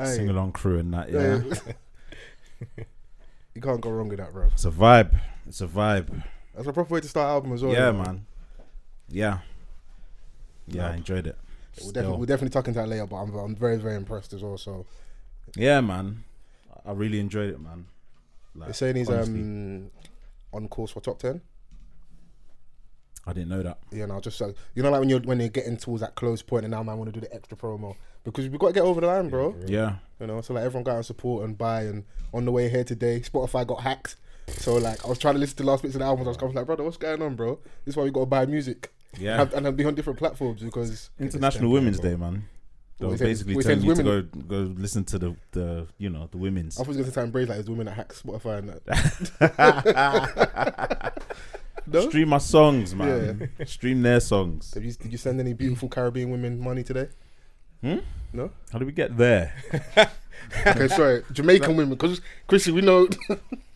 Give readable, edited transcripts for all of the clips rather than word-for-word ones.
Sing along crew and that, yeah. You can't go wrong with that, bro. It's a vibe. It's a vibe. That's a proper way to start an album as well. Yeah, man. Yeah. Yeah, I enjoyed it. We'll definitely talk into that later, but I'm very, very impressed as well. So yeah, man. I really enjoyed it, man. Like, they're saying he's honestly. On course for top 10. I didn't know that. Yeah, no, just like when you're getting towards that close point, and now man want to do the extra promo because we got to get over the line, bro. Yeah. You know, so like everyone got to support and buy, and on the way here today, Spotify got hacked. So like I was trying to listen to the last bits of the albums. I was like, brother, what's going on, bro? This is why we got to buy music. Yeah. And be on different platforms because International Women's Day, man. They'll basically telling you to go listen to the women's. I was going to try and braid like there's women that hack Spotify and that. No? Stream my songs, man. Yeah. Stream their songs. Did you send any beautiful Caribbean women money today? No? How did we get there? Okay, sorry. Jamaican women, because Chrissy, we know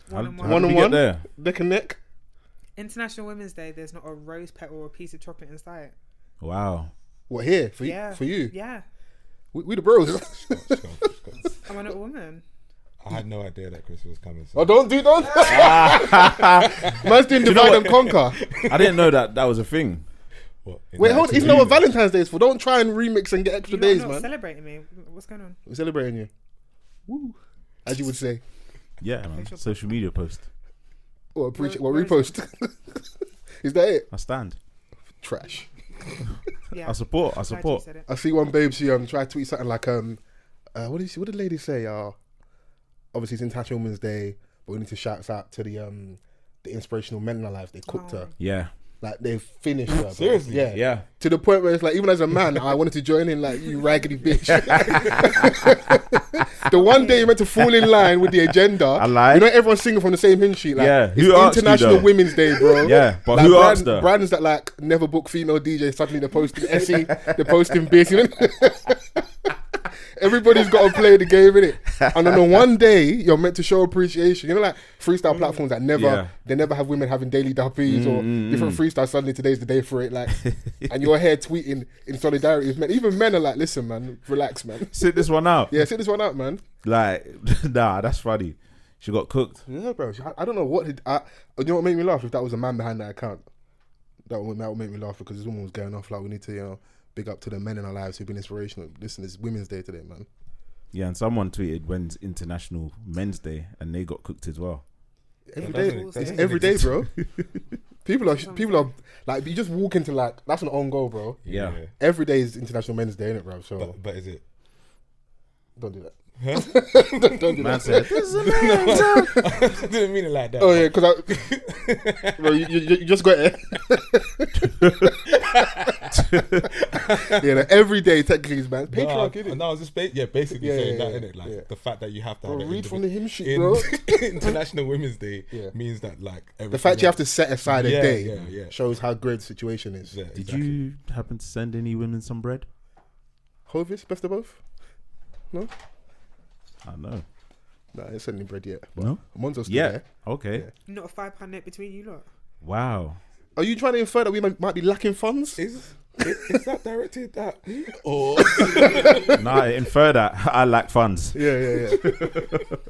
one-on-one, neck and neck. International Women's Day, there's not a rose petal or a piece of chocolate in sight. Wow. What, here? For you? Yeah. We the bros. I'm not a woman. I had no idea that Chrissy was coming. So. Oh, don't. Man's doing divide and conquer. I didn't know that was a thing. What, wait, hold on. It's not what Valentine's Day is for. Don't try and remix and get extra days, man. Celebrating me. What's going on? We're celebrating you. Woo. As you would say. Yeah, man. Social media post. Or repost. Is that it? I stand. Trash. Yeah. I support. I see one babe, she tried to tweet something like what did the lady say? Obviously it's International Women's Day, but we need to shout out to the inspirational men in our lives. They cooked her. Yeah. Like they've finished her. Seriously? Yeah. To the point where it's like, even as a man, I wanted to join in, like, you raggedy bitch. The one day you meant to fall in line with the agenda. I lied. You know, everyone's singing from the same hymn sheet. Like, yeah. Who asked International you, Women's Day, bro. Yeah, but like, who asked her? Brands that like never book female DJs, suddenly they're posting Essie, they're posting Biz, you know? Everybody's got to play the game, innit? And on the one day, you're meant to show appreciation. You know, like freestyle platforms that never have women having daily duppies or different freestyles. Suddenly today's the day for it. Like, and you're here tweeting in solidarity with men. Even men are like, listen, man, relax, man. Sit this one out. Yeah, sit this one out, man. Like, nah, that's funny. She got cooked. Yeah, bro. I don't know what. You know what made me laugh? If that was a man behind that account, that would make me laugh because this woman was going off like, we need to, big up to the men in our lives who've been inspirational. Listen, it's Women's Day today, man. Yeah, and someone tweeted when's International Men's Day, and they got cooked as well. Every day, it's every day, bro. People are like, you just walk into like, that's an own goal, bro. Yeah. Every day is International Men's Day, isn't it, bro? So, but is it? Don't do that. Huh? don't do Man that. said, I didn't mean it like that. Oh yeah, because bro, you just got it. Yeah, like, every day technically is man. Patriarchy, innit? No, I was just basically saying that, innit? Like the fact that you have to bro, have read from the hymn sheet, bro. International Women's Day means that like the fact you have to set aside a day yeah. shows how great the situation is. Yeah, Did you happen to send any women some bread? Hovis, best of both? No? I know. No, I ain't sent any bread yet. No? Monzo's still there. Okay. Yeah. Not a £5 note between you lot. Wow. Are you trying to infer that we might be lacking funds? Is that directed at me? Or Nah, infer that I lack funds. Yeah.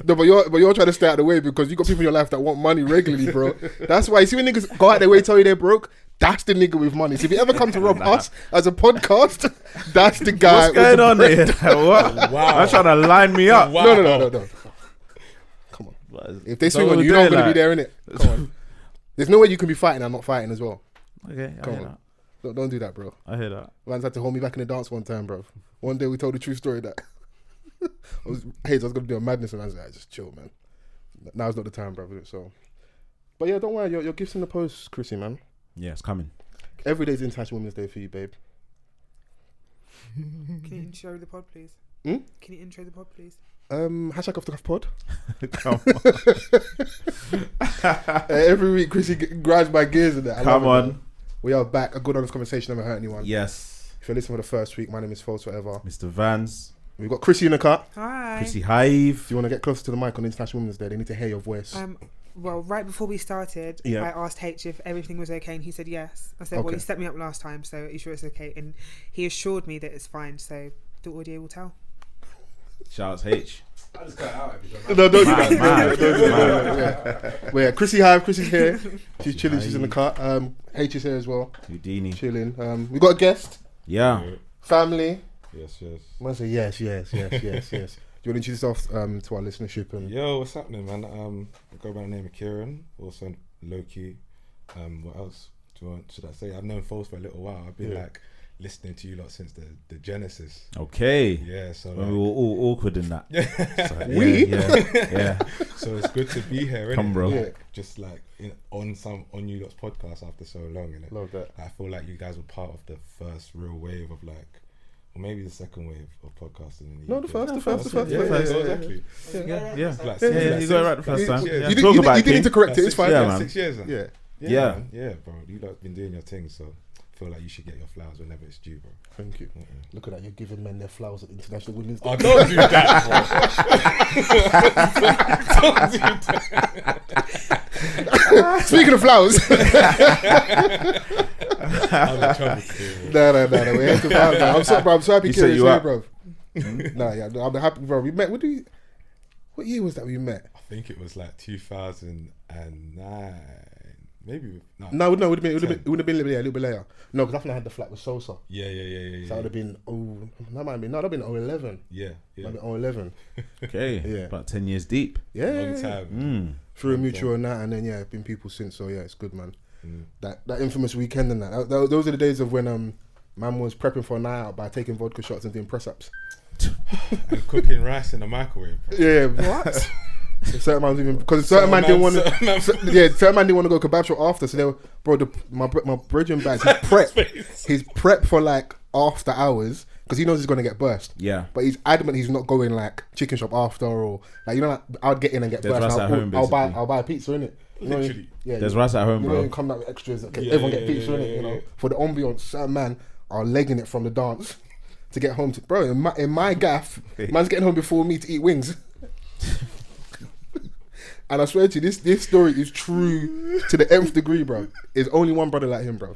No, but you're trying to stay out of the way because you got people in your life that want money regularly, bro. That's why you see when niggas go out their way tell you they're broke. That's the nigga with money. So if you ever come to rob us as a podcast, that's the guy. What's going on here? What? Wow. I'm trying to line me up. Wow. No. Come on. If they swing on you, you're not going to be there, innit? Come on. There's no way you can be fighting and not fighting as well. Okay, I hear that. Don't do that, bro. I hear that. Man's had to hold me back in the dance one time, bro. One day we told the true story that I was going to do a madness, and I was like, just chill, man. Now's not the time, bro. So, but yeah, don't worry. Your gifts in the post, Chrissy, man. Yeah, it's coming. Every day's International Women's Day for you, babe. Can you intro the pod, please? Hmm? Can you intro the pod, please? Hashtag off the cuff pod. Come on. Every week, Chrissy grinds my gears in that. Come on. We are back. A good honest conversation never hurt anyone. Yes. If you're listening for the first week, my name is Fols Forever Mr Vans. We've got Chrissy in the car. Hi. Chrissy Hive. Do you want to get closer to the mic on International Women's Day? They need to hear your voice. Well, right before we started, I asked H if everything was okay, and he said yes. I said, well, you set me up last time, so are you sure it's okay? And he assured me that it's fine, so the audio will tell. Shouts H. I just cut it out. No, don't do that. Well, yeah, Chrissy's here. She's chilling. She's in the car. H is here as well. Houdini. Chilling. We got a guest. Yeah. Family. Yes. I say yes. Do you want to introduce yourself to our listenership? And Yo, what's happening, man? I go by the name of Kieran, also low-key. What else should I say? I've known Fols for a little while. I've been like listening to you lot since the Genesis. Okay. Yeah, so when we were all awkward in that. So, yeah. So it's good to be here, innit? Come, bro. Like, just like on you lot's podcast after so long, innit? Love that. I feel like you guys were part of the first real wave of like, or maybe the second wave of podcasting. In the UK. The first. Exactly. Yeah. Like, You got it right the first time. You didn't need to correct it. It's fine. Yeah, man. 6 years. Yeah. Man. Yeah, bro. You lot been doing your thing, so I feel like you should get your flowers whenever it's due, bro. Thank you. Look at that. You're giving men their flowers at International Women's Day. Oh, don't do that, bro. Don't do that. Speaking of flowers. I'm in trouble today, No. We're here to find out. I'm so happy Kieran's here, bro. I'm happy, bro. We met. What year was that we met? I think it was like 2009. Maybe no, it would have been a little bit later. No, because I think I had the flat with Sosa. Yeah. So that would have been that'd have been 011. Yeah. Might have been 011. Okay. Yeah. About 10 years deep. Yeah. Long time. Through a mutual and that, and then been people since. So yeah, it's good, man. That infamous weekend and that. Those are the days of when man was prepping for a night out by taking vodka shots and doing press ups. And cooking rice in the microwave, bro. Yeah, what? Certain man didn't want to go kebab shop after, so they were, my brethren bags, he's prepped for like after hours because he knows he's gonna get burst. Yeah, but he's adamant he's not going like chicken shop after, or like, like I'll get in and get burst. I'll buy a pizza, innit? Literally. There's rice at home, bro. Come back with extras. Okay, everyone get pizza, innit? You know, for the ambiance. Certain man are legging it from the dance to get home to, bro. In my gaff, man's getting home before me to eat wings. And I swear to you, this story is true to the nth degree, bro. There's only one brother like him, bro.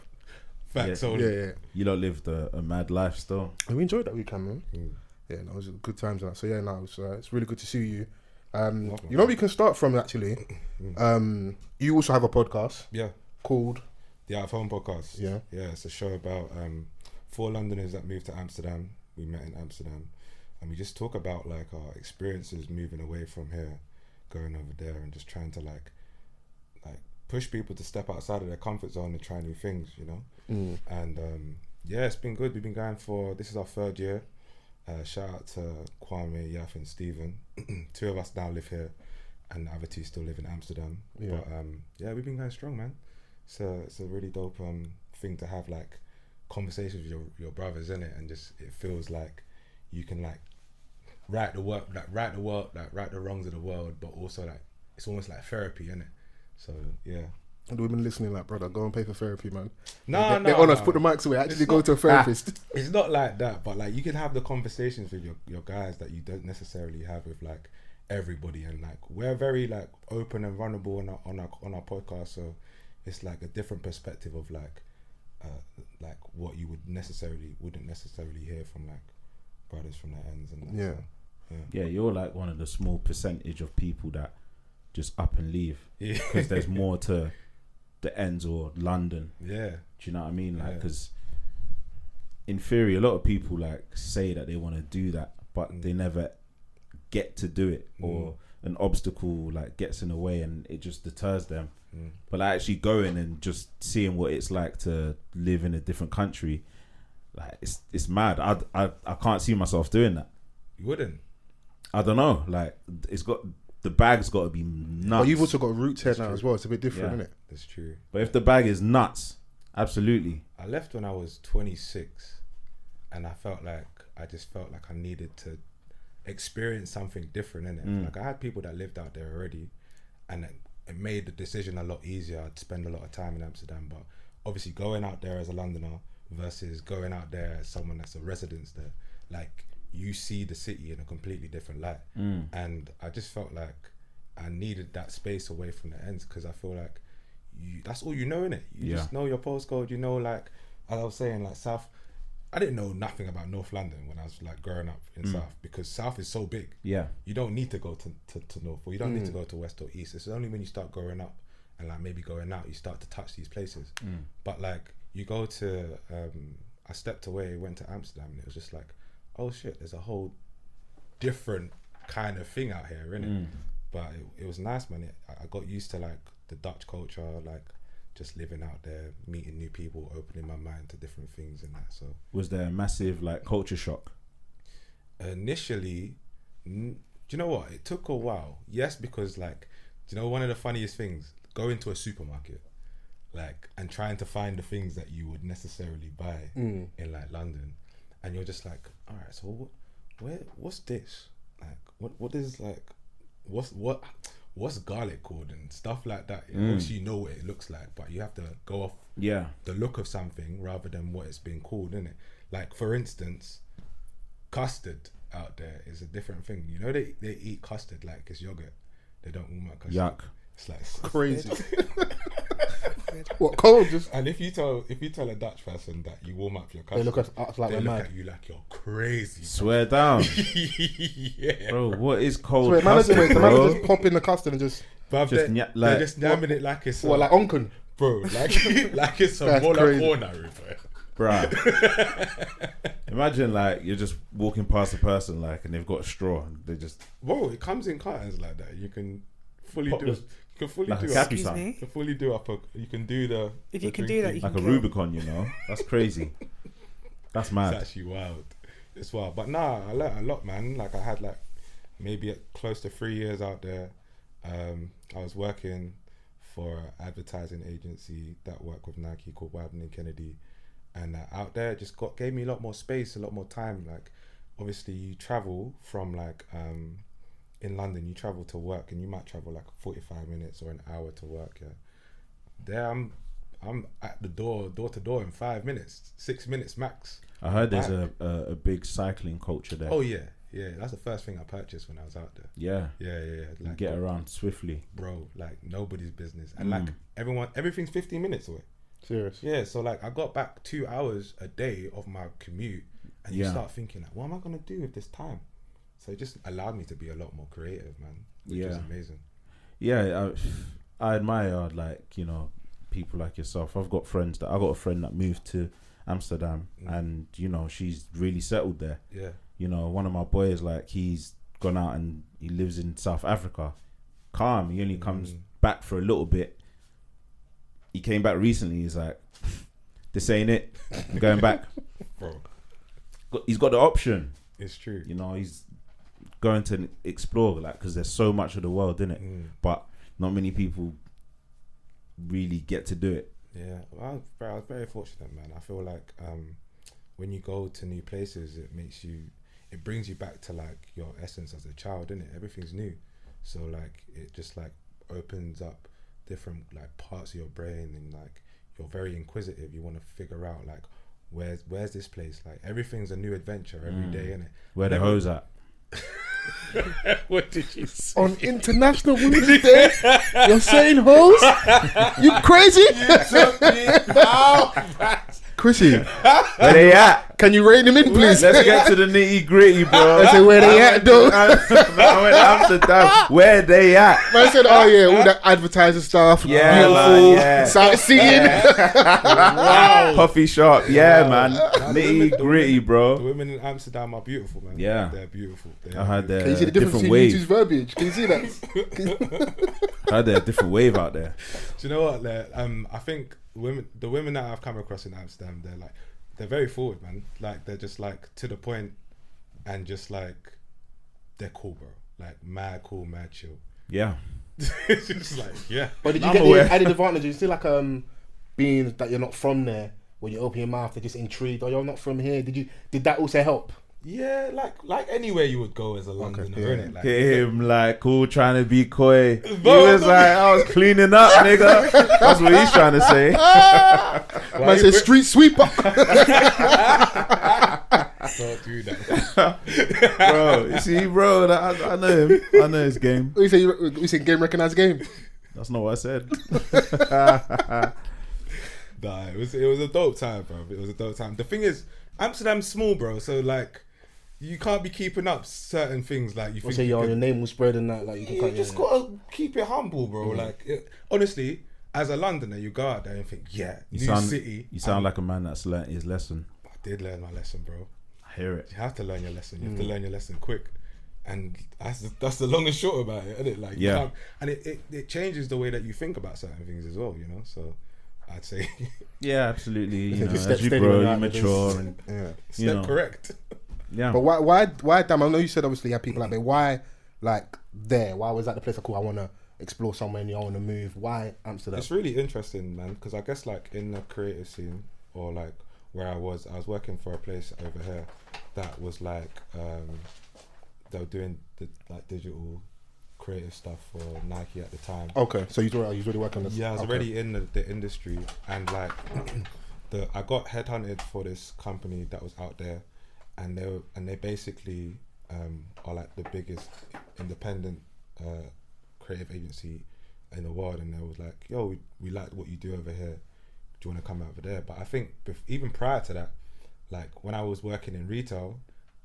Facts. Yeah. You lot lived a mad life still. And we enjoyed that weekend, man. Yeah, it was good times. So yeah, it's really good to see you. We can start from actually. You also have a podcast. Yeah. Called The Out of Home Podcast. Yeah. Yeah, it's a show about 4 Londoners that moved to Amsterdam. We met in Amsterdam, and we just talk about like our experiences moving away from here, going over there, and just trying to like push people to step outside of their comfort zone and try new things, you know. And it's been good. We've been going this is our 3rd year. Shout out to Kwame, Yaf and Stephen. 2 of us now live here, and the other 2 still live in Amsterdam. But we've been going strong, man. It's a really dope thing to have, like conversations with your brothers, innit? And just it feels like you can like right the wrongs of the world, but also like it's almost like therapy, innit? So yeah. And the women listening, like, brother, go and pay for therapy, man. No. They're on us, put the mics away. Actually, go to a therapist. It's not like that, but like you can have the conversations with your guys that you don't necessarily have with like everybody, and like we're very like open and vulnerable on our podcast, so it's like a different perspective of like what you wouldn't necessarily hear from like brothers from their ends and that. Yeah. So, yeah, you're like one of the small percentage of people that just up and leave because there's more to the ends or London. Yeah. Do you know what I mean? Like, because in theory, a lot of people like say that they want to do that, but they never get to do it, or an obstacle like gets in the way and it just deters them. But like actually going and just seeing what it's like to live in a different country, like it's mad. I can't see myself doing that. You wouldn't? I don't know. Like the bag's got to be nuts. But you've also got roots here now as well. It's a bit different, isn't it? That's true. But if the bag is nuts, absolutely. I left when I was 26, and I felt like I needed to experience something different, innit? Like I had people that lived out there already, and it made the decision a lot easier. I'd spend a lot of time in Amsterdam, but obviously going out there as a Londoner versus going out there as someone that's a resident there, like you see the city in a completely different light. And I just felt like I needed that space away from the ends, because I feel like that's all you know, innit? You just know your postcode, you know, like as I was saying, like South, I didn't know nothing about North London when I was like growing up in South, because South is so big. Yeah. You don't need to go to North, or you don't need to go to West or East. It's only when you start growing up and like maybe going out, you start to touch these places. But like you go to, I stepped away, went to Amsterdam, and it was just like, oh shit, there's a whole different kind of thing out here, innit? But it was nice, man. I got used to like the Dutch culture, like just living out there, meeting new people, opening my mind to different things and that. So was there a massive like culture shock? Initially, do you know what? It took a while. Yes, because like, do you know one of the funniest things? Going to a supermarket, like, and trying to find the things that you would necessarily buy in like London, and you're just like, all right, so what's this? Like, what is like, what's garlic called and stuff like that. Obviously you know what it looks like, but you have to go off the look of something rather than what it's been called, innit? Like for instance, custard out there is a different thing. You know, they eat custard like it's yogurt. They don't warm up custard. Yuck. It's like Crazy. What, cold? Just and if you tell a Dutch person that you warm up your custard, they look at us like they we're look mad. at you like you're crazy. Swear down. Yeah, Bro, what is cold So custard, the man bro? just pop in the custard and just But Just they're just namming it like it's what, like Onken? bro, like it's a That's molar crazy. corner, bro. Bruh. Imagine like you're just walking past a person like and they've got a straw and they just Bro, it comes in cartons like that. You can fully Pop do this- it. You can fully like a do Capri it. Excuse Sun. me. You can fully do up. You can do the. If the you can do drink that, thing. you like a can kill. Rubicon, you know? That's crazy. That's It's mad. actually wild. It's wild. But nah, I learned a lot, man. Like I had like maybe close to 3 years out there. I was working for an advertising agency that worked with Nike called Wieden and Kennedy, and out there just gave me a lot more space, a lot more time. Like obviously you travel from like in London, you travel to work and you might travel like 45 minutes or an hour to work. Yeah, there I'm at the door to door in 5 minutes, 6 minutes max. I heard there's a big cycling culture there. Oh yeah, that's the first thing I purchased when I was out there. Yeah. Yeah. You Like, get around swiftly. bro, like nobody's business, and like everything's 15 minutes away. Serious. Yeah, so like I got back 2 hours a day of my commute, and you Yeah. start thinking like, what am I gonna do with this time? So it just allowed me to be a lot more creative, man. Which is amazing. Yeah, I admire like, you know, people like yourself. I got a friend that moved to Amsterdam and, you know, she's really settled there. Yeah. You know, one of my boys, like, he's gone out and he lives in South Africa. Calm. He only comes back for a little bit. He came back recently. He's like, this ain't it. I'm going back. Bro, He's got the option. it's true. You know, he's going to explore, like, because there's so much of the world, innit? But not many people really get to do it. Yeah, well, I was very fortunate, man. I feel like when you go to new places, it brings you back to like your essence as a child, innit? Everything's new, so like it just like opens up different like parts of your brain, and like you're very inquisitive. You want to figure out like where's this place? Like everything's a new adventure every day, innit? Where the hoes at? What did you say? On International Women's Day, you're saying hoes? You crazy? Chrissy, Where they at? can you rein him in, please? Let's get to the nitty gritty, bro. I said, where they at, though? I went to Amsterdam. Where they at? Man said, oh yeah, all that advertising stuff, Yeah, beautiful, man, yeah. sightseeing. Wow. Coffee shop. Yeah, man. Nitty gritty, The bro. women in Amsterdam are beautiful, man. Yeah. They're beautiful. I heard Can you there see the difference different between wave. YouTube's verbiage? Can you see that? I heard there a different wave out there. Do you know what? I think the women that I've come across in Amsterdam, they're very forward, man. Like they're just like to the point, and just like they're cool, bro. Like mad cool, mad chill. Yeah. It's just like But did you I'm get aware. the added advantage? You see, like being that you're not from there, when you open your mouth, they're just intrigued. Oh, you're not from here. Did that also help? yeah, like anywhere you would go as a Londoner, yeah. innit? Like, Hit him like cool trying to be coy. He Bro, was like, I was cleaning up, nigga. That's what he's trying to say. Man said street sweeper. Don't do that. Bro, you see, bro, I know him. I know his game. We say game recognized game. That's not what I said. Nah, it was a dope time, bro. It was a dope time. The thing is, Amsterdam's small, bro. So like, you can't be keeping up certain things. Like you think your name will spread and that. Like you just gotta keep it humble, bro. Like honestly, as a Londoner, you go out there and think, city. You sound like a man that's learnt his lesson. I did learn my lesson, bro. I hear it. You have to learn your lesson. You have to learn your lesson quick. And that's the long and short about it, isn't it? Like, and it changes the way that you think about certain things as well, you know. So I'd say, yeah, absolutely. You know, as you grow, you mature, and step correct. Yeah. But why? Damn, I know you said obviously you had people out there. Why, like there? Why was that the place? Like, cool, I want to explore somewhere new. I want to move. Why Amsterdam? It's really interesting, man. Because I guess like in the creative scene, or like where I was working for a place over here that was like. They were doing the like digital creative stuff for Nike at the time. Okay, so you was already working on this. Yeah, I was already in the industry, and like I got headhunted for this company that was out there, and they basically are like the biggest independent creative agency in the world, and they was like, yo, we like what you do over here. Do you want to come over there? But I think even prior to that, like when I was working in retail.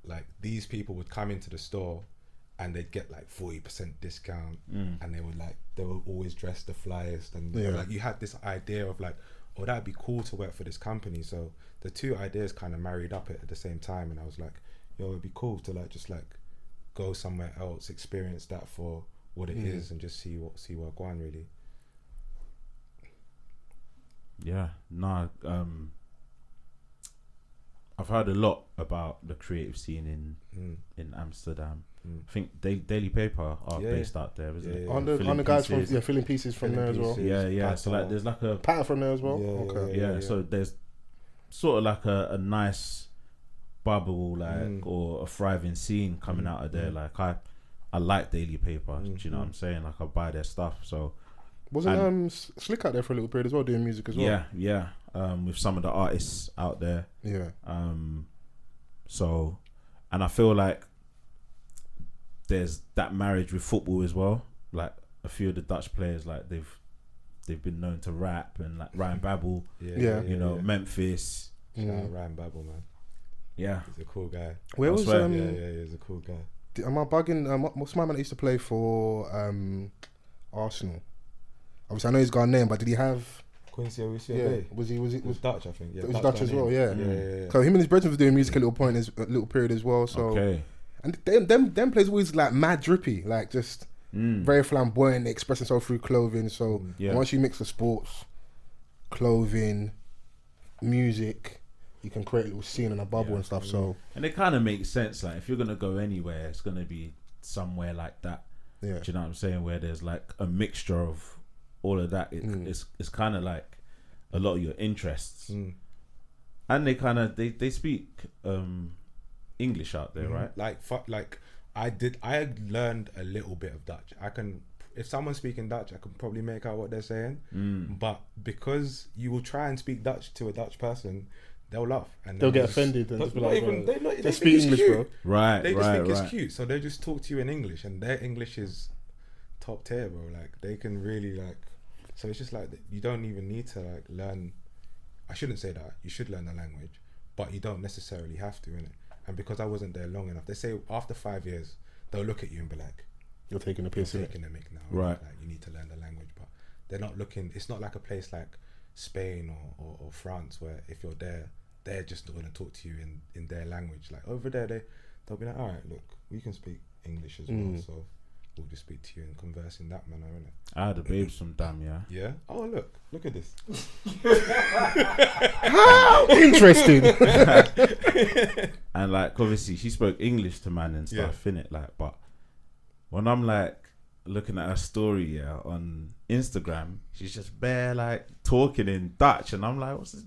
Like these people would come into the store and they'd get like 40% discount and they were always dressed the flyest and like you had this idea of like, oh, that'd be cool to work for this company. So the two ideas kind of married up at the same time, and I was like, yo, it'd be cool to like just like go somewhere else, experience that for what it is, and just see what going really. Yeah, no, I've heard a lot about the creative scene in Amsterdam. I think Daily Paper are based out there, isn't it? On the guys from filling pieces from there as well. Yeah. So like, there's like a pattern from there as well. Yeah. So there's sort of like a nice bubble, like or a thriving scene coming out of there. Like I like Daily Paper. Do you know what I'm saying? Like I buy their stuff. So wasn't Slick out there for a little period as well, doing music as well? Yeah. With some of the artists out there. Yeah. So, and I feel like there's that marriage with football as well. Like a few of the Dutch players, like they've been known to rap, and like Ryan Babel, Memphis. Shout out Ryan Babel, man. Yeah, he's a cool guy. Where was he's a cool guy. Am I bugging? What's my man that used to play for Arsenal? Obviously, I know he's got a name, but did he have? Quincy yeah. Was Dutch, I think. Yeah, it was Dutch as well. Yeah. So him and his brethren was doing music a little period as well. So and them players always like mad drippy, like just very flamboyant, expressing themselves through clothing. So once you mix the sports, clothing, music, you can create a little scene and a bubble and stuff. So and it kind of makes sense. Like if you're gonna go anywhere, it's gonna be somewhere like that. Yeah. Do you know what I'm saying? Where there's like a mixture of all of that. It's kind of like a lot of your interests, and they kind of they speak English out there, right? Like I learned a little bit of Dutch. I can, if someone's speaking Dutch, I can probably make out what they're saying. But because you will try and speak Dutch to a Dutch person, they'll laugh and they'll get offended and just be like, they speak English, cute. bro. Right, they just think it's cute, so they just talk to you in English, and their English is top tier, bro. Like they can really like. So it's just like you don't even need to like learn. I shouldn't say that. You should learn the language, but you don't necessarily have to, innit? And because I wasn't there long enough, they say after 5 years they'll look at you and be like, "You're taking a piss, taking the mic now, right? Like you need to learn the language." But they're not looking. It's not like a place like Spain or France where if you're there, they're just going to talk to you in their language. Like over there, they'll be like, "All right, look, we can speak English as well, so." We'll just speak to you and converse in that manner, innit? I had a babe from Dam, yeah. Yeah? Oh, look at this. How interesting. And like, obviously, she spoke English to man and stuff, innit? Like, but when I'm like looking at her story, on Instagram, she's just bare like talking in Dutch, and I'm like, what's this?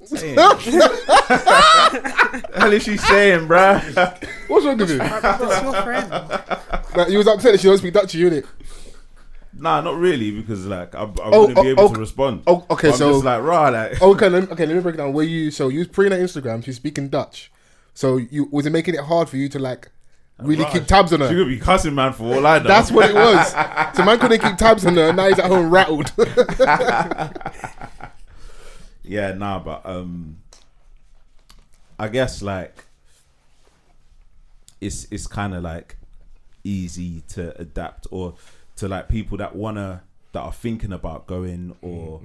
Saying? What the hell is she saying, bruh? What's wrong with you? That's your friend. Like, you was upset that she don't speak Dutch to you, innit? Nah, not really, because like I wouldn't be able to respond. Oh, okay, I'm so just like raw, like. Okay, let me break it down. So you was pre on Instagram, she's speaking Dutch. So was it making it hard for you to like really keep tabs on her? She could be cussing, man, for all I know. That's what it was. So man couldn't keep tabs on her, and now he's at home rattled. Yeah, nah, but I guess like it's kind of like easy to adapt, or to like people that are thinking about going, or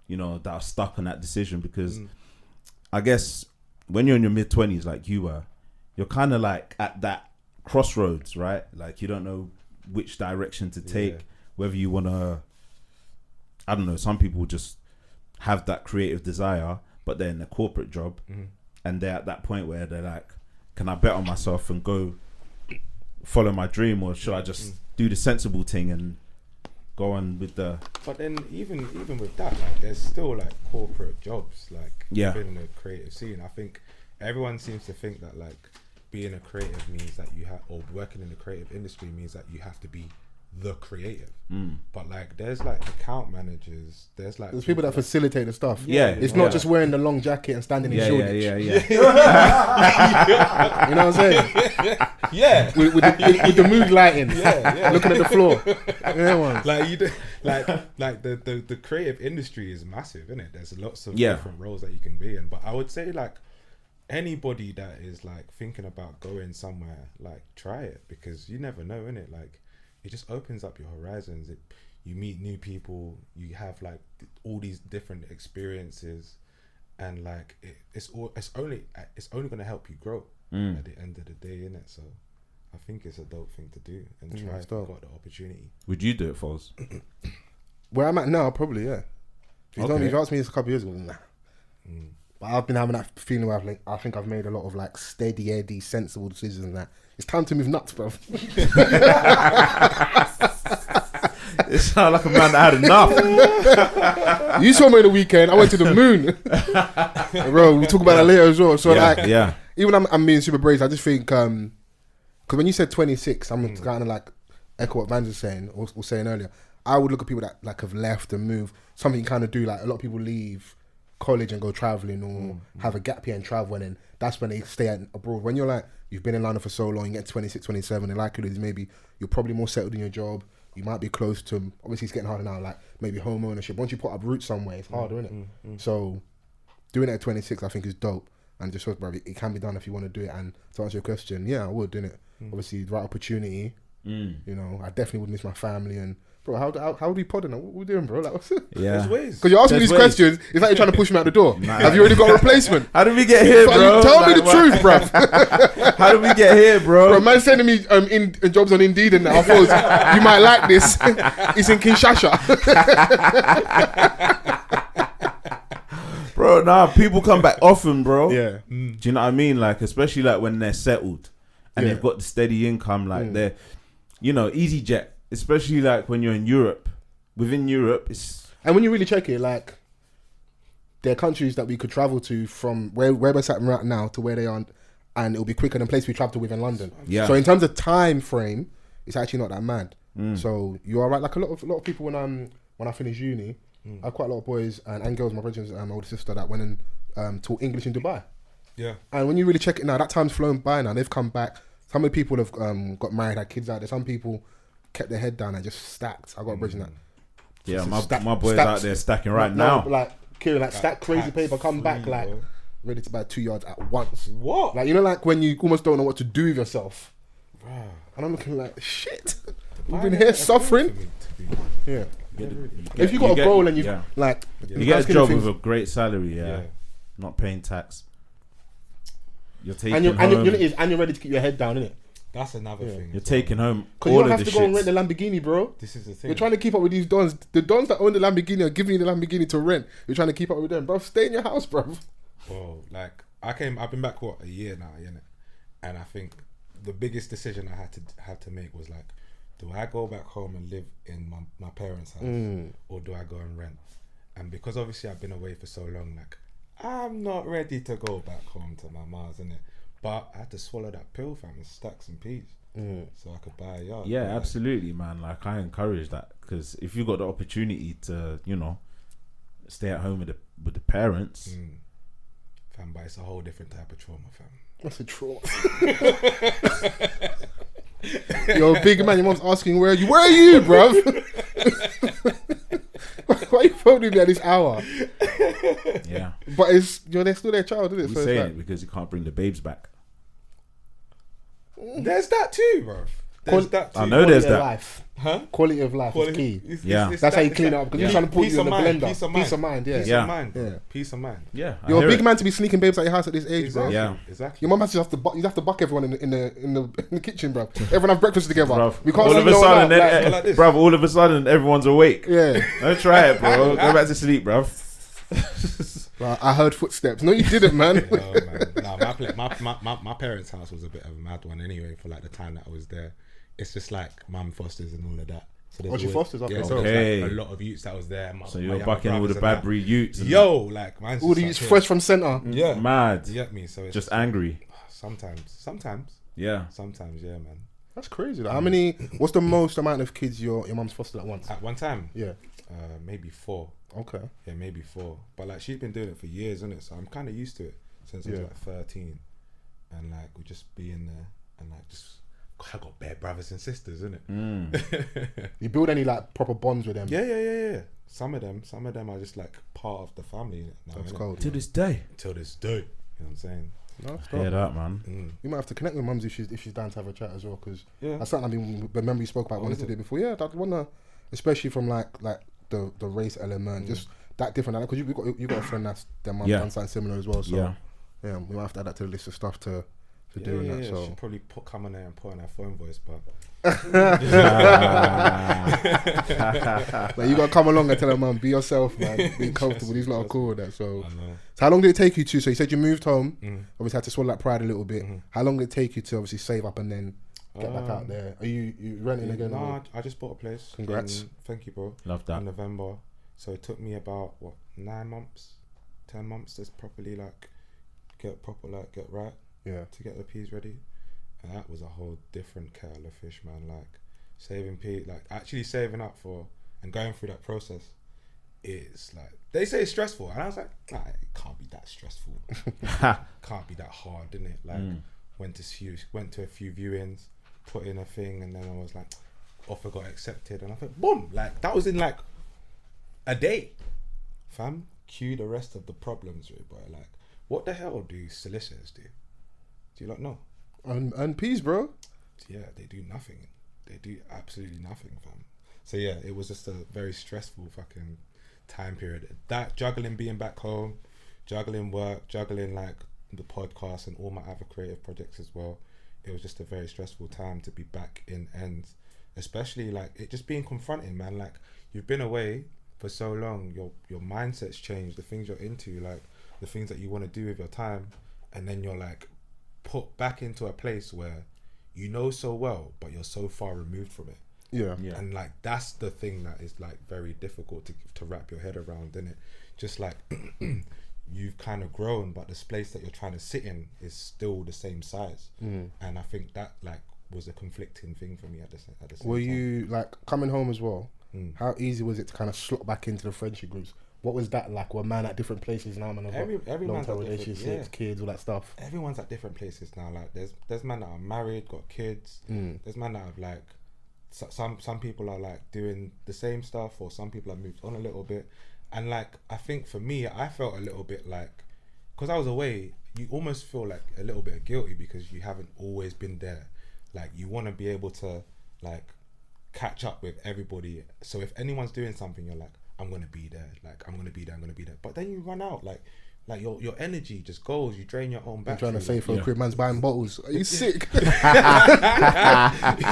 you know, that are stuck on that decision, because I guess when you're in your mid-20s like you were, you're kind of like at that crossroads, right? Like you don't know which direction to take, whether you want to, I don't know, some people just have that creative desire, but they're in a corporate job, and they're at that point where they're like, can I bet on myself and go follow my dream, or should I just do the sensible thing and go on with the... But then even with that, like, there's still like corporate jobs, like within the creative scene. I think everyone seems to think that like being a creative means that you have, or working in the creative industry means that you have to be the creative. But like there's like account managers, there's people that facilitate the stuff. It's not Yeah. just wearing the long jacket and standing in Shoreditch. Yeah. You know what I'm saying? Yeah. With the mood lighting. Looking at the floor. Like you do, like the creative industry is massive, isn't it? There's lots of different roles that you can be in. But I would say like anybody that is like thinking about going somewhere, like try it, because you never know, innit? Like it just opens up your horizons. You meet new people, you have like all these different experiences, and like it's only going to help you grow at the end of the day, innit? So I think it's a dope thing to do, and try if you got the opportunity. Would you do it, Fols? Where I'm at now, probably, yeah. If you asked me this a couple of years ago, nah. But I've been having that feeling where I think I've made a lot of like steady, eddy, sensible decisions, and that it's time to move nuts, bro. It sounds like a man that had enough. You saw me on the weekend. I went to the moon. Bro, we'll talk about that later as well. So even I'm being super brave. I just think because when you said 26, I'm kind of like echo what Vans was saying or saying earlier. I would look at people that like have left and moved. Something you kind of do, like a lot of people leave college and go traveling, or have a gap year and travel, and then that's when they stay abroad. When you're like, you've been in London for so long, you get 26, 27, the likelihood is maybe you're probably more settled in your job. You might be close to, obviously it's getting harder now, like maybe home ownership. Once you put up roots somewhere, it's harder, isn't it? So doing it at 26, I think is dope. And just shows, bro, it can be done if you want to do it. And to answer your question, yeah, I would, innit? Obviously, the right opportunity, you know, I definitely would miss my family. And bro, how would we pod in? What we doing, bro? Like, Yeah. Because you're asking me these questions, it's like you're trying to push me out the door. Have you already got a replacement? How did we get here, bro? Tell me the truth, bro. How did we get here, bro? Bro, man sending me in jobs on Indeed and that. I thought you might like this. It's in Kinshasa. Bro, nah, people come back often, bro. Yeah. Do you know what I mean? Like, especially like when they're settled and they've got the steady income, like they're, you know, EasyJet, especially like when you're in Europe. Within Europe, it's... And when you really check it, like, there are countries that we could travel to from where we're sat right now to where they are, and it'll be quicker than place we travel to within London. Yeah. So in terms of time frame, it's actually not that mad. So you are right. Like a lot of people when I finished uni, I had quite a lot of boys and girls, my brother's older sister, that went and taught English in Dubai. Yeah. And when you really check it now, that time's flown by now. They've come back. Some of the people have got married, had kids out there. Some people kept their head down and just stacked. I got a bridge in that. Yeah, my boys out there stacking now. Like Kieran, like stack crazy paper, come back like ready to buy 2 yards at once. What? Like, you know, like when you almost don't know what to do with yourself. Bro. And I'm looking like, shit. We've been here suffering. Yeah. If you got a goal and you like, you get a job with a great salary, not paying tax. You're taking home. And you're ready to keep your head down, innit? That's another thing. You're taking home all all you don't of have the to go and shits. rent the Lamborghini, bro. This is the thing. You're trying to keep up with these dons. The dons that own the Lamborghini are giving you the Lamborghini to rent. You're trying to keep up with them, bro. Stay in your house, bro. Bro, like I've been back a year now, innit? And I think the biggest decision I had to make was like, do I go back home and live in my parents' house, or do I go and rent? And because obviously I've been away for so long, like I'm not ready to go back home to my Mars, innit? But I had to swallow that pill, fam, and stack some peas. So I could buy a yard. Yeah, absolutely, man. Like, I encourage that, because if you got the opportunity to, you know, stay at home with the parents, fam, but it's a whole different type of trauma, fam. What's a trauma? Yo, big man, your mom's asking where are you, bruv? Why are you phoning me at this hour? Yeah. But it's they're still their child, isn't it? We So saying it's it because you can't bring the babes back. There's that too, bro. There's that too. I know there's quality of that. life. Huh? Quality of life is key. Yeah. That's how you clean it up because you're trying to put Peace you in of the mind, blender. peace of Peace of mind, yeah. Peace Yeah. of mind. Yeah. Peace of mind. Yeah. I You're a hear big it. man to be sneaking babes at your house at this age, bro. Exactly. Yeah. Exactly. Your mum has to have to buck everyone in the kitchen, bro. Everyone have breakfast together. Bruv. We can't All see of a no one sudden, out, then, like this. bruv, all of a sudden, everyone's awake. yeah. Don't try it, bro. Go back to sleep, bruv. Well, I heard footsteps. No, you didn't, man. No, man. No, my parents' house was a bit of a mad one anyway for like the time that I was there. It's just like mum fosters and all of that. So there's she fosters? Okay. Yeah, so Okay. there's like a lot of youths that was there. So my you're younger bucking all the brothers bad and breed youths. that. and Yo, like mine's All just these like, fresh from centre. yeah, mad. you get me. So it's Just angry. sometimes, Yeah. yeah, man. That's crazy. Like, how many? What's the most amount of kids your mum's fostered at once? At one time, Yeah. maybe 4. Okay. Yeah, maybe 4. But like she's been doing it for years, isn't it? So I'm kind of used to it since I was Yeah. like 13, and like we just be in there and like just. I got bare brothers and sisters, isn't it? You build any like proper bonds with them? Yeah. Some of them are just like part of the family now. That's innit? cold. To this day. Till this day, you know what I'm saying? No, that's Hear dope. that, man. You might have to connect with mums if she's down to have a chat as well, because Yeah. that's something I mean. Remember you spoke about wanting is to it? do before. Yeah, that wanna, especially from like the race element, just that different. Because you got a friend that's their mum Yeah. done something similar as well. So Yeah. yeah, we might have to add that to the list of stuff to Yeah, doing yeah, that. yeah. So She'll probably come on there and put on her phone voice, but like, you gotta come along and tell her, mum, be yourself, man, be comfortable. These lot are cool with that. So, I know. so how long did it take you to? So you said you moved home. Mm. Obviously had to swallow that pride a little bit. How long did it take you to obviously save up and then get back out there? Are you renting again? No, or? I just bought a place. Congrats. Thank you, bro. Love that. In November, so it took me about 9 months, 10 months to properly like get right. Yeah. To get the peas ready, and that was a whole different kettle of fish, man. Like saving peas, like actually saving up for and going through that process. It's like they say it's stressful, and I was like, nah, it can't be that stressful. Can't be that hard, didn't it? Like went to a few viewings, put in a thing, and then I was like, offer got accepted, and I thought, boom, like that was in like a day, fam. Cue the rest of the problems, really, boy. Like, what the hell do solicitors do? Do you not know? And peas, bro. Yeah, they do nothing. They do absolutely nothing, fam. So yeah, it was just a very stressful fucking time period. That juggling being back home, juggling work, juggling like the podcast and all my other creative projects as well. It was just a very stressful time to be back in ends, especially like it just being confronting, man. Like you've been away for so long, your mindset's changed, the things you're into, like the things that you want to do with your time, and then you're like put back into a place where you know so well, but you're so far removed from it. Yeah. And like that's the thing that is like very difficult to wrap your head around, isn't it? Just like you've kind of grown, but the space that you're trying to sit in is still the same size. And I think that like was a conflicting thing for me at the same Were time. you like coming home as well? How easy was it to kind of slot back into the friendship groups? What was that like? We're man at different places now, man. Everyone's long-term at different- relationships, yeah. kids, all that stuff. Everyone's at different places now. Like there's men that are married, got kids. There's men that have like some people are like doing the same stuff, or some people have moved on a little bit. And like I think for me, I felt a little bit like, because I was away, you almost feel like a little bit guilty because you haven't always been there. Like you want to be able to like catch up with everybody. So if anyone's doing something, you're like, I'm gonna be there. Like I'm gonna be there. But then you run out. Like your energy just goes. You drain your own I'm battery. trying to say for a crib, man's buying bottles. Are you sick?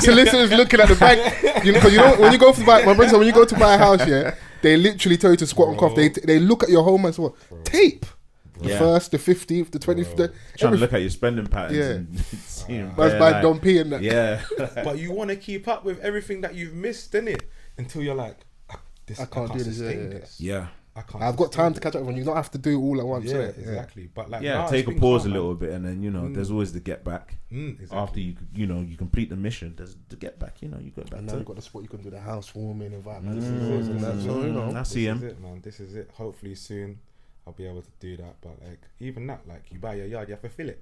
Solicitors looking at the bank. You know, because you know when you go to buy, my brother said when you go to buy a house, yeah, they literally tell you to squat and cough. They look at your home and so tape. The Yeah. 1st, the 15th, the 20th. Trying to look at your spending patterns. Yeah. And seeing Man's bare, buying like- Don P and that. Yeah. But you want to keep up with everything that you've missed, innit? Until you're like, I can't do this, sustain yeah. this. Yeah. I can't. I've got sustain time to catch up when you don't have to do it all at once. Yeah, innit? exactly. But like, Yeah, nah, take it's a been pause calm, a man. little bit, and then there's always the get back. Exactly. After you complete the mission, there's the get back. You go back And now to. you've got the spot you can do the housewarming environment. This is and that. So you know. I see This him. is it, man. This is it. Hopefully soon I'll be able to do that. But like, even that, like, you buy your yard, you have to fill it.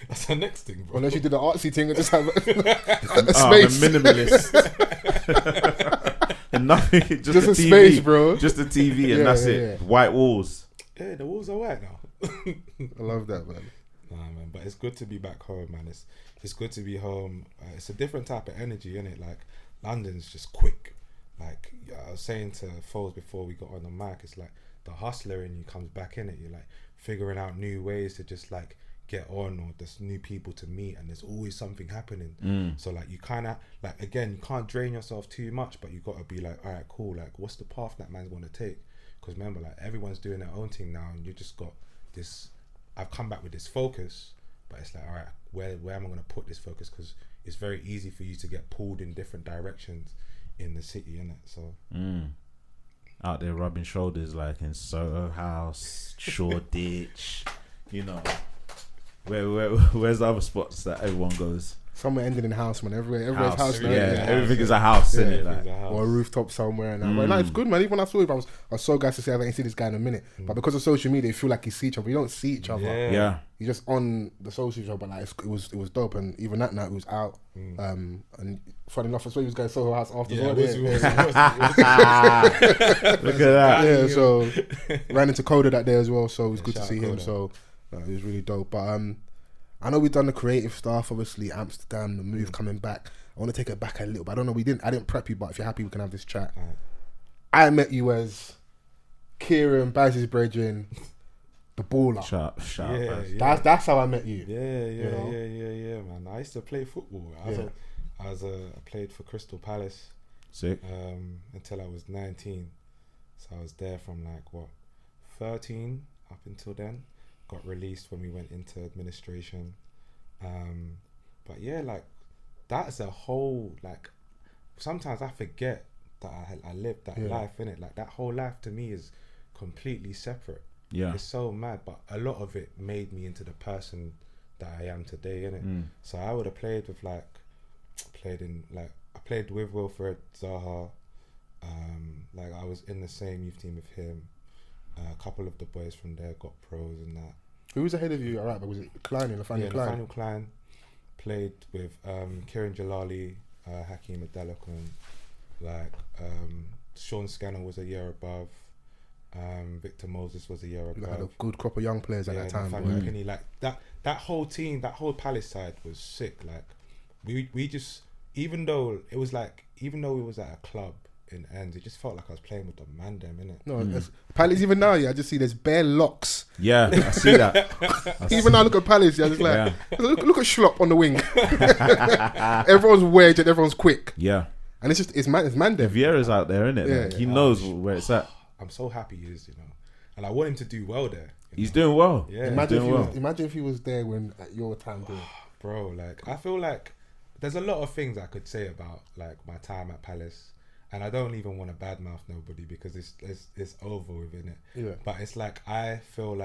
That's the next thing, bro. Unless you do the artsy thing and just have a I'm a space. minimalist. and nothing. Just a TV, space, bro. Just a TV, and that's it. White walls. Yeah, the walls are white now. I love that, man. Nah, man, but it's good to be back home, man. It's good to be home. It's a different type of energy, innit? Like London's just quick. Like I was saying to Fols before we got on the mic, it's like the hustler in you comes back in it. You're like figuring out new ways to just like get on, or there's new people to meet, and there's always something happening. So like you kind of like, again, you can't drain yourself too much, but you got to be like, all right, cool, like what's the path that man's going to take? Because remember, like everyone's doing their own thing now, and you just got this. I've come back with this focus, but it's like, all right, where am I going to put this focus? Because it's very easy for you to get pulled in different directions in the city, innit? So out there rubbing shoulders like in Soho House, Shoreditch, you know. Where's the other spots that everyone goes? Somewhere ending in house, man. Everywhere's house now. Everything is a house, isn't it? Like, or a rooftop somewhere. And but no, it's good, man. Even when I saw him, I was so glad to say I haven't seen this guy in a minute. But because of social media, you feel like you see each other. You don't see each other. Yeah. You're just on the social show, but like it was dope. And even that night, it was out. And funny enough, I saw he was going to Soho House after. Look at that. Yeah, so ran into Coda that day as well. So it was good to see him. So it was really dope. But I know we've done the creative stuff, obviously Amsterdam, the move coming back. I want to take it back a little, but I don't know. I didn't prep you, but if you're happy, we can have this chat. I met you as Kieran, Baz's bredrin, the baller. Shut up. That's how I met you. Yeah, man. I used to play football. I played for Crystal Palace. Sick. Until I was 19. So I was there from 13 up until then. Got released when we went into administration. But yeah, that's a whole, sometimes I forget that I lived that life, innit? Like that whole life to me is completely separate. Yeah. It's so mad, but a lot of it made me into the person that I am today, innit? So I would have played with I played with Wilfred Zaha. I was in the same youth team with him. A couple of the boys from there got pros and that. Who was ahead of you? Alright, but was it Klein in Nathaniel Klein? Nathaniel Klein. Played with Kieran Jalali, Hakeem Adelakun, Sean Scanner was a year above. Victor Moses was a year above. Had a good crop of young players at that time. Kenny, that whole team, that whole Palace side was sick. We just, even though we was at a club in ends, it just felt like I was playing with the man them, innit? No, Palace even now, I just see there's bare locks. Yeah, I see that. Even now, look at Palace, just look at Schlop on the wing. Everyone's wedge and everyone's quick. Yeah, and it's man them. Vieira's out there, innit? Yeah, he knows where it's at. I'm so happy he is, and I want him to do well there. He's doing well. Yeah, imagine if he was there when at your time, bro. I feel like there's a lot of things I could say about my time at Palace. And I don't even want to badmouth nobody because it's over with, innit? Yeah. But it's I feel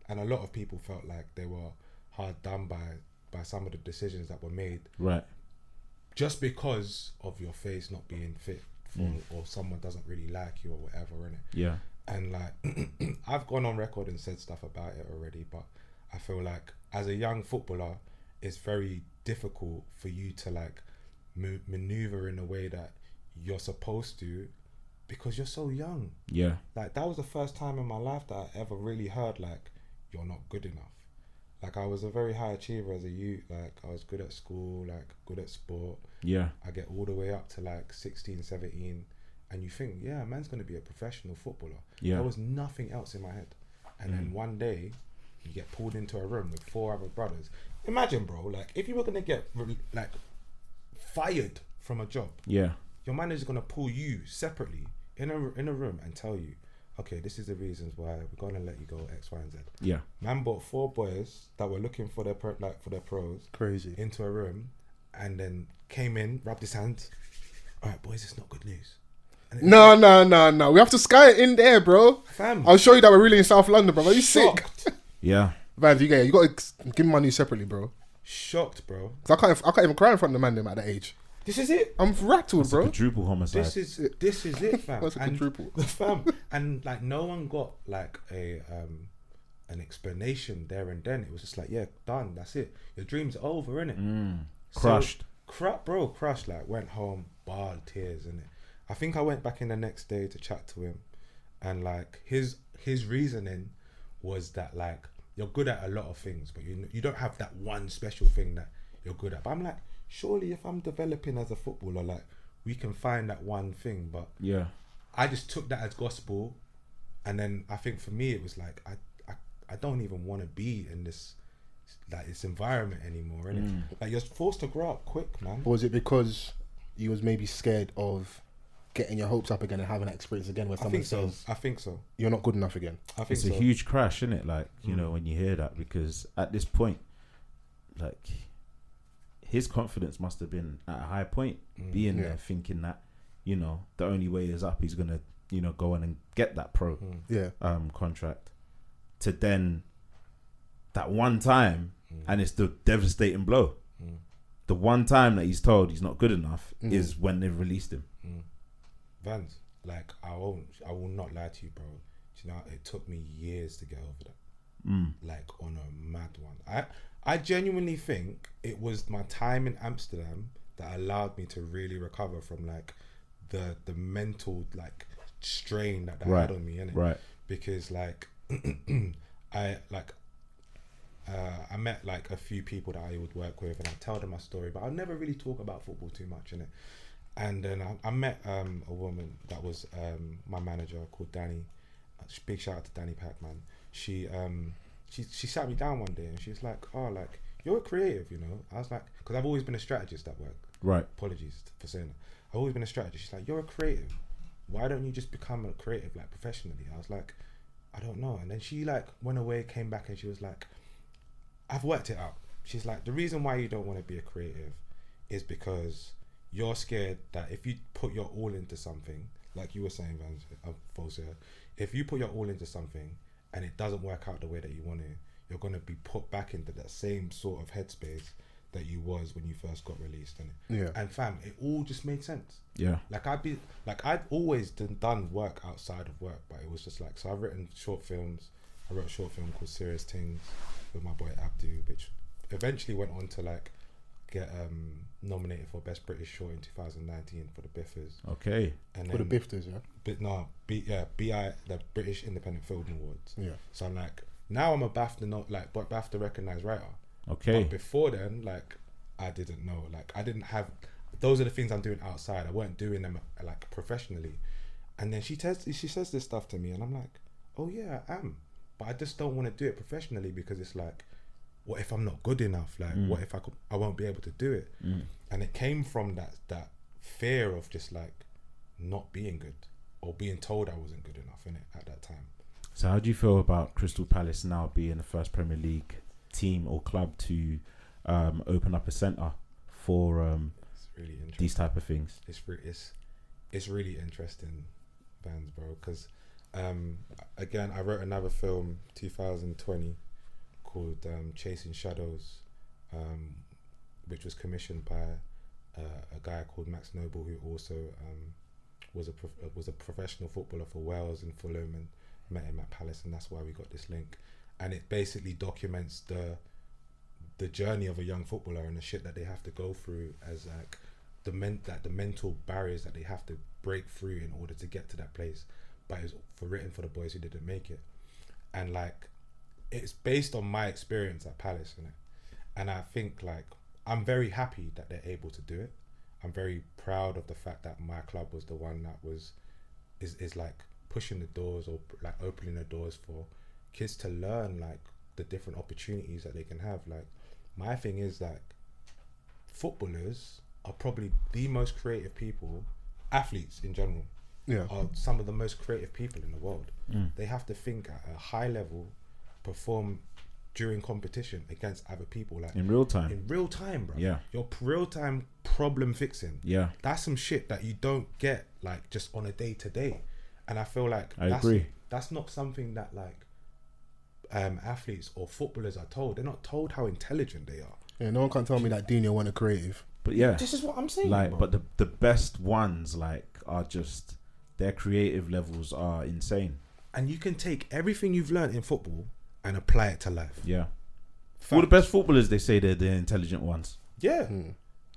and a lot of people felt like they were hard done by some of the decisions that were made. Right. Just because of your face not being fit for, or someone doesn't really like you or whatever, innit? Yeah. And I've gone on record and said stuff about it already, but I feel as a young footballer, it's very difficult for you to maneuver in a way that you're supposed to, because you're so young. Yeah. That was the first time in my life that I ever really heard you're not good enough. I was a very high achiever as a youth. I was good at school, good at sport. Yeah. I get all the way up to 16, 17, and you think, yeah, man's gonna be a professional footballer. Yeah. There was nothing else in my head. And then one day you get pulled into a room with 4 other brothers. Imagine, bro, if you were gonna get fired from a job. Yeah. Your manager's gonna pull you separately in a room and tell you, okay, this is the reasons why we're gonna let you go X, Y, and Z. Yeah. Man brought 4 boys that were looking for their pros. Crazy. Into a room, and then came in, rubbed his hands. All right, boys, it's not good news. No. We have to sky it in there, bro. Fam. I'll show you that we're really in South London, bro. Are you sick? Yeah. Vans, you got to give me money separately, bro. Shocked, bro. Cause I can't even cry in front of the man them at that age. This is it. I'm rattled, that's bro. A quadruple homicide. This is it, fam. That's a quadruple. Fam. And no one got an explanation there and then. It was just yeah, done. That's it. Your dream's over, innit? Crushed. Crushed. Went home, bawled tears, innit? I think I went back in the next day to chat to him, and like his reasoning was that like you're good at a lot of things, but you don't have that one special thing that you're good at. But I'm like, surely if I'm developing as a footballer, like we can find that one thing. But yeah, I just took that as gospel, and then I think for me it was like I don't even want to be in this environment anymore, innit? Like you're forced to grow up quick, man. Or was it because you was maybe scared of getting your hopes up again and having that experience again where someone says, I think so. You're not good enough again? I think it's a huge crash, isn't it? Like, you know, when you hear that, because at this point, like, his confidence must have been at a high point, being there thinking that, you know, the only way is up. He's going to, you know, go on and get that pro contract. To then, that one time, and it's the devastating blow. The one time that he's told he's not good enough is when they've released him. Vans, like I will not lie to you, bro. Do you know, it took me years to get over that. Like on a mad one. I genuinely think it was my time in Amsterdam that allowed me to really recover from like the mental like strain that had on me, innit? Right. Because like I met like a few people that I would work with, and I tell them my story, but I never really talk about football too much, innit? And then I met a woman that was my manager called Danny. Big shout out to Danny Pack, man. She sat me down one day and she was like, "Oh, like you're a creative, you know?" I was like, because I've always been a strategist at work. Right. Apologies for saying that. I've always been a strategist. She's like, "You're a creative. Why don't you just become a creative like professionally?" I was like, "I don't know." And then she like went away, came back, and she was like, "I've worked it out." She's like, "The reason why you don't want to be a creative is because you're scared that if you put your all into something, like you were saying, Vans, Fols, if you put your all into something and it doesn't work out the way that you want to, you're going to be put back into that same sort of headspace that you was when you first got released." And fam, it all just made sense. Yeah. Like I'd always done work outside of work, but it was just like, so I've written short films. I wrote a short film called Serious Things with my boy Abdu, which eventually went on to like get nominated for Best British Short in 2019 for the BIFTAs. Okay. And for the BIFTAs, the British Independent Film Awards. Yeah. So I'm like, now I'm a BAFTA recognised writer. Okay. But before then, like, I didn't know. Like, I didn't have. Those are the things I'm doing outside. I weren't doing them like professionally. And then she says this stuff to me, and I'm like, oh yeah, I am. But I just don't want to do it professionally because it's like, what if I'm not good enough? Like, what if I won't be able to do it? And it came from that fear of just like not being good or being told I wasn't good enough in it at that time. So how do you feel about Crystal Palace now being the first Premier League team or club to open up a centre for it's really interesting. These type of things? It's really interesting, Vans, bro, because again, I wrote another film 2020 called Chasing Shadows, which was commissioned by a guy called Max Noble, who also was a professional footballer for Wales and Fulham, and met him at Palace, and that's why we got this link. And it basically documents the journey of a young footballer and the shit that they have to go through as like the mental barriers that they have to break through in order to get to that place. But it's written for the boys who didn't make it, and like it's based on my experience at Palace, innit? And I think like I'm very happy that they're able to do it. I'm very proud of the fact that my club was the one that is like pushing the doors or like opening the doors for kids to learn like the different opportunities that they can have. Like my thing is like footballers are probably the most creative people, athletes in general. Are some of the most creative people in the world. They have to think at a high level, perform during competition against other people, like in real time, bro. Yeah, your real time problem fixing. Yeah, that's some shit that you don't get like just on a day to day. And I feel like I agree. That's not something that like athletes or footballers are told. They're not told how intelligent they are. Yeah, no one can tell me that Dino weren't a creative. But yeah, this is what I'm saying. Like, bro. but the best ones like are just. Their creative levels are insane. And you can take everything you've learned in football and apply it to life. Yeah. All the best footballers, they say they're the intelligent ones. Yeah.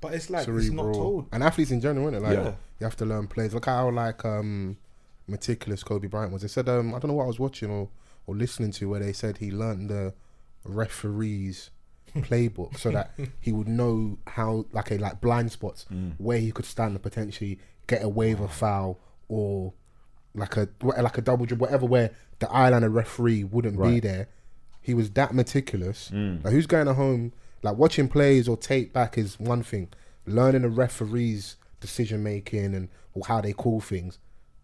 But it's like cerebral. it's not told. And athletes in general, isn't it? Like Yeah. you have to learn plays. Look how like meticulous Kobe Bryant was. They said I don't know what I was watching or listening to where they said he learned the referee's playbook so that he would know how like blind spots where he could stand and potentially get away with a foul or like a double dribble, whatever, where the eyeliner referee wouldn't be there. He was that meticulous. Like who's going home, like watching plays or tape back is one thing. Learning the referee's decision making and how they call things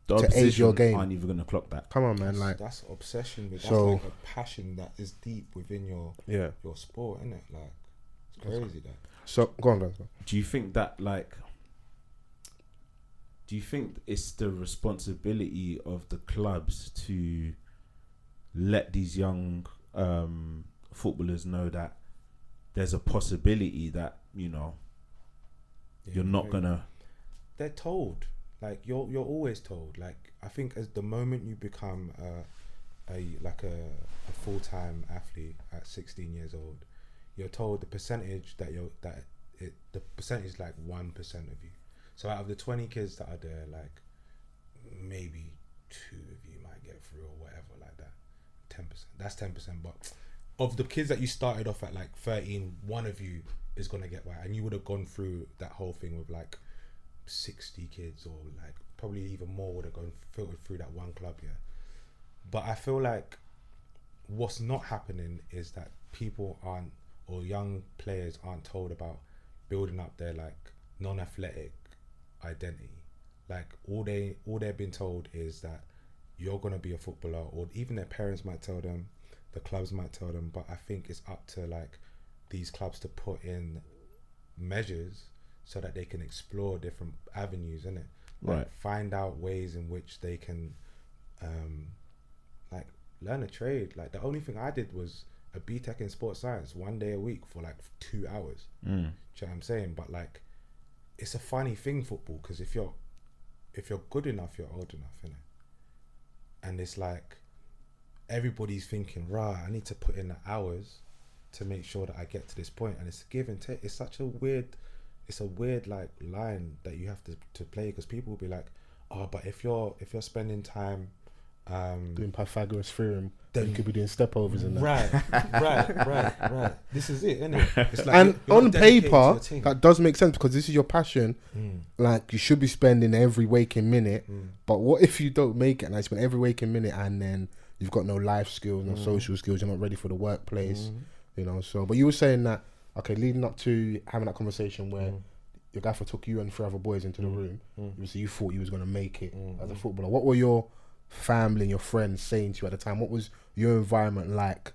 to aid your game. Aren't even gonna clock that. Come on, man! Like that's obsession. That's so, like a passion that is deep within your sport, isn't it? Like it's crazy that. So go on, guys. Do you think that do you think it's the responsibility of the clubs to let these young footballers know that there's a possibility that you're not gonna? They're told. Like you're always told. Like I think as the moment you become a full-time athlete at 16 years old, you're told the percentage the percentage is like 1% of you. So out of the 20 kids that are there, like maybe 2 of you might get through or whatever, like that. 10%. That's 10%. But of the kids that you started off at like 13, 1 of you is gonna get by, and you would have gone through that whole thing with like 60 kids, or like probably even more would have gone filtered through that one club. But I feel like what's not happening is that people aren't, or young players aren't told about building up their like non-athletic identity. Like all they've been told is that you're gonna be a footballer, or even their parents might tell them, the clubs might tell them, but I think it's up to like these clubs to put in measures so that they can explore different avenues, innit? Like Right. find out ways in which they can like learn a trade. Like the only thing I did was a BTEC in sports science 1 day a week for like 2 hours. Do you know what I'm saying? But like it's a funny thing, football, because if you're good enough, you're old enough, innit? And it's like everybody's thinking, I need to put in the hours to make sure that I get to this point, and it's give and take. It's such a weird like line that you have to play, because people will be like, but if you're spending time doing Pythagoras theorem, then you could be doing stepovers and that. Right. This is it, isn't it? It's like And you're on not dedicated to paper, your team. that does make sense because this is your passion. Like you should be spending every waking minute. But what if you don't make it and I spend every waking minute and then you've got no life skills, no social skills, you're not ready for the workplace, So, but you were saying that, okay, leading up to having that conversation where your gaffer took you and 3 other boys into the room, you thought you was going to make it as a footballer. What were your family and your friends saying to you at the time? What was your environment like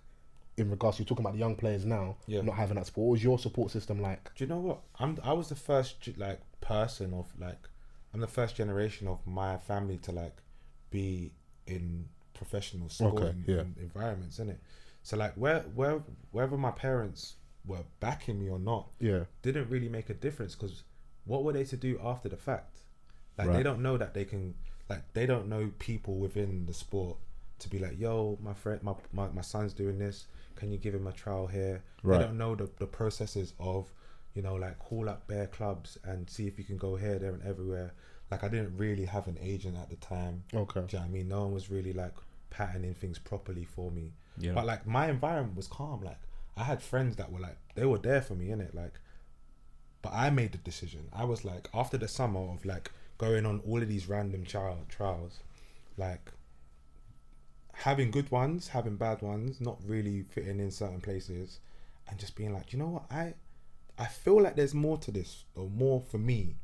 in regards to, you're talking about the young players now, not having that support? What was your support system like? Do you know what? I was the first like person of like, I'm the first generation of my family to like be in professional sporting environments, innit? So like wherever my parents were backing me or not, didn't really make a difference, because what were they to do after the fact? Like they don't know that they can, like they don't know people within the sport to be like, yo, my friend, my son's doing this, can you give him a trial here? They don't know the processes of, like call up bare clubs and see if you can go here, there and everywhere. Like I didn't really have an agent at the time. Okay. Do you know what I mean? No one was really like patterning things properly for me. Yeah. But like my environment was calm. Like I had friends that were like, they were there for me, innit? Like, but I made the decision. I was like, after the summer of like going on all of these random trials, like having good ones, having bad ones, not really fitting in certain places, and just being like, you know what, I feel like there's more to this, or more for me,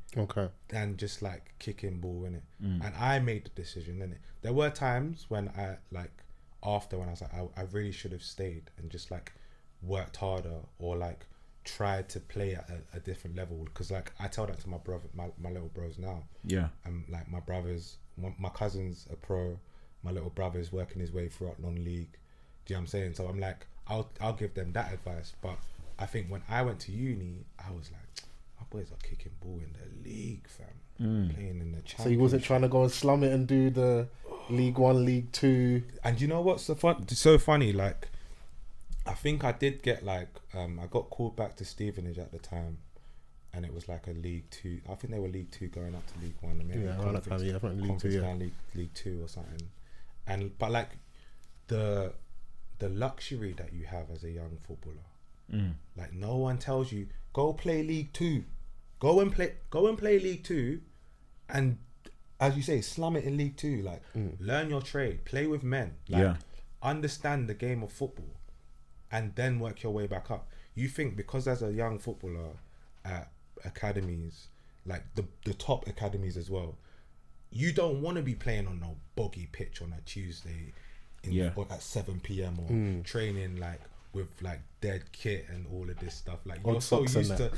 than just like kicking ball, innit? And I made the decision, innit? There were times when I like, after, when I was like, I really should have stayed and just like worked harder, or like tried to play at a different level, because like I tell that to my brother, my little bros now. And like my brothers, my cousins are pro, my little brother's working his way throughout non-league. Do you know what I'm saying? So I'm like, I'll give them that advice. But I think when I went to uni, I was like, my boys are kicking ball in the league, fam. Playing in the championship. So you wasn't trying to go and slum it and do the League 1, League 2. And you know what's so funny? Like, I think I did get like, I got called back to Stevenage at the time, and it was like a League 2. I think they were League 2 going up to League 1. And maybe around that time, I think League 2, League 2 or something. But like the luxury that you have as a young footballer, like no one tells you go play League 2, go and play League 2, and as you say, slum it in League 2. Like learn your trade, play with men, like understand the game of football, and then work your way back up. You think because as a young footballer at academies, like the top academies as well, you don't want to be playing on no boggy pitch on a Tuesday or at 7 p.m. or training like with like dead kit and all of this stuff. Like you're so used to.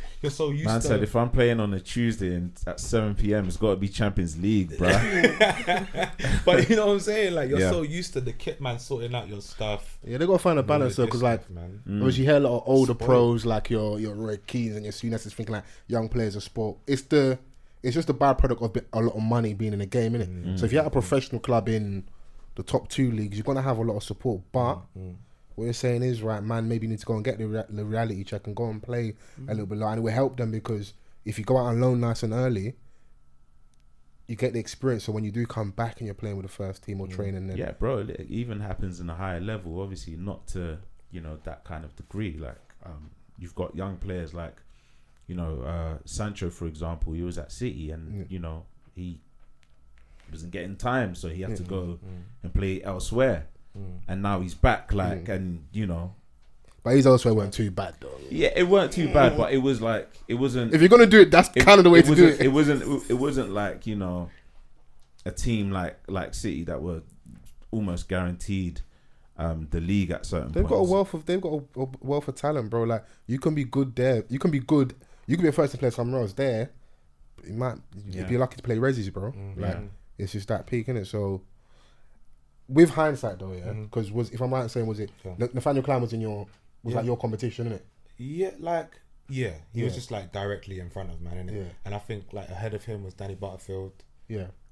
Man said if I'm playing on a Tuesday and at 7 p.m. it's got to be Champions League, bruh. But you know what I'm saying? Like you're so used to the kit man sorting out your stuff. Yeah, they got to find a balance though, because like obviously you hear a lot of older pros like your Roy Keys and your Souness is thinking like young players of sport. It's just a byproduct of a lot of money being in the game, innit? So if you're at a professional club in the top 2 leagues, you're gonna have a lot of support. But what you're saying is right, man. Maybe you need to go and get the reality check and go and play a little bit lower, and it will help them, because if you go out on loan nice and early, you get the experience. So when you do come back and you're playing with the first team or training, then bro, it even happens in a higher level. Obviously, not to that kind of degree. Like you've got young players like Sancho, for example. He was at City, and he wasn't getting time, so he had to go and play elsewhere. And now he's back, like, and but his elsewhere weren't too bad though. Yeah, it weren't too bad, but it was like it wasn't. If you're gonna do it, that's kind of the way to do it. It wasn't like a team like City that were almost guaranteed the league at certain. They've points. They've got a wealth of talent, bro. Like you can be good there. You can be good. You can be a first to play somewhere else there. You'd be lucky to play Resis, bro. Like it's just that peak, innit? So. With hindsight though, because if I'm right in saying, was it Nathaniel Klein was like your competition, innit? He was just like directly in front of man, innit? And I think like ahead of him was Danny Butterfield,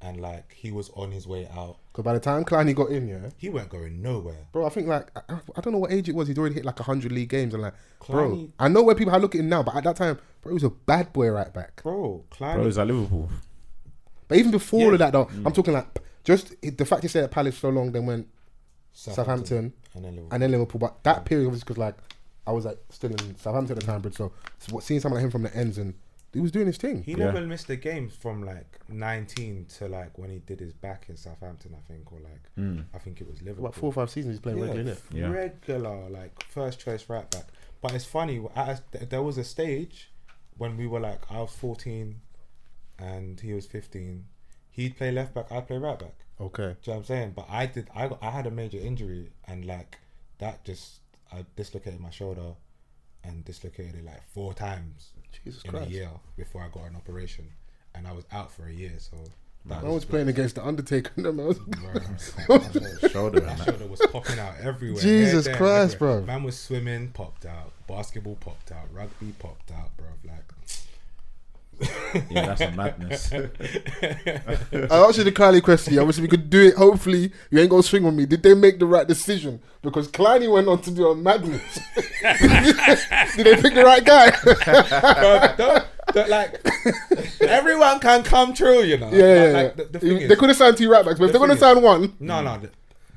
and like he was on his way out. Because by the time Klein got in, he weren't going nowhere, bro. I think like I don't know what age it was. He'd already hit like 100 league games, and like bro, I know where people how look at him now, but at that time, bro, he was a bad boy right back, bro. Klein was at Liverpool, but even before all of that though, I'm talking like. Just the fact he stayed at Palace so long, then went Southampton and then Liverpool. But that period was because like I was like still in Southampton at the time, but so seeing someone like him from the ends, and he was doing his thing. He never missed a game from like 19 to like when he did his back in Southampton, I think, or like I think it was Liverpool. About 4 or 5 seasons he's playing regular, innit? Regular, like first choice right back. But it's funny. There was a stage when we were like I was 14 and he was 15. He'd play left back, I'd play right back. Okay. Do you know what I'm saying? But I had a major injury, and like that I dislocated my shoulder and dislocated it like 4 times in a year before I got an operation, and I was out for a year. So I was playing against the Undertaker. Shoulder was popping out everywhere. Jesus Christ, everywhere. Bro. Man was swimming, popped out. Basketball popped out. Rugby popped out, bro. Like. Yeah, that's a madness. I asked you the Kylie question. Obviously, we could do it. Hopefully, you ain't gonna swing on me. Did they make the right decision? Because Kleiny went on to do a madness. Did they pick the right guy? don't like everyone can come true, you know. Yeah. The thing is, they could have signed 2 right backs, but if they're gonna sign one,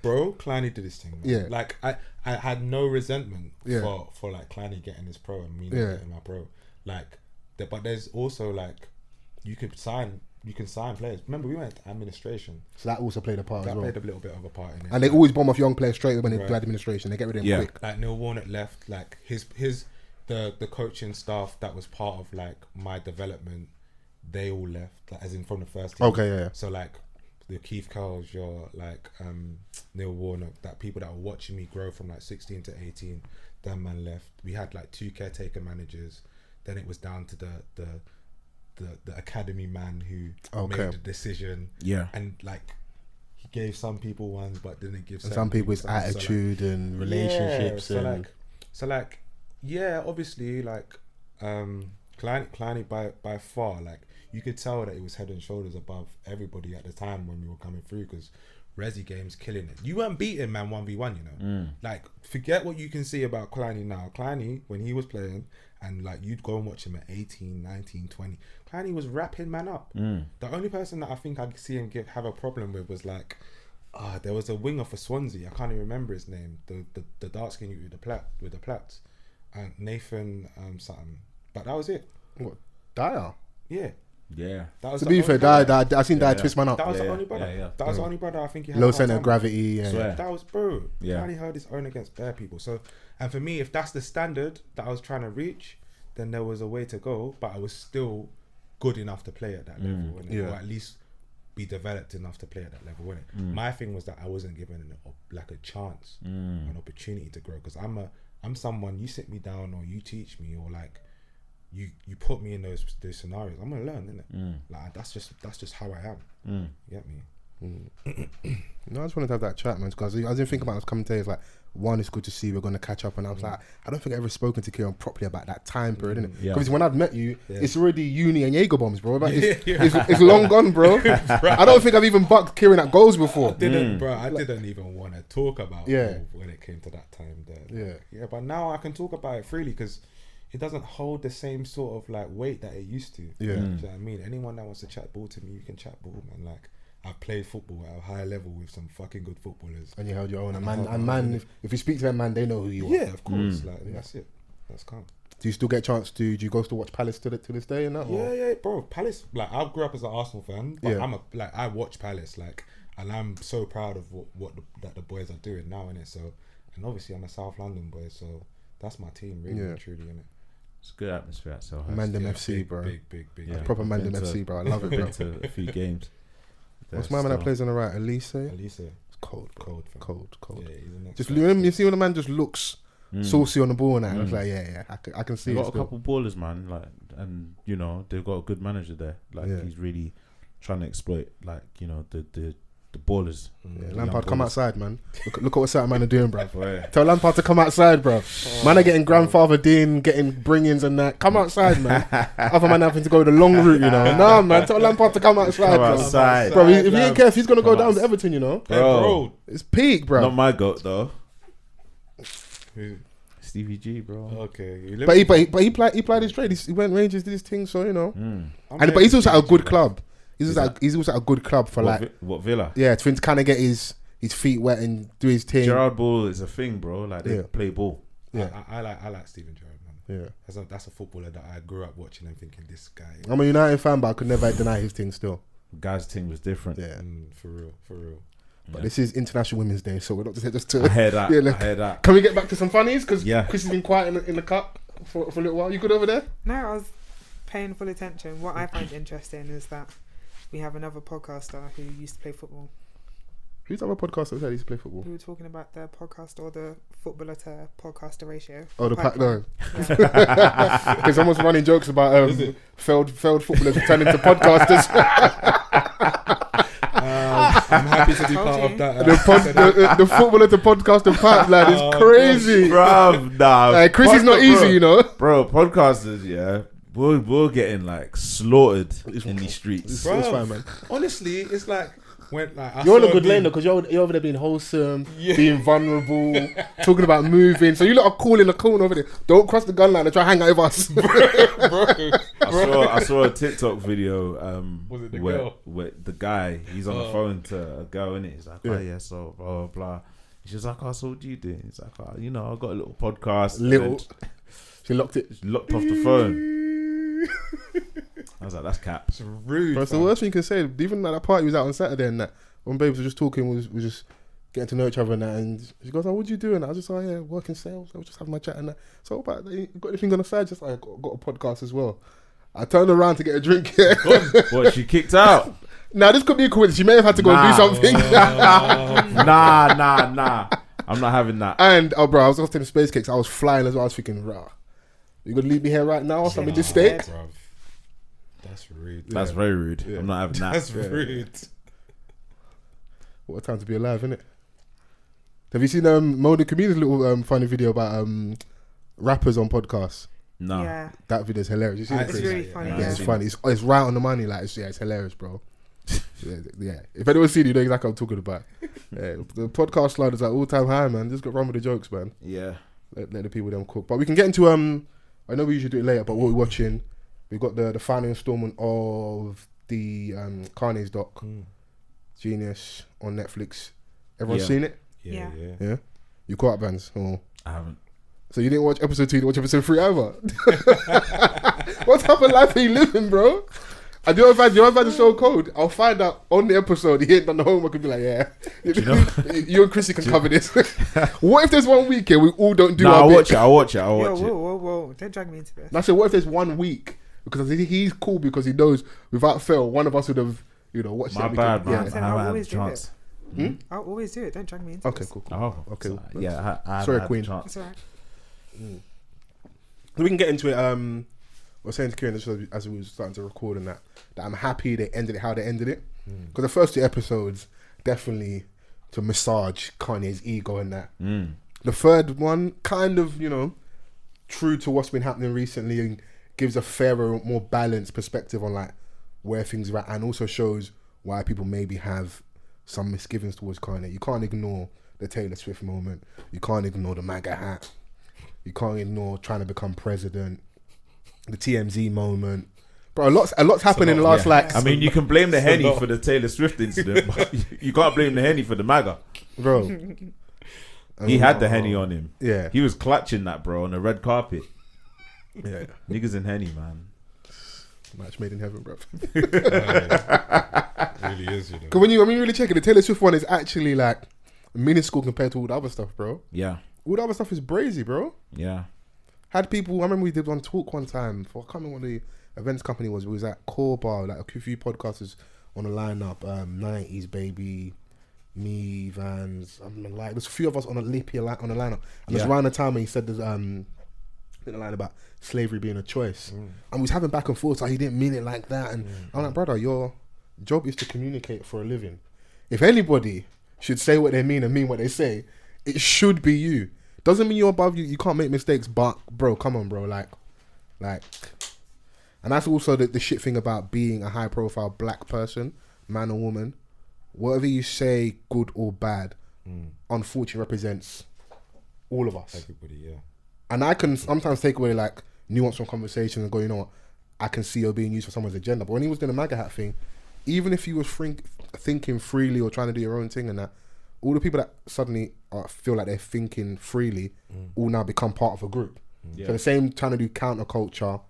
bro, Kleiny did his thing. Man. Yeah, like I had no resentment for like Kleiny getting his pro and me not getting my pro. Like. But there's also like you can sign players. Remember, we went to administration, so that also played a part as well. That played a little bit of a part in it. And they always bomb off young players straight away when they do administration. They get rid of them quick. Like Neil Warnock left. Like the coaching staff that was part of like my development, they all left. Like as in from the first team. Okay, yeah. So like the Keith Curls, your like Neil Warnock, that people that were watching me grow from like 16 to 18, that man left. We had like 2 caretaker managers. Then it was down to the academy man who made the decision. Yeah. And like he gave some people ones but didn't give some people his attitude and relationships. Obviously like Kleiny by far, like you could tell that it was head and shoulders above everybody at the time when we were coming through, because Resi games, killing it. You weren't beating man 1v1, Like, forget what you can see about Kleiny now. Kleiny, when he was playing, and like you'd go and watch him at 18, 19, 20, Kleiny was wrapping man up. The only person that I think I'd see him have a problem with was like, there was a winger for Swansea. I can't even remember his name. The dark skin with the plats, Nathan something. But that was it. What? Dyer? Yeah. That was to be fair, I seen Dyer twist man up. That was the only brother. That was the only brother I think he had. Low centre of gravity. That was bro. Yeah. He held his own against bare people. So, and for me, if that's the standard that I was trying to reach, then there was a way to go. But I was still good enough to play at that level, or at least be developed enough to play at that level. My thing was that I wasn't given a chance, an opportunity to grow. Because I'm someone, you sit me down or you teach me or like. You put me in those scenarios, I'm gonna learn, innit? Like that's just how I am. You get me? No, I just wanted to have that chat, man, because I didn't think about it. I was coming today. It's like, one, it's good to see we're gonna catch up, and I was like, I don't think I've ever spoken to Kieran properly about that time period, innit? Because when I've met you, it's already uni and Jaeger bombs, bro. Like, it's long gone, bro. I don't think I've even bucked Kieran at goals before. I didn't even want to talk about when it came to that time there. But now I can talk about it freely because it doesn't hold the same sort of like weight that it used to. Do you know what I mean? Anyone that wants to chat ball to me, you can chat ball, man. Like, I've played football at a high level with some fucking good footballers. And you held your own. And man, if you speak to them, man, they know who you are. Yeah, of course. That's it. That's calm. Do you still get a chance do you go still watch Palace to this day and that? Yeah, bro. Palace, like, I grew up as an Arsenal fan, but I watch Palace, like, and I'm so proud of what the boys are doing now, innit? So, and obviously I'm a South London boy, so that's my team, really and truly, innit? It's a good atmosphere at Selhurst. Mandem FC, bro. Big. Proper Mandem FC, bro. I love it, bro. Been to a few games. What's my man that plays on the right? Elise? It's cold. Yeah, just you see when the man just looks saucy on the ball and that. It's like, I can see. They've got a couple ballers, man. Like, and they've got a good manager there. Like, he's really trying to exploit, like, the ballers. Lampard, come outside, man. Look at what certain man are doing, bro. Tell Lampard to come outside, bro. Man are getting grandfather Dean, getting bring-ins and that. Come outside, man. Other man having to go the long route, Nah, man. Tell Lampard to come outside, bro. If he ain't careful, he's gonna go down to Everton, Bro, it's peak, bro. Not my goat though. Stevie G, bro. Okay, but he played his trade. He went Rangers, did his thing, so but he's also at a good club. He's also at a good club for what Villa? Yeah, to kind of get his feet wet and do his thing. Gerrard ball is a thing, bro. Like, they play ball. Yeah, I like Steven Gerrard, man. Yeah, that's a footballer that I grew up watching and thinking, this guy. I'm a United fan, but I could never deny his thing still. Guy's thing was different. Yeah, for real. But this is International Women's Day, so we're not just to. I heard that. I heard that. Can we get back to some funnies? Because Chris has been quiet in the cup for a little while. You good over there? No, I was paying full attention. What I find interesting is that we have another podcaster who used to play football. Who's the other podcaster that used to play football? We were talking about the podcast or the footballer to podcaster ratio. Oh, no. Because someone's running jokes about failed footballers turning into podcasters. I'm happy to be part of that. The footballer to podcaster part, lad, is crazy. Bruv, nah. Chris is not easy, Bro, podcasters, we're getting like slaughtered in these streets. It's fine, man. Honestly, it's like when you're in a good lane though, because you're over there being wholesome, being vulnerable, talking about moving. So you lot are cool in the corner over there. Don't cross the gun line and try to hang out with us. I saw a TikTok video. Was it the girl? Where the guy, he's on the phone to a girl, innit? He's like, so blah blah. She's like, so what do you do? He's like, I got a little podcast. She locked off the phone. I was like, that's cap. It's rude. But it's the worst thing you can say. Even at that party was out on Saturday and that, when babes were just talking, we just getting to know each other and that, and she goes, what do you do? And I was just like, working sales. I was just having my chat and that. So what about, you got anything on the side? Just like, got a podcast as well. I turned around to get a drink. What, she kicked out? Now this could be a coincidence. She may have had to go and do something. Nah. I'm not having that. And bro, I was hosting Space Cakes. I was flying as well. I was thinking, you gonna leave me here right now? I'm in this state. Bruv. That's rude. That's very rude. I'm not having that. That's rude. What a time to be alive, isn't it? Have you seen Mo the Comedian's little funny video about rappers on podcasts? No. Yeah. That video's hilarious. You see it's really funny. Yeah, it's funny. It's right on the money. Like, it's hilarious, bro. Yeah. If anyone's seen it, you know exactly what I'm talking about. Yeah, the podcast slide is at all time high, man. Just got run with the jokes, man. Yeah. Let the people them cook. But we can get into I know we usually do it later, but what we're watching, we've got the final installment of the Kanye's doc, Jeen Yuhs on Netflix. Everyone seen it? Yeah. You caught up, Vans? Or? I haven't. So you didn't watch episode 2, you didn't watch episode 3 either? What type of life are you living, bro? And you know if I just show code, I'll find out on the episode he ain't done the homework and be like, yeah. You and Chrissy can cover this. What if there's 1 week here we all don't do our bit? I'll watch it. Whoa. Don't drag me into this. And I said, what if there's 1 week? Because he's cool because he knows without fail, one of us would have, watched it. My bad, man. Yeah. I I'll haven't had a always do chance. I'll always do it. Don't drag me into Okay, this. cool. Oh, Okay. so, yeah. I Sorry, haven't Queen. had a It's chance. alright. We can get into it. I was saying to Kieran as we were starting to record and that I'm happy they ended it how they ended it. Because the first 2 episodes definitely to massage Kanye's ego and that. The third one kind of, true to what's been happening recently and gives a fairer, more balanced perspective on like where things are at, and also shows why people maybe have some misgivings towards Kanye. You can't ignore the Taylor Swift moment. You can't ignore the MAGA hat. You can't ignore trying to become president. The TMZ moment. Bro, a lot's happened in the last I mean, you can blame the Henny for the Taylor Swift incident, but you can't blame the Henny for the MAGA. Bro. He had the Henny on him. Yeah. He was clutching that, bro, on the red carpet. Yeah. Niggas and Henny, man. Match made in heaven, bro. It really is, Because when you really check it, the Taylor Swift one is actually like minuscule compared to all the other stuff, bro. Yeah. All the other stuff is brazy, bro. Yeah. Had people, I remember we did one talk one time for, I can't remember what the events company was. It was at Core Bar, like a few podcasters on the lineup. 90s Baby, me, Vans. Like there's a few of us on a leap here on the lineup. And it's around the time when he said there's the line about slavery being a choice. And we was having back and forth, like he didn't mean it like that. And I'm like, brother, your job is to communicate for a living. If anybody should say what they mean and mean what they say, it should be you. Doesn't mean you're above you can't make mistakes, but bro, come on, bro. Like and that's also the shit thing about being a high profile black person, man or woman. Whatever you say, good or bad, unfortunately represents all of us. Everybody, yeah. And I can sometimes take away like nuance from conversations and go, you know what, I can see you're being used for someone's agenda. But when he was doing the MAGA hat thing, even if you was thinking freely or trying to do your own thing and that, all the people that suddenly feel like they're thinking freely all now become part of a group. So the same trying to do counterculture,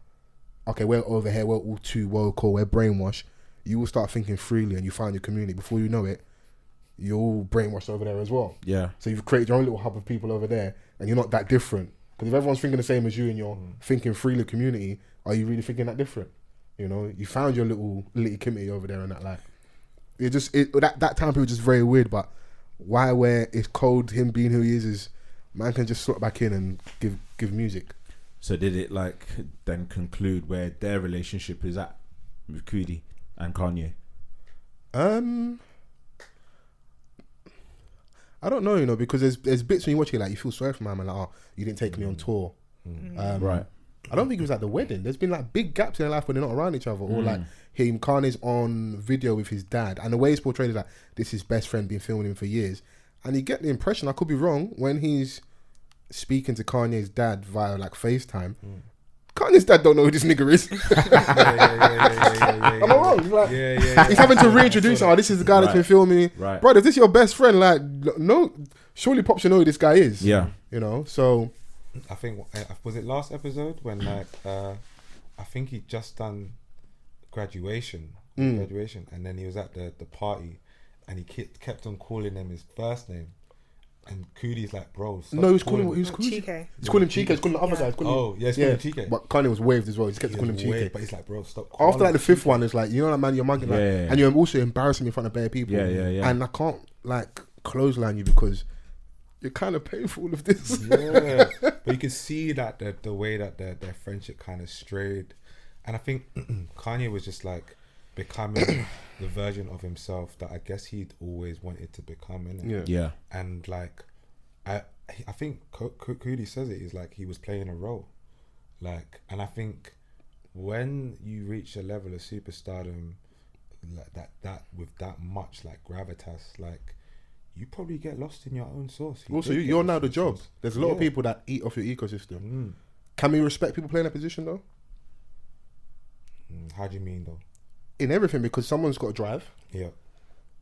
okay, we're over here, we're all too woke or we're brainwashed. You will start thinking freely and you find your community. Before you know it, you're all brainwashed over there as well. Yeah. So you've created your own little hub of people over there and you're not that different. Because if everyone's thinking the same as you and you're thinking freely community, are you really thinking that different? You found your little community over there and that like, that time period was just very weird, but why where it's cold, him being who he is man can just slot back in and give music. So did it like then conclude where their relationship is at with Kojey and Kanye? I don't know, because there's bits when you watch it like you feel sorry for him and like, oh, you didn't take me on tour. Right. I don't think it was at the wedding. There's been like big gaps in their life when they're not around each other, or like Kanye's on video with his dad, and the way he's portrayed is like this is his best friend, been filming him for years, and you get the impression, I could be wrong, when he's speaking to Kanye's dad via like FaceTime. Kanye's dad don't know who this nigga is. Am I wrong? He's like, he's having to reintroduce him. Oh, this is the guy that's been filming. Right. Bro, if this is your best friend, like, no, surely Pop should know who this guy is. Yeah. So. I think, was it last episode when like, I think he'd just done graduation, and then he was at the party and he kept on calling him his first name. And Kojey's like, bro, stop. No, he was calling him Chike. He's calling him Chike. He's calling the other guy. He's calling him Chike. But Kanye was waved as well. He's kept calling him Chike. But he's like, bro, stop calling after like the fifth one, it's like, you know that man, you're mugging and you're also embarrassing me in front of bare people. And I can't like clothesline you because you're kind of paying for all of this. But you can see that the way that their friendship kind of strayed. And I think Kanye was just like becoming the version of himself that I guess he'd always wanted to become, innit? Yeah. And like, I think Kojey says it is like he was playing a role, like, and I think when you reach a level of superstardom, like that with that much like gravitas, like you probably get lost in your own sauce. Also, you're now the job. There's a lot of people that eat off your ecosystem. Can we respect people playing a position though? How do you mean though? In everything, because someone's got to drive. Yeah.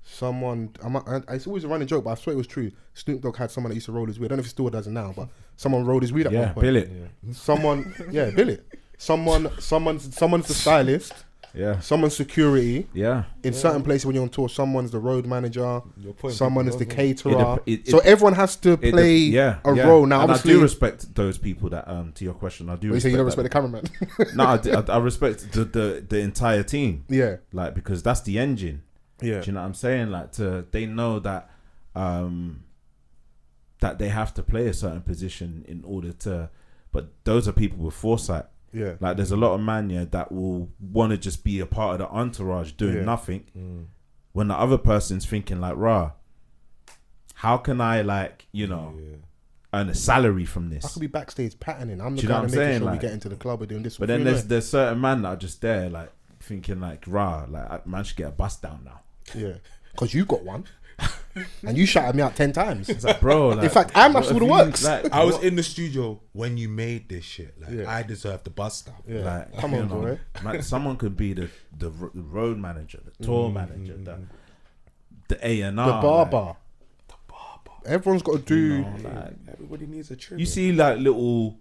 It's always a running joke, but I swear it was true. Snoop Dogg had someone that used to roll his weed. I don't know if he still does it now, but someone rolled his weed at one point. Bill it. Someone, Bill it. Someone's the stylist. Yeah. Someone's security. Yeah. In certain places when you're on tour, someone's the road manager. Someone is the people caterer. So everyone has to play a role. Now, and obviously, I do respect those people that, to your question, I do. You say you don't respect the cameraman? No, I respect the entire team. Yeah. Like, because that's the engine. Yeah. Do you know what I'm saying? Like, they know that that they have to play a certain position in order to. But those are people with foresight. Yeah. Like, there's a lot of man that will want to just be a part of the entourage doing nothing, when the other person's thinking like, rah, how can I earn a salary from this? I could be backstage patterning. I'm the Do you know guy what that I'm making saying? sure we Like, get into the club or doing this. But then there's certain man that are just there like thinking like, rah, like man should get a bus down now. Yeah. Because you got one. And you shouted me out 10 times. It's like, bro, like, in fact, I'm not sure the works. Like, I was in the studio when you made this shit. Like, I deserve the bus down. Yeah. like, Come on, boy. Like, someone could be the road manager, the tour manager, the A&R, The barber. Everyone's got to do. Like, everybody needs a tribute. You see, like, little,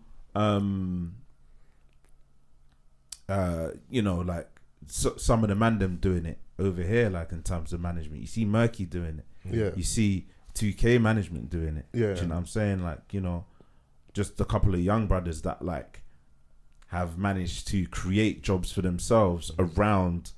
like some of the man them doing it over here, like in terms of management. You see Murky doing it. Yeah. You see 2K management doing it. Yeah. Do you know what I'm saying? Like, just a couple of young brothers that like have managed to create jobs for themselves around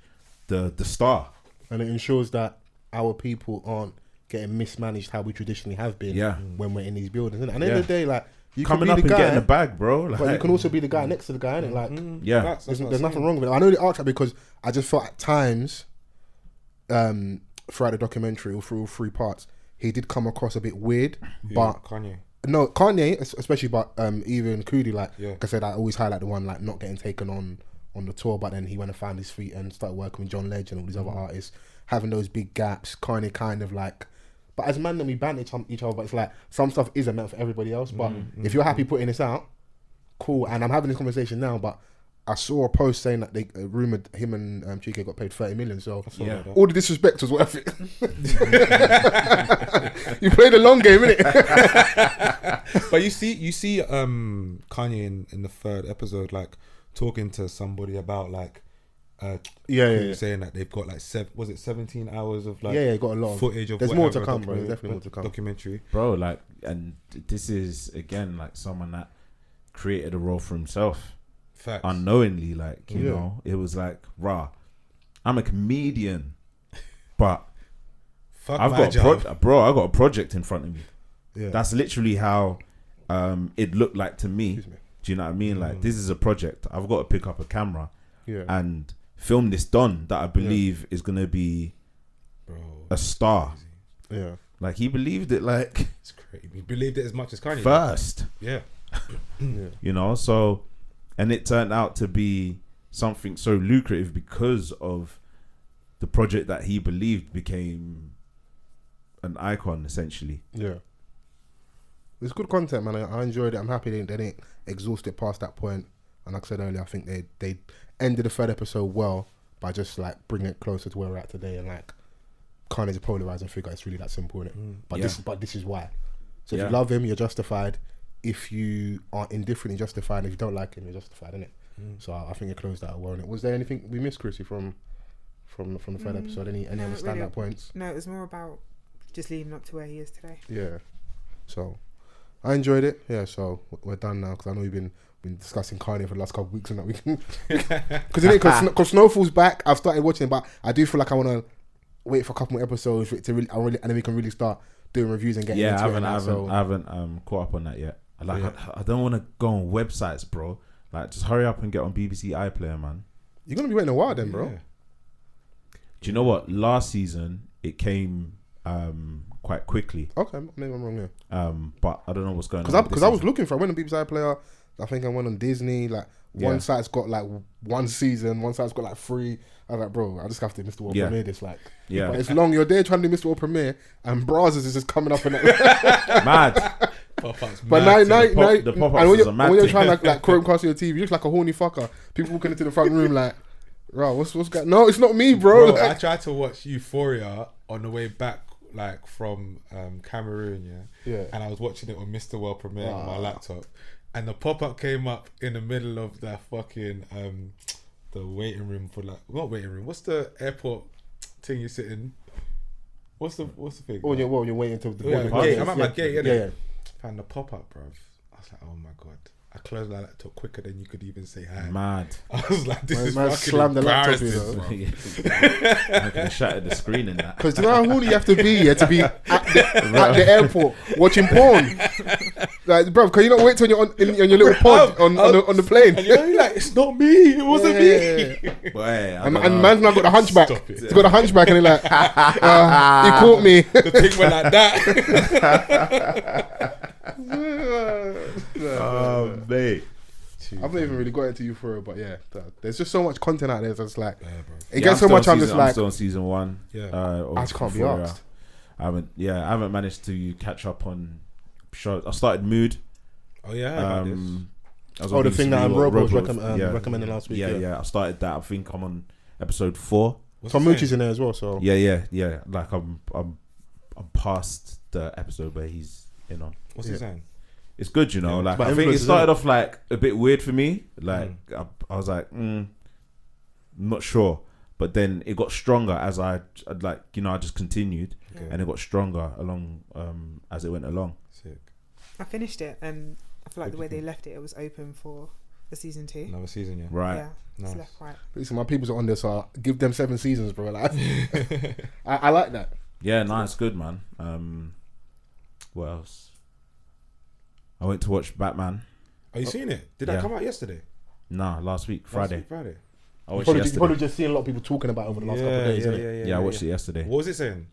the star. And it ensures that our people aren't getting mismanaged how we traditionally have been when we're in these buildings. And at the end of the day, like, you coming can up be the and guy, getting the bag, bro. Like, but you can also be the guy next to the guy, innit? Like, there's nothing wrong with it. I know they asked that because I just felt at times, throughout the documentary or through all 3 parts, he did come across a bit weird. But Kanye, especially, but even Kojey, like I said, I always highlight the one like not getting taken on the tour, but then he went and found his feet and started working with John Legend and all these other artists, having those big gaps. Kanye kind of like. But as man, then we ban each other. But it's like some stuff isn't meant for everybody else. But if you're happy putting this out, cool. And I'm having this conversation now. But I saw a post saying that they rumored him and Chike got paid 30 million. So all the disrespect was worth it. You played a long game, innit? But you see, Kanye in the 3rd episode, like talking to somebody about like. Saying that they've got like 17 hours of like got a lot of footage of there's more to come, bro. There's definitely more to come. Documentary, bro. Like, and this is again like someone that created a role for himself. Facts. Unknowingly, like you know, it was like, rah, I'm a comedian, but I've got I got a project in front of me. Yeah, that's literally how it looked like to me. Do you know what I mean? Like, this is a project. I've got to pick up a camera and film this Don that I believe is gonna be a star. Yeah, like he believed it. Like, it's crazy. He believed it as much as Kanye first. Yeah. You know, so, and it turned out to be something so lucrative because of the project that he believed became an icon, essentially. Yeah. It's good content, man. I enjoyed it. I'm happy they didn't exhaust it past that point. And like I said earlier, I think they ended the 3rd episode well by just like bringing it closer to where we're at today. And like, Kanye's a polarizing figure. It's really that simple, isn't it? But this is why. So if you love him, you're justified. If you are indifferent, you're justified. If you don't like him, you're justified, innit? So I think it closed out well. And was there anything we missed, Chrissy, from the 3rd episode? Any other standout points? No, it was more about just leading up to where he is today. Yeah. So I enjoyed it. Yeah. So we're done now because I know we've been discussing Kanye for the last couple of weeks and that we can because Snowfall's back. I've started watching it, but I do feel like I want to wait for a couple more episodes to really, and then we can really start doing reviews and getting into it. I haven't caught up on that yet. I don't want to go on websites, bro. Like, just hurry up and get on BBC iPlayer, man. You're gonna be waiting a while then, bro. Do you know what? Last season it came quite quickly. Okay, maybe I'm wrong here. But I don't know what's going on because I was looking for. I went on BBC iPlayer, I think I went on Disney. Like one site's got like 1 season, one site's got like 3. I was like, bro, I just have to Mr. World Premiere this. Like, but it's long. You're there trying to do Mr. World Premiere, and Brazzers is just coming up and mad. Pop-ups But mad now, the pop-ups and when is a mad you're thing. trying to like Chromecast your TV, you look like a horny fucker. People walking into the front room like, bro, what's going? No, it's not me, bro. Bro, I Like, tried to watch Euphoria on the way back, like from Cameroon, and I was watching it on Mr. World Premiere on my laptop, and the pop-up came up in the middle of that fucking the waiting room for like, not waiting room, what's the airport thing you sit in? What's the thing? oh, you're waiting till the Gate. I'm at my gate, innit? Yeah. Found the pop-up, bro. I was like, oh my god. I closed my laptop quicker than you could even say hi. Mad. I was like, this is Man fucking slammed the laptop, embarrassing, you bro. I could have shattered the screen in that. Because you know how horny you have to be to be at the airport watching porn. Like, bro, can you not wait till you're on your little pod on the plane? And you're like, it's not me. It wasn't me. But hey, And man's now got the hunchback. Stop it. He's got the hunchback, and he's like, he caught me. The thing went like that. Oh, mate. I've not even really got into Euphoria, but yeah, there's just so much content out there. So it's like, Yeah, bro. it gets so much. I'm just I'm like, still on season 1. Yeah. I just can't be Euphoria. asked. I haven't managed to catch up on shows. I started Mood. Oh yeah, I heard about this. Oh, the thing that Robo was yeah. recommending last week. Yeah. I started that. I think I'm on episode 4. What's Tom it Moochie's saying? in there as well. So Yeah. Like I'm past the episode where he's in on. What's he saying? It's good, you know. Yeah. Like But I think it influences, started off like a bit weird for me. Like I was like, not sure. But then it got stronger as I just continued, and it got stronger along as it went along. Sick. I finished it, and I feel like the way they left it, it was open for the season 2. Another season, yeah. Right. Yeah, Nice. it's left quite. listen, my people's are on this, so give them 7 seasons, bro. Like, I like that. Yeah, it's good, man. What else? I went to watch Batman. Are you seeing it? Did that come out yesterday? Nah, last week, Friday. Friday. I watched it You've yesterday. probably just seen a lot of people talking about it over the last couple of days. Innit? Yeah, I watched it yesterday. What was it saying?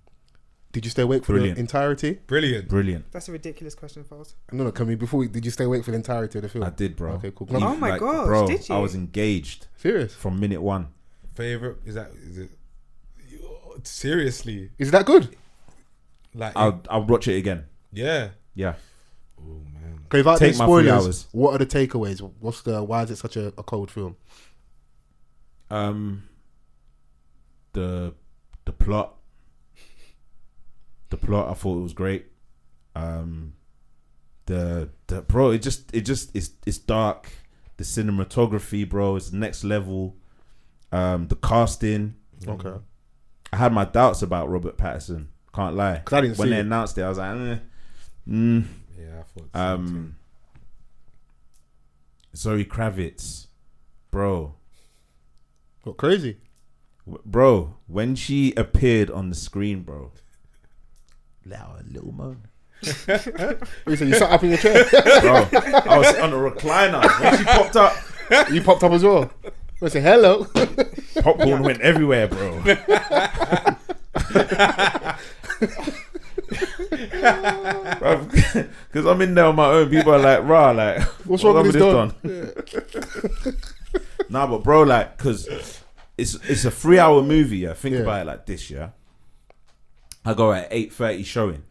Did you stay awake for Brilliant. the entirety? Brilliant. That's a ridiculous question, Fols. No, can we did you stay awake for the entirety of the film? I did, bro. Okay, cool. Oh my gosh, bro, did you? I was engaged Serious? from minute 1. Favorite? Is it? Seriously? Is that good? Like, I'll watch it again. yeah. Yeah. Oh man. Okay, without Take any my 3 spoilers, hours. what are the takeaways? Why is it such a cold film? The plot. The plot, I thought it was great. The bro, it's dark. The cinematography, bro, is next level. The casting. Okay. I had my doubts about Robert Pattinson. Can't lie. 'Cause I didn't when see they it. announced it, I was like, Yeah, I thought. Zoe Kravitz, bro, Got crazy. bro, when she appeared on the screen, bro, a little moan, You said you sat up in your chair. bro. I was on a recliner when she popped up. You popped up as well. I say hello. Popcorn went everywhere, bro. Because I'm in there on my own. People are like, rah, like, What's wrong with this done? Nah, but bro, like, because it's a 3-hour movie. Yeah, think Yeah. about it like this. Yeah, I go at 8:30 showing,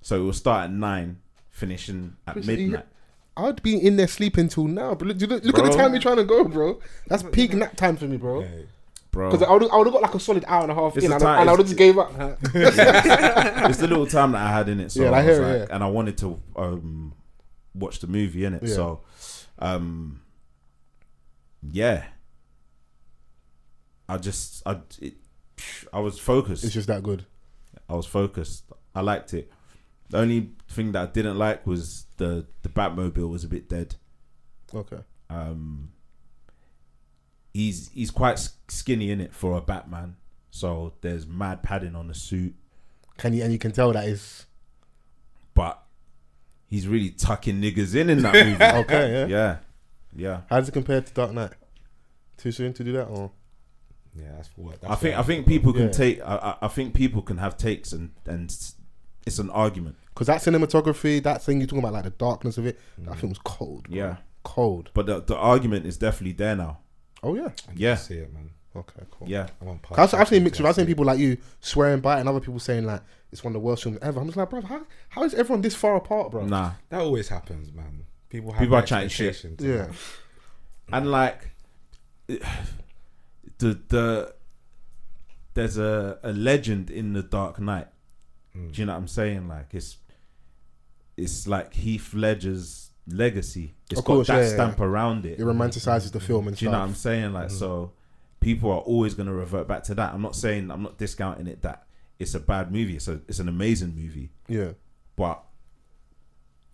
so it will start at 9, finishing at midnight. I'd be in there sleeping till now. But look at the Bro. time you're trying to go, bro. That's peak nap time for me, bro. Yeah. Bro, Because I would have got like a solid hour and a half It's in, the and time- I would have just gave up. it's the little time that I had in it. So Yeah, I I was hear it, like, yeah. and I wanted to watch the movie in it. Yeah. So, yeah, I was focused. It's just that good. I was focused. I liked it. The only thing that I didn't like was the Batmobile was a bit dead. Okay. He's quite skinny in it for a Batman. So there's mad padding on the suit, You can tell that is but he's really tucking niggas in that movie. okay. Yeah. How does it compare to Dark Knight? Too soon to do that, or Yeah, that's what. I think people can take. I think people can have takes, and it's an argument. because that cinematography, that thing you're talking about, like the darkness of it, that film was cold. Bro. Yeah, Cold. But the argument is definitely there now. Oh yeah. Yeah. See it, man. Okay, cool. Yeah. I've seen mixed. I've seen people like you swearing by it, and other people saying like it's one of the worst films ever. I'm just like, bro, how is everyone this far apart, bro? Nah. That always happens, man. People are chatting shit. Yeah. And like the there's a legend in The Dark Knight. Do you know what I'm saying? Like it's like Heath Ledger's legacy. It's of course, got that stamp around it. It romanticizes the film and Do you stuff. know what I'm saying? Like so people are always gonna revert back to that. I'm not discounting it that it's a bad movie. It's an amazing movie. Yeah. But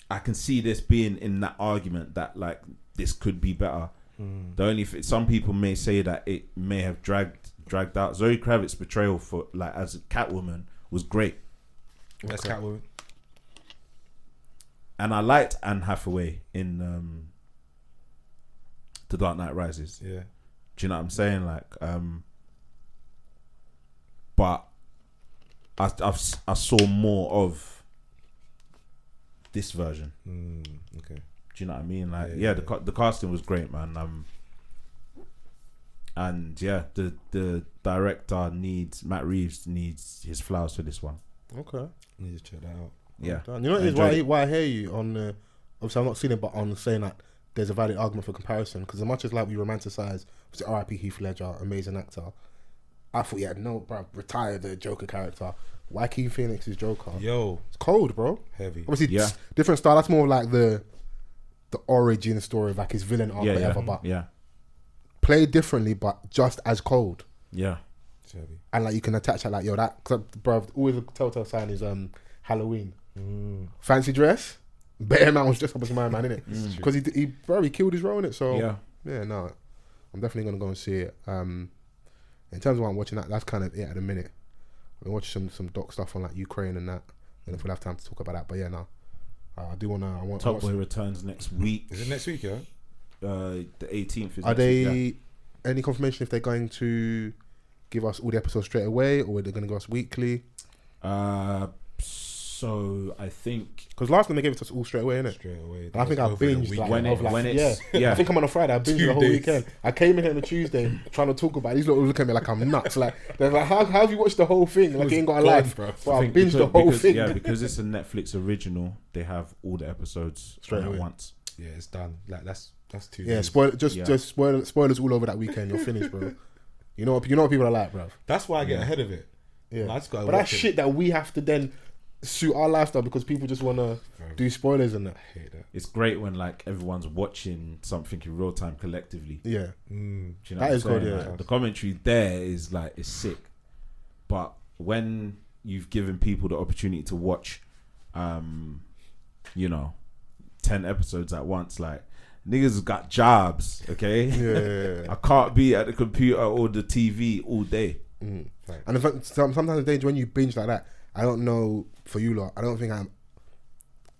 I can see this being in that argument that like this could be better. The only some people may say that it may have dragged out. Zoe Kravitz's portrayal for like as a Catwoman was great. That's Catwoman. And I liked Anne Hathaway in The Dark Knight Rises. Yeah. Do you know what I'm saying? Like, but I saw more of this version. Okay. Do you know what I mean? Like, the casting was great, man. And yeah, the director Matt Reeves needs his flowers for this one. Okay. Need to check that out. Yeah. You know what it is why I hear you on obviously I'm not seeing it, but on saying that there's a valid argument for comparison, because as much as like we romanticize R.I.P. Heath Ledger, amazing actor, I thought retire the Joker character. Joaquin Phoenix's Joker. Yo, it's cold, bro. Heavy. Obviously, different style. That's more like the origin story of like his villain arc, whatever. But played differently, but just as cold. Yeah. It's heavy. And like you can attach that, like bro. Always a telltale sign is Halloween. Fancy dress. Better Man was just up as my man, innit? Because he killed his role in it. So yeah, no, I'm definitely gonna go and see it. In terms of what I'm watching, that's kind of it at the minute. I'm watching some doc stuff on like Ukraine and that, and if we'll have time to talk about that. But yeah, no, I do wanna. Top Boy returns next week. Is it next week? Yeah. The 18th. Are they any confirmation if they're going to give us all the episodes straight away, or are they going to give us weekly? So I think because last time they gave it to us all straight away, innit? Straight away. I think I binged I think I'm on a Friday. I binged the whole weekend. I came in here on a Tuesday trying to talk about it. These lot look at me like I'm nuts. Like they're like, how have you watched the whole thing? Like you ain't got a life, bro. Well, I binged the whole thing. Yeah, because it's a Netflix original. They have all the episodes straight at once. Yeah, it's done. Like that's too. Yeah, spoilers all over that weekend. You're finished, bro. You know what people are like, bro. That's why I get ahead of it. Yeah, like, but that shit that we have to then suit our lifestyle because people just want to do spoilers and that. I hate that. It's great when like everyone's watching something in real time collectively. Yeah, do you know that is good. Yeah, like, the commentary there is like it's sick, but when you've given people the opportunity to watch, 10 episodes at once, like niggas got jobs, okay? Yeah. I can't be at the computer or the TV all day. And in fact, sometimes the danger when you binge like that, I don't know for you lot, I don't think I'm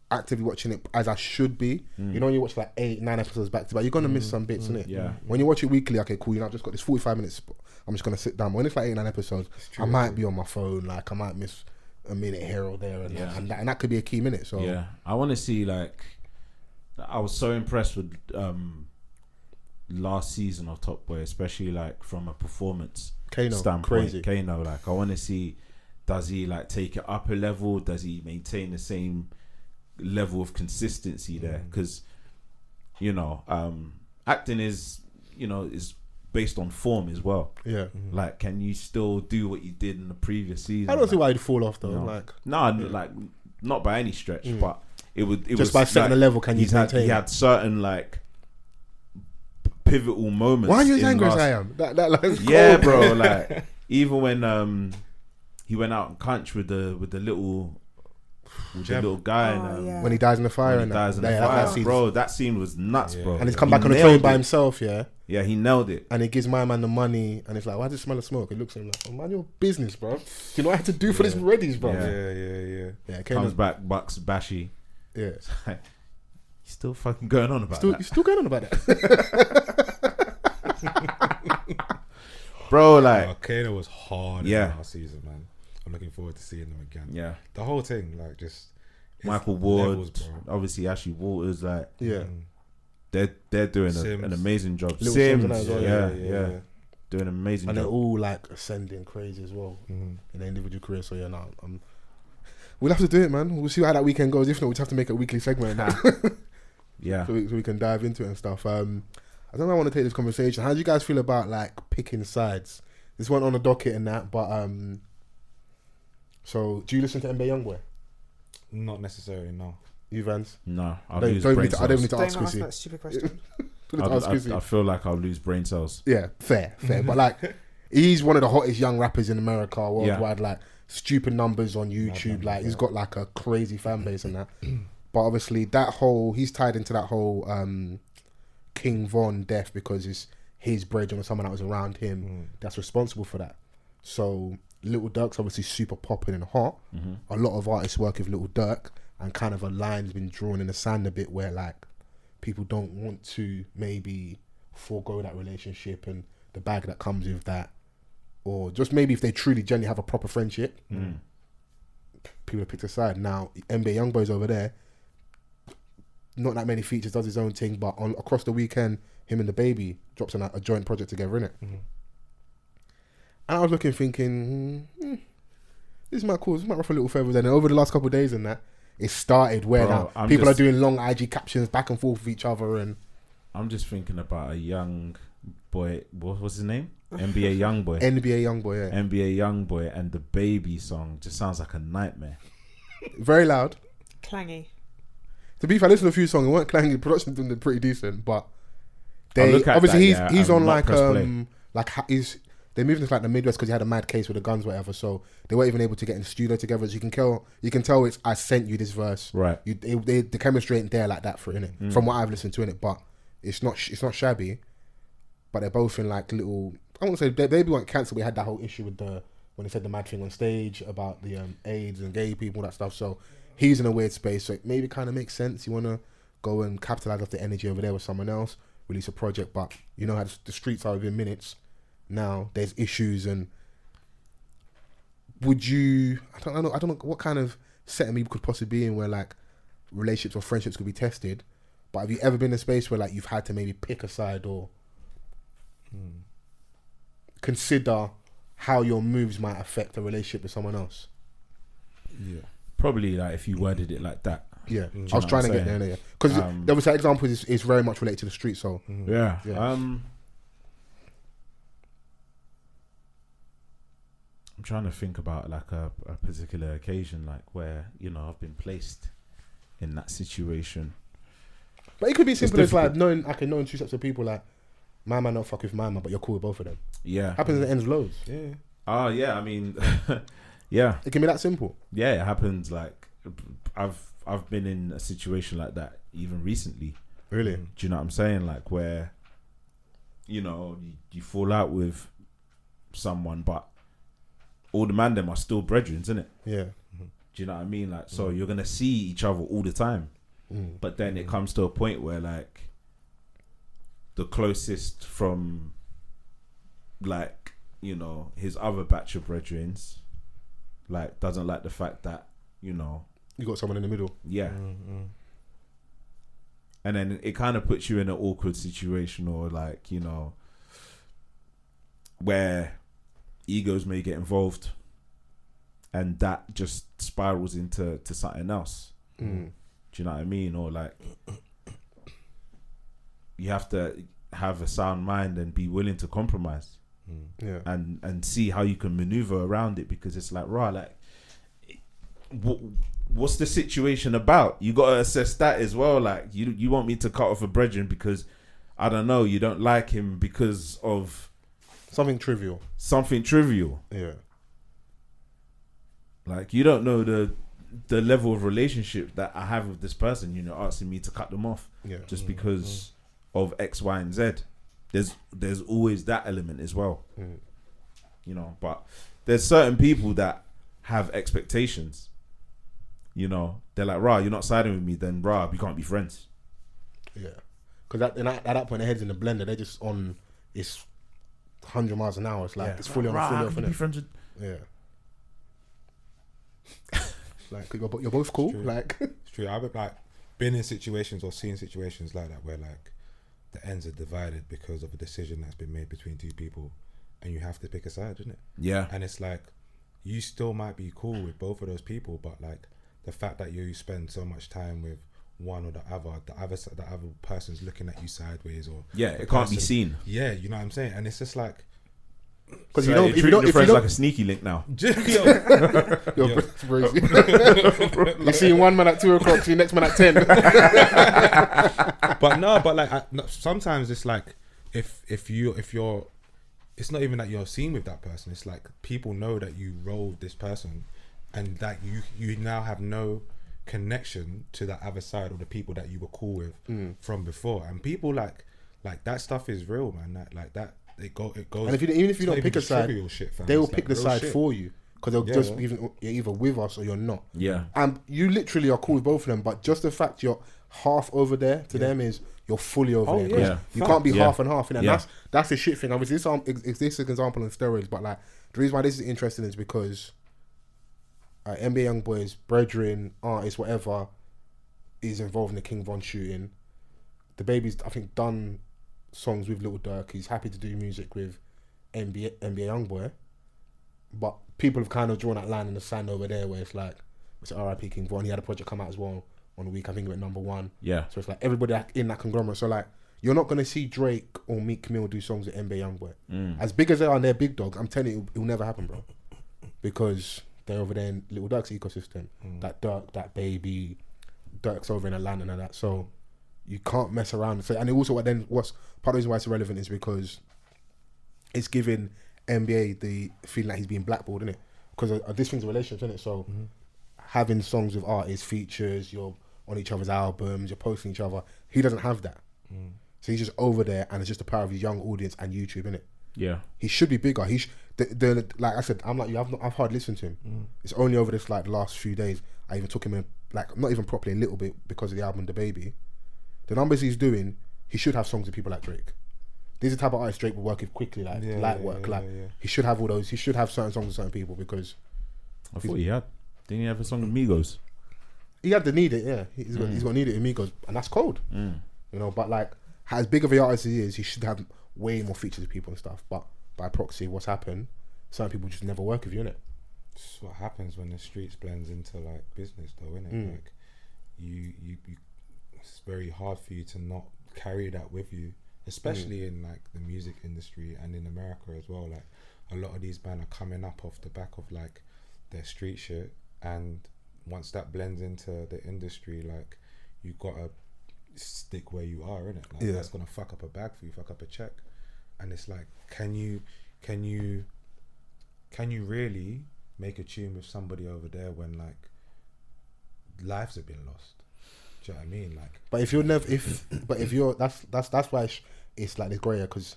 actively watching it as I should be. You know, when you watch like 8-9 episodes back to back, you're gonna miss some bits, innit? Yeah. When you watch it weekly, okay, cool. I've just got this 45 minutes. I'm just gonna sit down. But when it's like 8-9 episodes, I might be on my phone. Like I might miss a minute here or there, and that could be a key minute. So yeah, I want to see like. I was so impressed with last season of Top Boy, especially like from a performance standpoint. Crazy. Kano, like I want to see, does he like take it up a level? Does he maintain the same level of consistency there? Because acting is based on form as well. Yeah. Like, can you still do what you did in the previous season? I don't see why he'd fall off though. Like not by any stretch, but. It just was by setting like, a level, can you maintain? He had certain like pivotal moments. Why are you as angry as I am? That yeah, bro. Like even when he went out and cunched with the little guy when he dies in the fire that scene was nuts, bro. And he's come back on the train by himself, yeah, he nailed it. And he gives my man the money, and it's like, why does it smell of smoke? It looks at him like, oh, mind your business, bro. Do you know what I had to do for this Reddies, bro? Yeah. Comes back, bucks Bashy. Yeah. Like, he's still fucking going on about that. You're still going on about that. Bro, like Keiran was hard in last season, man. I'm looking forward to seeing them again. Yeah. The whole thing, like just Michael Ward, levels, obviously Ashley Walters, like they're doing Sims. an amazing job. Little Sims, Sims and that as well, yeah, doing an amazing and job. they're all like ascending crazy as well in their individual career. So yeah, we'll have to do it, man. We'll see how that weekend goes. If not, we'll have to make a weekly segment. Yeah, so we can dive into it and stuff. I don't know. I want to take this conversation. How do you guys feel about like picking sides? This one on the docket and that, but so do you listen to NBA Youngboy? Not necessarily, no. You Vans? no, I don't need to ask Don't ask Chrissy. that stupid question. I feel like I'll lose brain cells. Yeah, fair. But like, he's one of the hottest young rappers in America worldwide. Like, stupid numbers on YouTube. Like, he's got like a crazy fan base and that. But obviously, he's tied into that whole King Von death because it's his brethren or someone that was around him that's responsible for that. So Lil Durk's obviously super popping and hot. A lot of artists work with Lil Durk, and kind of a line's been drawn in the sand a bit where like people don't want to maybe forego that relationship and the bag that comes with that, or just maybe if they truly genuinely have a proper friendship, people have picked a side. Now NBA Youngboy's over there, not that many features, does his own thing, but across the weekend, him and DaBaby drops a joint project together, innit? And I was looking, thinking, this might cause, this might ruffle a little feathers. And over the last couple of days and that, it started where people are doing long IG captions back and forth with each other. And I'm just thinking about a young boy. What was his name? NBA Youngboy. NBA Youngboy, yeah. NBA Youngboy and DaBaby song just sounds like a nightmare. Very loud. Clangy. To be fair, I listened to a few songs. It weren't clangy. The production done pretty decent, but they obviously he's on like they moved into like the Midwest because he had a mad case with the guns, whatever. So they weren't even able to get in the studio together. So you can tell it's I sent you this verse. Right. The chemistry ain't there like that for it, innit? From what I've listened to in it, but it's not shabby. But they're both in like little. I won't say DaBaby weren't cancelled. We had that whole issue with when they said the mad thing on stage about the AIDS and gay people, all that stuff. So he's in a weird space. So it maybe kind of makes sense. You want to go and capitalize off the energy over there with someone else, release a project. But you know how the streets are within minutes. Now there's issues, and would you? I don't know what kind of setting we could possibly be in where like relationships or friendships could be tested. But have you ever been in a space where like you've had to maybe pick a side or consider how your moves might affect a relationship with someone else? Yeah, probably like if you worded it like that. Yeah, I was trying to get there, because obviously that example is very much related to the street. So yeah. I'm trying to think about like a particular occasion, like where I've been placed in that situation. But it could be simple as like knowing two sets of people, like my man don't fuck with my man, but you're cool with both of them. Yeah, happens at the ends loads. Yeah. Yeah. I mean, yeah, it can be that simple. Yeah, it happens. Like I've been in a situation like that even recently. Really? Do you know what I'm saying? Like where you fall out with someone, but all the man them are still brethren, isn't it? Yeah. Do you know what I mean? Like, so you're gonna see each other all the time, but then it comes to a point where like the closest from like his other batch of brethrens like doesn't like the fact that you got someone in the middle. Yeah. And then it kind of puts you in an awkward situation, or like where egos may get involved, and that just spirals into something else. Do you know what I mean? Or like you have to have a sound mind and be willing to compromise, and see how you can maneuver around it, because it's like what's the situation about? You got to assess that as well. Like you want me to cut off a brethren because I don't know, you don't like him because of something trivial. Yeah. Like you don't know the level of relationship that I have with this person, asking me to cut them off just because of X, Y, and Z. There's always that element as well. But there's certain people that have expectations. They're like, rah, you're not siding with me, then rah, we can't be friends. Yeah. Because at that point, their head's in the blender. They're just on, it's 100 miles an hour. It's like, it's fully on, fully off. Be friends with... Yeah. Like, you're both cool. It's true. Like, it's true. I've like been in situations or seen situations like that where like the ends are divided because of a decision that's been made between two people, and you have to pick a side, isn't it? Yeah. And it's like, you still might be cool with both of those people, but like the fact that you spend so much time with one or the other person's looking at you sideways, or it can't be seen. Yeah, you know what I'm saying? And it's just like, because So if you don't, like a sneaky link now. you're crazy. You're seeing one man at 2:00, see next man at 10. but like sometimes it's like if you're, it's not even that you're seen with that person. It's like people know that you roll with this person, and that you now have no connection to that other side, or the people that you were cool with from before. And people like that stuff is real, man. That it goes. And even if you don't pick a side, shit, they will it's pick the side for you, because they'll just you're either with us or you're not. Yeah. And you literally are cool with both of them, but just the fact you're half over there to them is you're fully over there. Yeah. You can't be half and half. And Yeah. that's the shit thing. Obviously, this is an example on steroids, but like the reason why this is interesting is because NBA Youngboy's brethren, artist, whatever, is involved in the King Von shooting. DaBaby's, I think, done songs with Lil Durk. He's happy to do music with NBA Youngboy, but people have kind of drawn that line in the sand over there, where it's like, it's R.I.P. King Von. He had a project come out as well on the week. I think it went #1. Yeah. So it's like everybody in that conglomerate. So like, you're not gonna see Drake or Meek Mill do songs with NBA Youngboy. As big as they are, and they're big dogs. I'm telling you, it'll never happen, bro, because they're over there in Lil Durk's ecosystem. That Durk, DaBaby, Durk's over in Atlanta and all that. So you can't mess around. So, and also, what's part of the reason why it's irrelevant is because it's giving NBA the feeling that he's being blackballed, isn't it? Because this thing's a relationship, isn't it? So having songs with artists, features, you're on each other's albums, you're posting each other. He doesn't have that. So he's just over there, and it's just the power of his young audience and YouTube, innit? Yeah. He should be bigger. Like I said, I'm like you. I've hardly listened to him. It's only over this like last few days I even took him in, like not even properly, a little bit, because of the album DaBaby. The numbers he's doing, he should have songs with people like Drake. These are the type of artists Drake will work with quickly, like light work. He should have all those. He should have certain songs with certain people, because I thought he had. Didn't he have a song with Migos? he had to need it. Yeah, he's got need it in Migos, and that's cold. You know, but like as big of an artist as he is, he should have way more features with people and stuff. But by proxy, what's happened? Certain people just never work with you, innit? It's what happens when the streets blends into like business, though, innit? Like you, it's very hard for you to not carry that with you, especially in like the music industry and in America as well. Like a lot of these bands are coming up off the back of like their street shit, and once that blends into the industry, like you gotta stick where you are, innit? Like that's gonna fuck up a bag for you, fuck up a check. And it's like, can you really make a tune with somebody over there when like lives have been lost? Do you know what I mean? Like, but if you're never, if you're, that's why it's like this grey area, because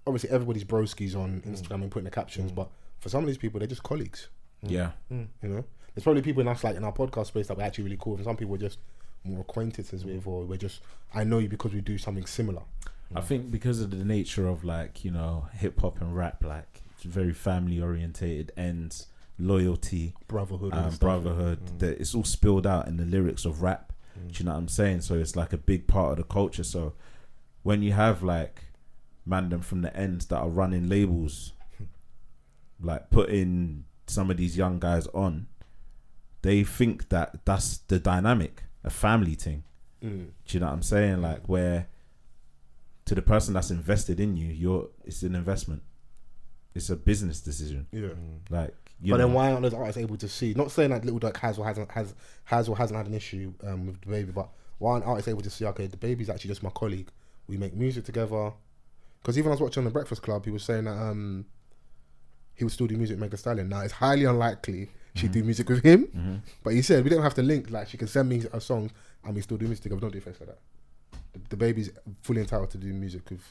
obviously everybody's broskies on Instagram and putting the captions, but for some of these people, they're just colleagues. Yeah. You know, there's probably people in us, like in our podcast space, that we're actually really cool, and some people are just more acquaintances with, or we're just, I know you because we do something similar. I think because of the nature of like, you know, hip hop and rap, like it's very family orientated, ends, loyalty, brotherhood, that it's all spilled out in the lyrics of rap. Do you know what I'm saying? So it's like a big part of the culture. So when you have like mandem from the ends that are running labels, like putting some of these young guys on, they think that that's the dynamic, a family thing. Do you know what I'm saying? Like, where to the person that's invested in you, it's an investment. It's a business decision. Yeah. Like, but then why aren't those artists able to see? Not saying that LilDurk has or hasn't had an issue with DaBaby, but why aren't artists able to see? Okay, DaBaby's actually just my colleague. We make music together. Because even I was watching on the Breakfast Club, he was saying that he would still do music with Meg Thee Stallion. Now it's highly unlikely she'd do music with him, but he said we don't have to link. Like, she can send me her songs and we still do music together. Don't do face like that. DaBaby's fully entitled to do music with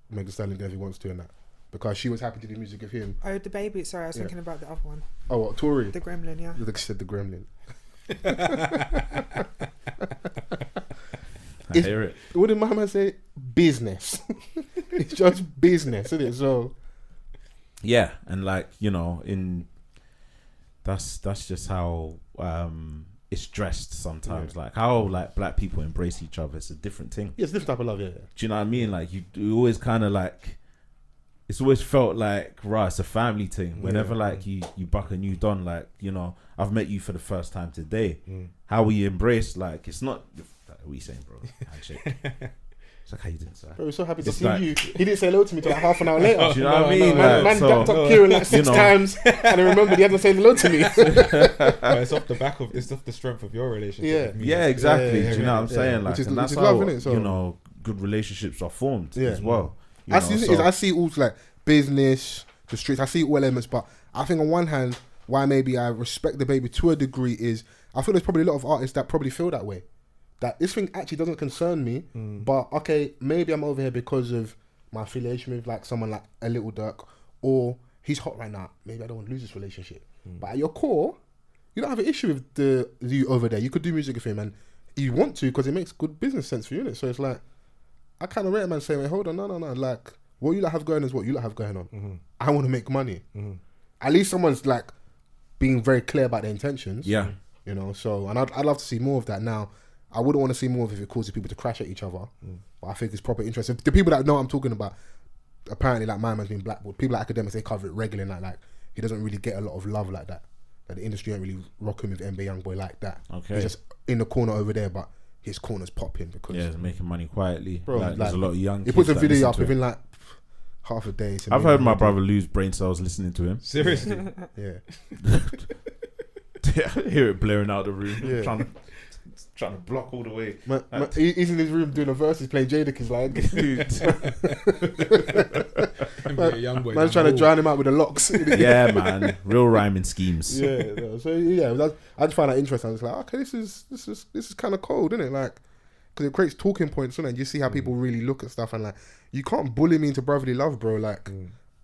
Meg Thee Stallion if he wants to, and that, because she was happy to do music with him. Oh, DaBaby. Sorry, I was thinking about the other one. Oh, what, Tory? The Gremlin, yeah. Like she said, the Gremlin. I hear it. What did Mama say? Business. It's just business, isn't it? So yeah, and like, you know, that's just how it's dressed sometimes. Like how like black people embrace each other. It's a different thing. Yeah, it's a different type of love. Yeah. Do you know what I mean? Like you always kind of like. It's always felt like, right, it's a family thing. Whenever like you buck a new don, like, you know, I've met you for the first time today. How we embrace, like, it's not, what are you saying, bro? Handshake. It's like, how you doing, sir? Bro, we're so happy to It's see like- you. He didn't say hello to me till like half an hour later. Do you know what I mean? Man, Like, so, dapped up Kieran like 6 you know. times, and I remembered he hadn't said hello to me. But it's off the back of it's off the strength of your relationship. Yeah. with me. yeah, exactly. Yeah, Do you know what I'm saying? Like, Which is- and that's which is how, love, innit? So- you know, good relationships are formed as well. You I know, see, so- I see all like business, the streets. I see all elements, but I think on one hand, why maybe I respect DaBaby to a degree is I feel there's probably a lot of artists that probably feel that way. That this thing actually doesn't concern me, but okay, maybe I'm over here because of my affiliation with like someone like a Lil Durk, or he's hot right now. Maybe I don't want to lose this relationship. But at your core, you don't have an issue with the you over there. You could do music with him, and you want to because it makes good business sense for you, innit? So it's like I kind of rate a man saying, "Wait, hold on, no, like what you lot have going is what you lot have going on. I want to make money. At least someone's like being very clear about their intentions. Yeah. You know, so, and I'd love to see more of that. Now, I wouldn't want to see more of it if it causes people to crash at each other. But I think it's proper interest. The people that know what I'm talking about, apparently, like, my man's been blackballed. People like academics, they cover it regularly. Like he doesn't really get a lot of love like that. Like, the industry ain't really rocking with NBA Youngboy like that. Okay. He's just in the corner over there, but his corner's popping because... Yeah, it's making money quietly. Bro, like, there's a lot of young He kids puts a that video listen up to him. within like half a day. I've heard my brother lose brain cells listening to him. Seriously. Yeah. I hear it blaring out the room. Yeah. Trying to block all the way. He's in his room doing a verse. He's playing Jadakiss like, Youngboy. man's trying to drown him out with the locks. Yeah, man. Real rhyming schemes. Yeah. No, so yeah, I just find that interesting. I was like, okay, this is kind of cold, isn't it? Like, because it creates talking points, isn't it? You see how people really look at stuff, and like, you can't bully me into brotherly love, bro. Like,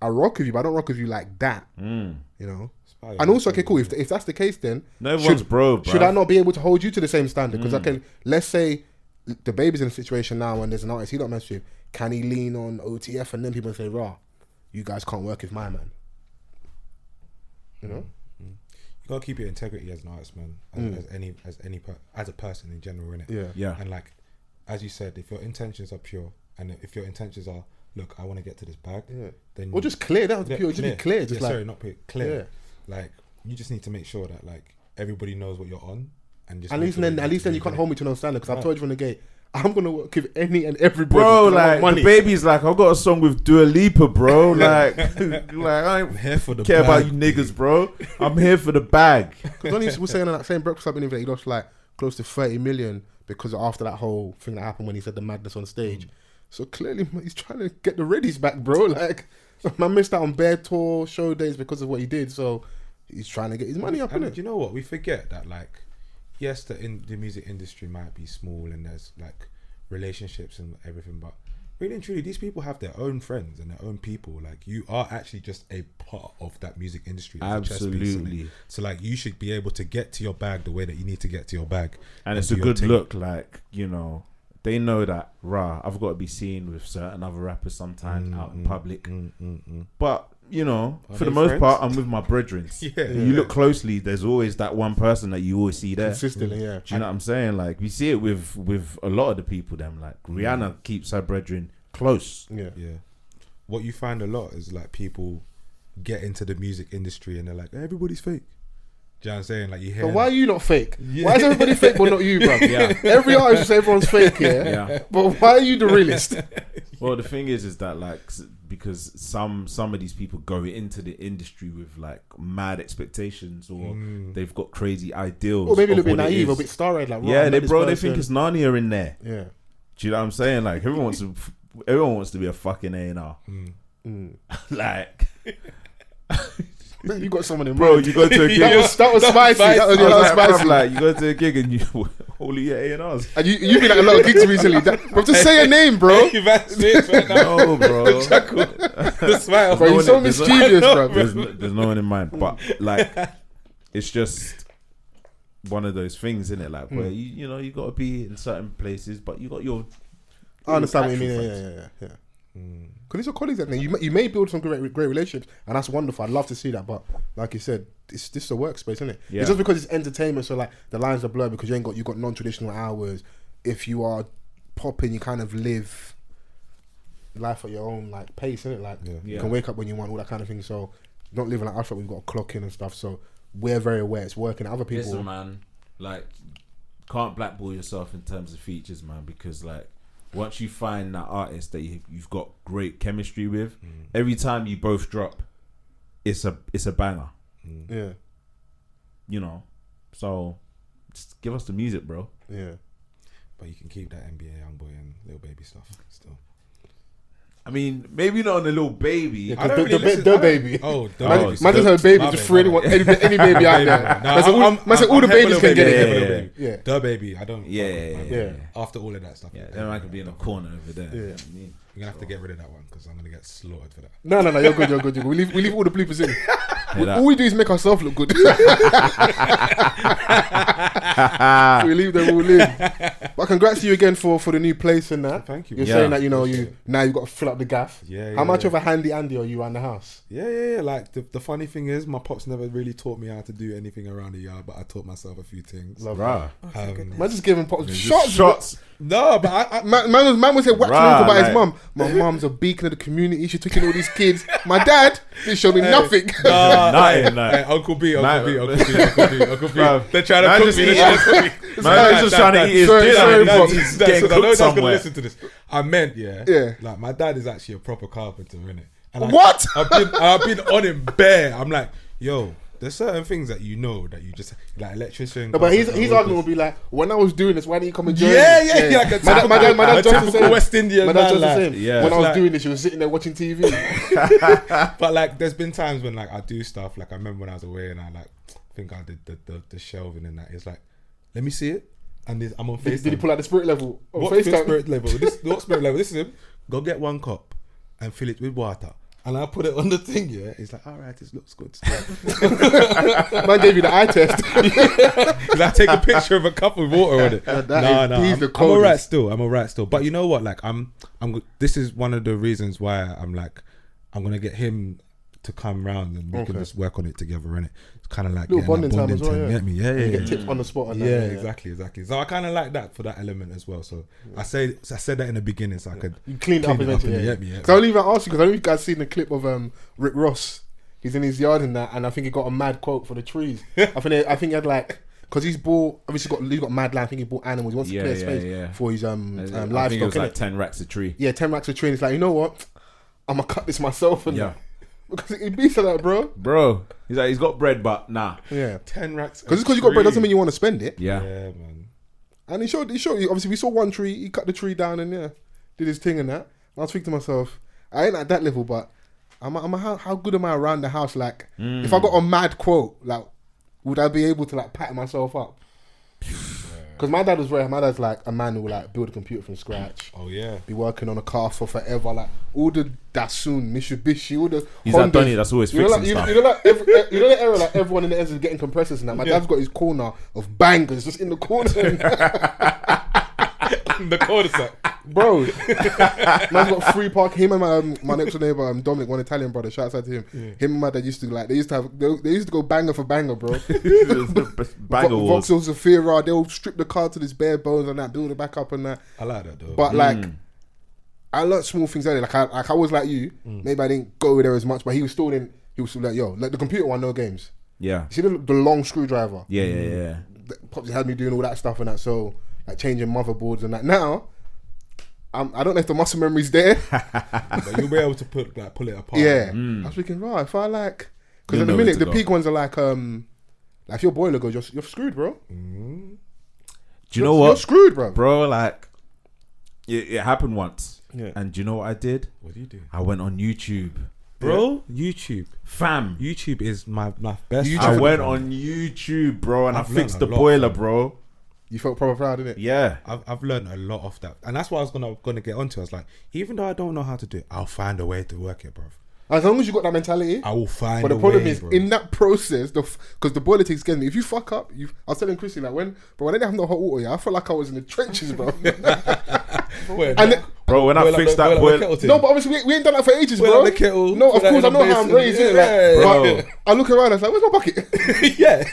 I rock with you, but I don't rock with you like that. You know. And also, okay, cool. If that's the case, then No, everyone's bro. should I not be able to hold you to the same standard? Because I can. Let's say DaBaby's in a situation now, and there's an artist he don't mess with. Can he lean on OTF, and then people say, "Rah, you guys can't work with my man." You know. You gotta keep your integrity as an artist, man. As a person in general, innit? Yeah. Yeah. And like, as you said, if your intentions are pure, and if your intentions are, look, I want to get to this bag, then Or just clear. That was pure. Just be clear. Just like sorry, not pure, clear. Like, you just need to make sure that like everybody knows what you're on, and just at make least sure then, that at least then you can't hold me to no standard. Because I've told you from the gate, I'm gonna work with any and everybody. Bro, 'cause I want like money. DaBaby's like, I've got a song with Dua Lipa, bro. Like I I'm don't here for the care about bag. you niggas, bro. I'm here for the bag. Because when he was saying on that same breakfast I've been in, he lost like close to 30 million because after that whole thing that happened when he said the madness on stage. So clearly he's trying to get the readies back, bro. Like, man missed out on bare tour show days because of what he did. So he's trying to get his money up, And innit? do you know what? We forget that, like, yes, the music industry might be small and there's like relationships and everything, but really and truly, these people have their own friends and their own people. Like, you are actually just a part of that music industry. As a chess piece, Absolutely. so like, you should be able to get to your bag the way that you need to get to your bag, And it's do a your good thing. look, like, you know, they know that, I've got to be seen with certain other rappers sometimes out in public. But, you know, Are for the they most friends? part, I'm with my brethren. You look closely, there's always that one person that you always see there. Consistently, yeah. Do you know what I'm saying? Like, we see it with a lot of the people, them. Like, Rihanna keeps her brethren close. Yeah. Yeah. What you find a lot is like people get into the music industry and they're like, everybody's fake. Do you know what I'm saying? Like, you hear But why are that. you not fake? Yeah. Why is everybody fake but not you, bro? Yeah. Every artist says everyone's fake, Yeah. But why are you the realist? Well, the thing is that, like, because some of these people go into the industry with like mad expectations, or they've got crazy ideals. Or maybe a of little bit what it naive, is. a bit star-eyed, like, Yeah, right, they this think person. it's Narnia in there. Yeah. Do you know what I'm saying? Like, everyone wants to be a fucking A&R. Like, You got someone in bro, mind. you go to a gig. that was spicy. That was, I was like, spicy. bruv, like, you go to a gig and you all your A&Rs. And you've been at a lot of gigs recently. Bro, just say a name, bro. You've asked me right now. No, bro. The smile. Bro, you're so mischievous, bro. There's no one in mind. But, like, it's just one of those things, isn't it? Like, where you know, you got to be in certain places, but you got your... I understand what you actual mean. friends. Yeah. Because these are colleagues, and you may build some great relationships, and that's wonderful. I'd love to see that, but like you said, this is a workspace, isn't it? Yeah. It's just because it's entertainment, so like the lines are blurred because you got non-traditional hours. If you are popping, you kind of live life at your own like pace, isn't it? Like you can wake up when you want, all that kind of thing. So not living like us, but we've got a clock in and stuff. So we're very aware it's working. Other people, listen, man, like can't blackball yourself in terms of features, man, because like once you find that artist that you've got great chemistry with, every time you both drop, it's a banger. Yeah, you know. So just give us the music, bro. Yeah, but you can keep that NBA Youngboy and DaBaby stuff still. I mean, maybe not on the Lil Baby. Yeah, I don't really listen. DaBaby. Oh, man, just heard baby just for anyone, any baby out there. All the babies can get it. Yeah, DaBaby. I don't. Yeah. After all of that stuff. Yeah, then I could be in a corner over there. Yeah. You're gonna have to get rid of that one because I'm gonna get slaughtered for that. No, you're good. We leave all the bloopers in. All we do is make ourselves look good. We leave them all in. But congrats to you again for the new place and that. Thank you. You're saying that you've got to fill up the gaff. Yeah. How much of a handy Andy are you around the house? Yeah. Like the funny thing is, my pops never really taught me how to do anything around the yard, but I taught myself a few things. Love that. Man, just giving pops shots. No, but man was here waxing about his mum. My mum's a beacon of the community. She took in all these kids. My dad didn't show me nothing. Nothing. Hey, Uncle B. They're trying to cook me. Man's just trying to eat his dinner. He's getting cooked somewhere. Listen to this. I meant, like my dad is actually a proper carpenter, innit? And what? I've been on him bare. I'm like, yo, there's certain things that you just like electrician. No, but his argument would be like, when I was doing this, why didn't you come and join me? Yeah. Like my dad just the same. West Indian. My dad just the same. Yeah. When I was doing this, he was sitting there watching TV. But like, there's been times when like I do stuff. Like I remember when I was away and I like think I did the shelving and that. It's like, let me see it. And I'm on FaceTime. Did he pull out the spirit level? What spirit level? What spirit level? This is him. Go get one cup and fill it with water. And I put it on the thing, It's like, all right, this looks good. Man gave you the eye test. Because I take a picture of a cup with water on it. I'm all right still. But you know what? Like, this is one of the reasons why I'm gonna get him to come round and we can just work on it together, innit? It's kind of like little bonding time as well. Get me? Yeah. Get tips on the spot. And exactly. So I kind of like that for that element as well. So I said that in the beginning, so I could you clean it up eventually. Because I only even asked you because I know you guys seen the clip of Rick Ross. He's in his yard and that, and I think he got a mad quote for the trees. I think he had like. Because he's got mad land. I think he bought animals. He wants to clear space for his livestock. I think it was like 10 racks a tree. Yeah, 10 racks a tree. And it's like, you know what? I'm gonna cut this myself and because it beats like that, bro. He's like, he's got bread, but nah. Yeah, 10 racks. Because you got bread doesn't mean you want to spend it. Yeah, man. And he showed. Obviously, we saw one tree. He cut the tree down and did his thing and that. And I was thinking to myself, I ain't at that level, but how good am I around the house? Like, if I got a mad quote, like, would I be able to like pat myself up? Because my dad's like a man who will like build a computer from scratch. Oh yeah. Be working on a car for forever. Like all the Datsun, Mitsubishi, all the he's that Donny that's always fixing stuff. You know the era like everyone in the ends is getting compressors and that. My dad's got his corner of bangers just in the corner. The cul-de-sac. Bro, man's got free park. Him and my next door neighbour, Dominic, one Italian brother. Shouts out to him. Yeah. Him and my dad used to go banger for banger, bro. Banger wars. Vauxhall Zafira, they'll strip the car to this bare bones and that, build it back up and that. I like that though. But like, I learnt small things earlier. Like I was like you. Maybe I didn't go there as much, but he was still like, yo, like the computer one, no games. Yeah. You see the long screwdriver. Yeah. Pops had me doing all that stuff and that. So like changing motherboards and that. Now, I don't know if the muscle memory's there. But you'll be able to pull it apart. Yeah. I was thinking, right, if I like, because in a minute the peak ones are like if your boiler goes, you're screwed, bro. Do you know what? You're screwed, bro. Bro, like it happened once. Yeah. And do you know what I did? What do you do? I went on YouTube. Bro, YouTube. Fam. YouTube is my best. I went on YouTube, bro, and I fixed the boiler, bro. You felt proper proud, didn't it? Yeah. I've learned a lot off that. And that's what I was gonna get onto. I was like, even though I don't know how to do it, I'll find a way to work it, bro. As long as you got that mentality, I will find a way. But the problem is, bro. in that process, because the boiler thing's getting me, if you fuck up, I was telling Chrissy, like, when I didn't have no hot water, I felt like I was in the trenches, bro. Bro, when I fixed that boiler, no, but obviously we ain't done that for ages, boil bro. up the kettle. No, of course I know how I'm raised, innit? Like, bro. I look around, I was like, where's my bucket? Yeah.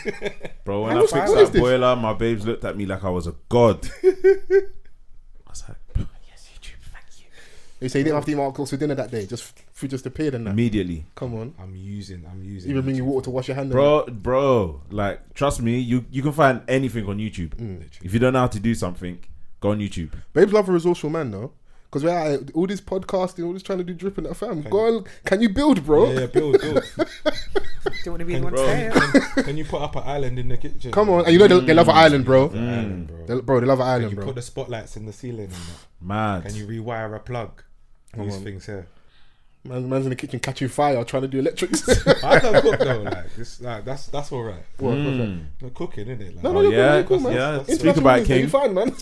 Bro, when I fixed that boiler, my babes looked at me like I was a god. I was like, bro, yes, YouTube, thank you. They say you didn't have to eat Mark for dinner that day. Food just appeared and that. Immediately. Come on. I'm using. Even bring you water to wash your hands. Bro, like, trust me, you can find anything on YouTube. If you don't know how to do something, go on YouTube. Babes love a resourceful man, though. Because we're all this podcasting, all this trying to do dripping at fam. Go on, can you build, bro? Yeah, build. Don't want to be the one to say it. Can you put up an island in the kitchen? Come on, and you know they love an island, bro. They love an island, Can you bro. put the spotlights in the ceiling and that? Mad. Can you rewire a plug? These things here. Man's in the kitchen catching fire, trying to do electrics. I can cook though, like this, like that's all right. The cooking, isn't it? Like, No, you're cool, man. Yeah. International Speak about it, business, King. you fine, man.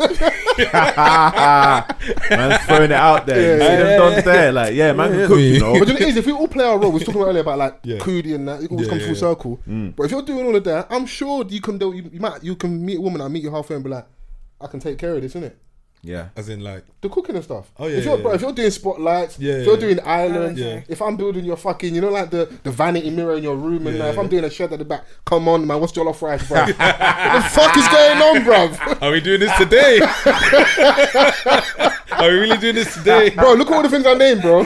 Man's throwing it out there. You see them dons there, like, yeah, man can cook, you know. But you know, it is, if we all play our role, we were talking earlier about like Yeah. Kojey and that, it always comes full circle. But if you're doing all of that, I'm sure you can do. You can meet a woman, I meet you halfway and be like, I can take care of this, innit? Yeah. as in like, The cooking and stuff. Oh, yeah, If you're, yeah, bro, yeah. if you're doing spotlights, Yeah, if you're yeah. doing islands, Yeah. if I'm building your fucking, you know, like the vanity mirror in your room, and Yeah, if I'm yeah. doing a shed at the back, come on, man, what's jollof rice, bro? What the fuck is going on, bruv? are we doing this today? Are we really doing this today? Bro, look at all the things I named, bro.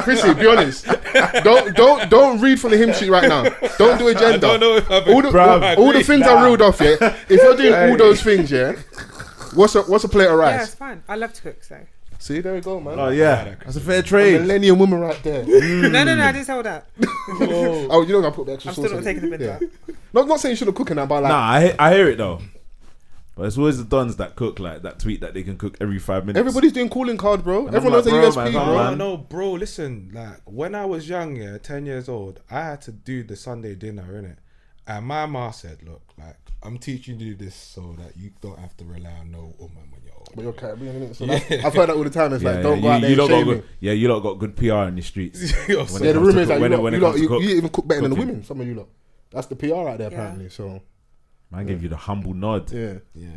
Chrissy, be honest. Don't read from the hymn sheet right now. Don't do agenda. I don't know if I've all the things I reeled off, yeah. If you're doing all those things, yeah. What's a plate of Yeah, rice? it's fine. I love to cook, so. See, there we go, man. Oh, yeah. That's a fair trade. Millennium woman right there. No, I didn't say all that. Oh, you know I put the extra I'm sauce still not in it. taking the bit Yeah. out. Not saying you shouldn't cook in that, but like, Nah, I hear it though. But it's always the dons that cook, like that tweet that they can cook every 5 minutes. everybody's doing calling card, bro. And Everyone I'm knows like, a bro, USP, man, bro. man. No, bro, listen, like when I was young, 10 years old, I had to do the Sunday dinner, innit? And my ma said, look, like, I'm teaching you this so that you don't have to rely on no woman when you're old. But you're Caribbean, innit? So I've heard that all the time. It's like, don't go out there you and lot got shame me. good, yeah, you lot got good PR in the streets. You're When Yeah, it the comes rumor to is that cook- when it comes to you cook- even cook better than the cooking. women. Some of you lot. That's the PR out there, Yeah. apparently. So, Man gave you the humble nod. yeah. Yeah.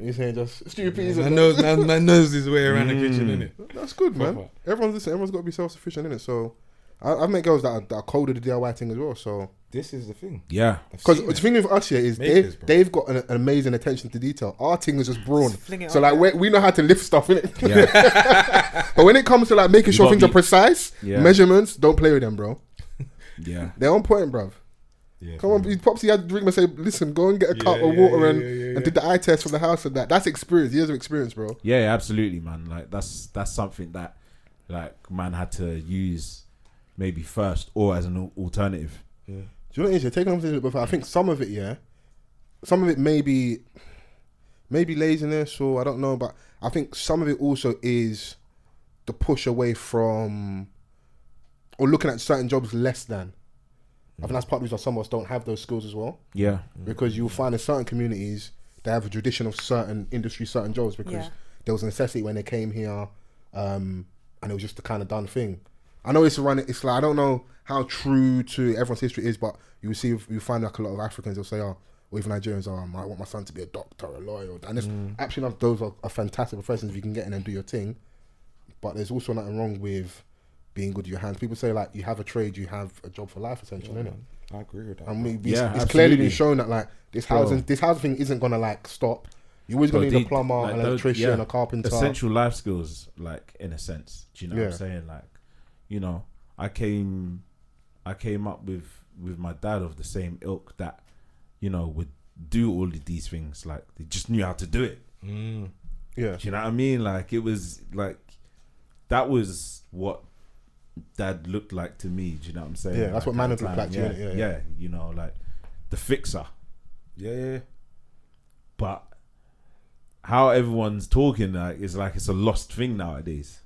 You're saying just stupid. Man knows his way around the kitchen, innit? That's good, man. Proper. Everyone's got to be self-sufficient, innit? So, I've met girls that are cold with the DIY thing as well. So, This is the thing. Yeah. because the thing with us here is Makers, bro. they've got an amazing attention to detail. Our thing is just brawn. Fling it So on like we know how to lift stuff, innit? Yeah. But when it comes to like making sure gotta things are be- precise, Yeah. measurements, don't play with them, bro. Yeah. They're on point, bruv. Yeah, Come on, Popsy had to drink and say, listen, go and get a cup of water and did the eye test for the house and that. That's experience, years of experience, bro. Yeah, absolutely, man. Like that's something that like man had to use maybe first or as an alternative. Do you know what it is? You're taking on things before. I think some of it may be laziness or I don't know, but I think some of it also is the push away from or looking at certain jobs less than. I think that's part of the reason some of us don't have those skills as well. Yeah. Because you'll find in certain communities they have a tradition of certain industries, certain jobs because there was a necessity when they came here, and it was just the kind of done thing. I know it's like I don't know how true to everyone's history is, but you find like a lot of Africans will say, or even Nigerians, I want my son to be a doctor, a lawyer, and it's actually enough. Those are fantastic professions if you can get in and do your thing. But there's also nothing wrong with being good with your hands. People say like you have a trade, you have a job for life, essentially, innit? I agree with that. And Yeah, it's clearly been absolutely. shown that like this housing thing isn't gonna like stop. You're always gonna need a plumber, like an those- electrician, a carpenter. Essential life skills, like in a sense. Do you know what I'm Yeah. saying? Like, you know, I came up with my dad of the same ilk that, you know, would do all of these things. Like they just knew how to do it. Yeah. Do you know what I mean? Like it was like that was what dad looked like to me. Do you know what I'm saying? Yeah, that's what at man the would look time. like to you, innit? Yeah, you know, like the fixer. Yeah. But how everyone's talking like is like it's a lost thing nowadays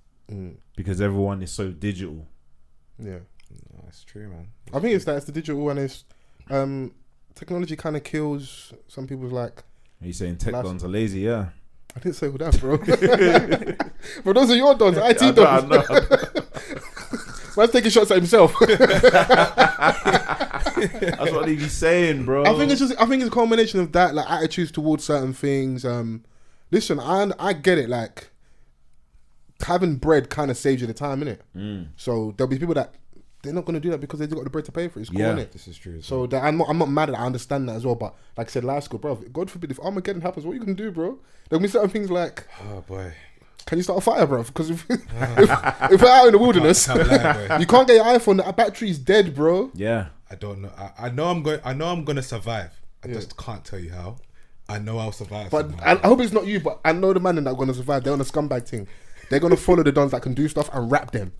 because everyone is so digital. Yeah. No, that's true, man. I think it's the digital and it's technology kind of kills some people's like. Are you saying tech dons are lazy? Yeah. I didn't say all that, bro. But those are your dons, IT I dons. know. Man's taking shots at himself. That's what they be saying, bro. I think it's a combination of that, like attitudes towards certain things. Listen, I get it. Like having bread kind of saves you the time, innit? So there'll be people that they're not gonna do that because they've got the bread to pay for it. It's cool, innit? This is true. So that I'm not mad at that. I understand that as well. But like I said, life's good, bro. God forbid if Armageddon happens, what are you gonna do, bro? There'll be certain things like, oh boy, can you start a fire, bro? Because if we're out in the wilderness, you can't get your iPhone. That battery's dead, bro. Yeah. I don't know. I know I'm gonna survive. I just can't tell you how. I know I'll survive. But I hope it's not you. But I know the man that are gonna survive. They're on a scumbag thing. They're gonna follow the dons that can do stuff and rap them.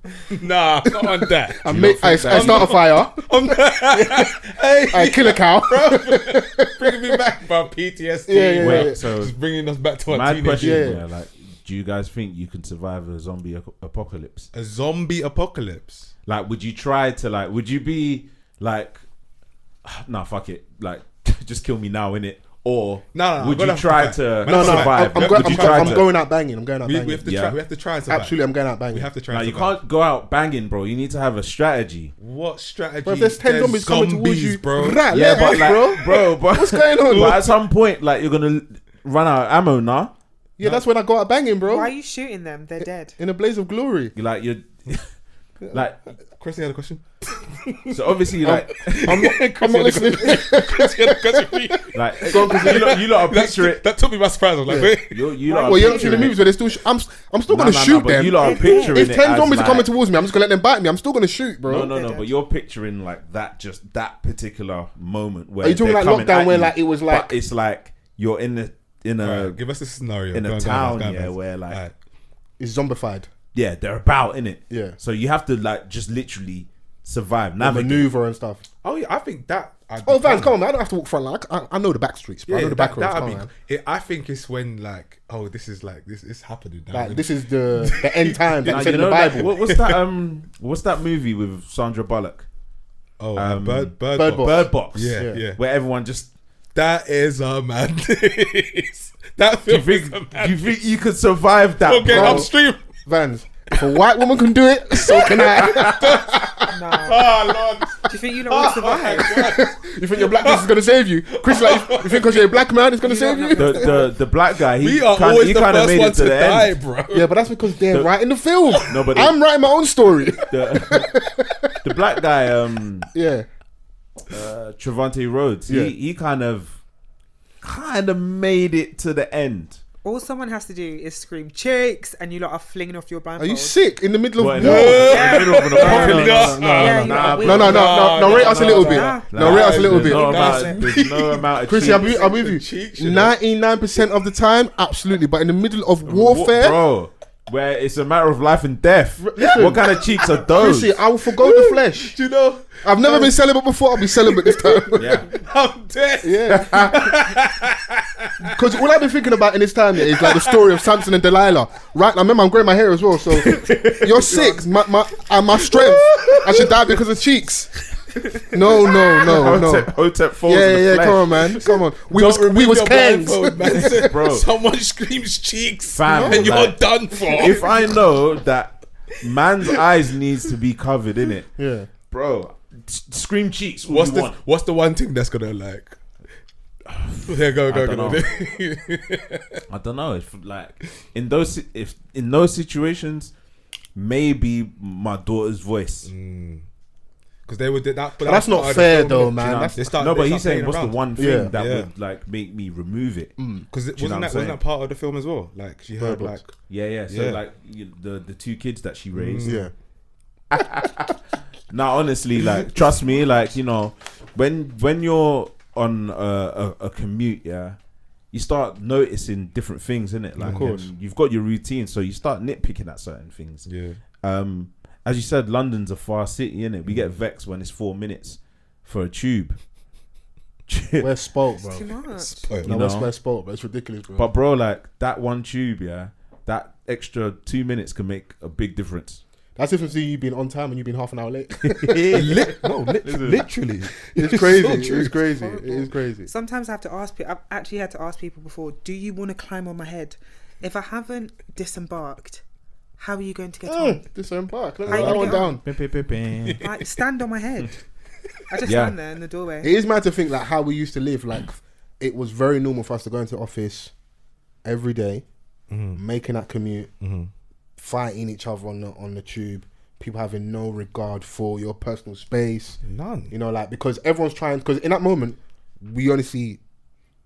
Nah, not on that. And I start a fire. I kill a cow. Bringing me back about PTSD. Yeah. Wait, so just bringing us back to our mad teenage question. years. Yeah, like, do you guys think you can survive a zombie apocalypse? A zombie apocalypse. Like, would you try to like? Would you be like, nah, fuck it, like, just kill me now, innit? Or would you try to survive? I'm going out banging. I'm going out banging. We have to try and survive. Absolutely, I'm going out banging. We have to try. Now and you survive. can't go out banging, bro. You need to have a strategy. What strategy? But if there's 10 zombies coming towards you, bro. Yeah, but like, bro, but what's going on? But at some point, like, you're gonna run out of ammo, nah? Yeah, that's when I go out banging, bro. Why are you shooting them? They're dead. In a blaze of glory. You're like, Chrissy had a question. so obviously, like, I'm not listening. Chrissy had a question for you. like, you lot are picture it. That took me by surprise. I was like, wait. You lot are Well, you're not seeing the picturing movies where they still. I'm still gonna Nah, shoot but them. you lot are picturing If it 10 as, zombies are like, coming towards me, I'm just gonna let them bite me. I'm still gonna shoot, bro. No, but you're picturing like that, just that particular moment where Are you talking they're like coming lockdown at where you, like it was like but it's like you're in a Right, give us a scenario. in Go a on, town, go on, yeah, where like Right. it's zombified. yeah, they're about in it. Yeah. So you have to like just literally survive, navigate. Maneuver and stuff. Oh yeah, I think that. Oh, Vans, come on, man. I don't have to walk front line. I know the back streets, bro. I know the back roads. Come on, man. I think it's when like, oh, this is happening now. Like this is the end times that Now, you said you in the know Bible. what's that movie with Sandra Bullock? Oh, Bird Box. Box. Bird Box. Yeah. Where everyone just. That is a madness. That Do you film is a think madness. you could survive that? Okay, bro? upstream. Vans, if a white woman can do it, so can I. Nah. Oh Lord. Do you think you don't want to survive? You think your blackness is gonna save you, Chris? Like, you think because you're a black man, it's gonna save you? The black guy, We are always he the kind of first made one it to to the die, end. bro. Yeah, but that's because they're writing the film. No, but I'm writing my own story. The black guy, Yeah. Trevante Rhodes, Yeah. he kind of made it to the end. All someone has to do is scream chicks, and you lot are flinging off your blindfolds. Are you sick in the middle of What, war? in the middle of an apocalypse? No, rate us a little bit. Nah. No, rate us a little bit. There's no amount of Chrissy, I'm with you. Cheeks, you know. 99% of the time, absolutely. But in the middle of warfare, bro, where it's a matter of life and death. Listen. What kind of cheeks are those? Chrissy, I will forgo the flesh. Do you know? I've never been celibate before. I'll be celibate this time. Yeah. I'm dead. Yeah. Because all I've been thinking about in this time is like the story of Samson and Delilah. Right? I remember I'm growing my hair as well. So you're sick. My strength. I should die because of cheeks. No. Hotep falls in the Yeah. flesh. Come on, man. Come on. We Don't was remove your kangs. blindfold, man. Bro. Someone screams cheeks, Fam, and you're like, done for. If I know that man's eyes needs to be covered, innit? Yeah. Bro, scream cheeks. What you want. What's the one thing that's gonna like? Yeah, go. I don't know. If like in those situations, maybe my daughter's voice. Because they would do that. But that's not fair though, man. But he's saying what's the one thing that Yeah. would like make me remove it? Because Do you know what I'm wasn't saying? that part of the film as well? Like she had like Yeah. So Yeah. like the two kids that she raised. Yeah. Now, honestly, like trust me, like you know, when you're on a commute, yeah, you start noticing different things, innit? Like, Of course. and you've got your routine, so you start nitpicking at certain things. yeah. As you said, London's a far city, innit? We get vexed when it's 4 minutes for a tube. We're spoilt, Too bro. much. You No, know? we're spoilt, bro. It's ridiculous, bro. But bro, like that one tube, yeah, that extra 2 minutes can make a big difference. That's different to you being on time and you being half an hour late. Literally. It's crazy. so true. It's crazy. Horrible. It is crazy. Sometimes I have to ask people. I've actually had to ask people before. Do you want to climb on my head? If I haven't disembarked, how are you going to get on? Disembark. Let How you that gonna one get down. Like, stand on my head. I just Yeah. stand there in the doorway. It is mad to think like how we used to live. Like it was very normal for us to go into the office every day, making that commute, fighting each other on the tube, people having no regard for your personal space. None. You know, like, because everyone's trying, because in that moment, we only see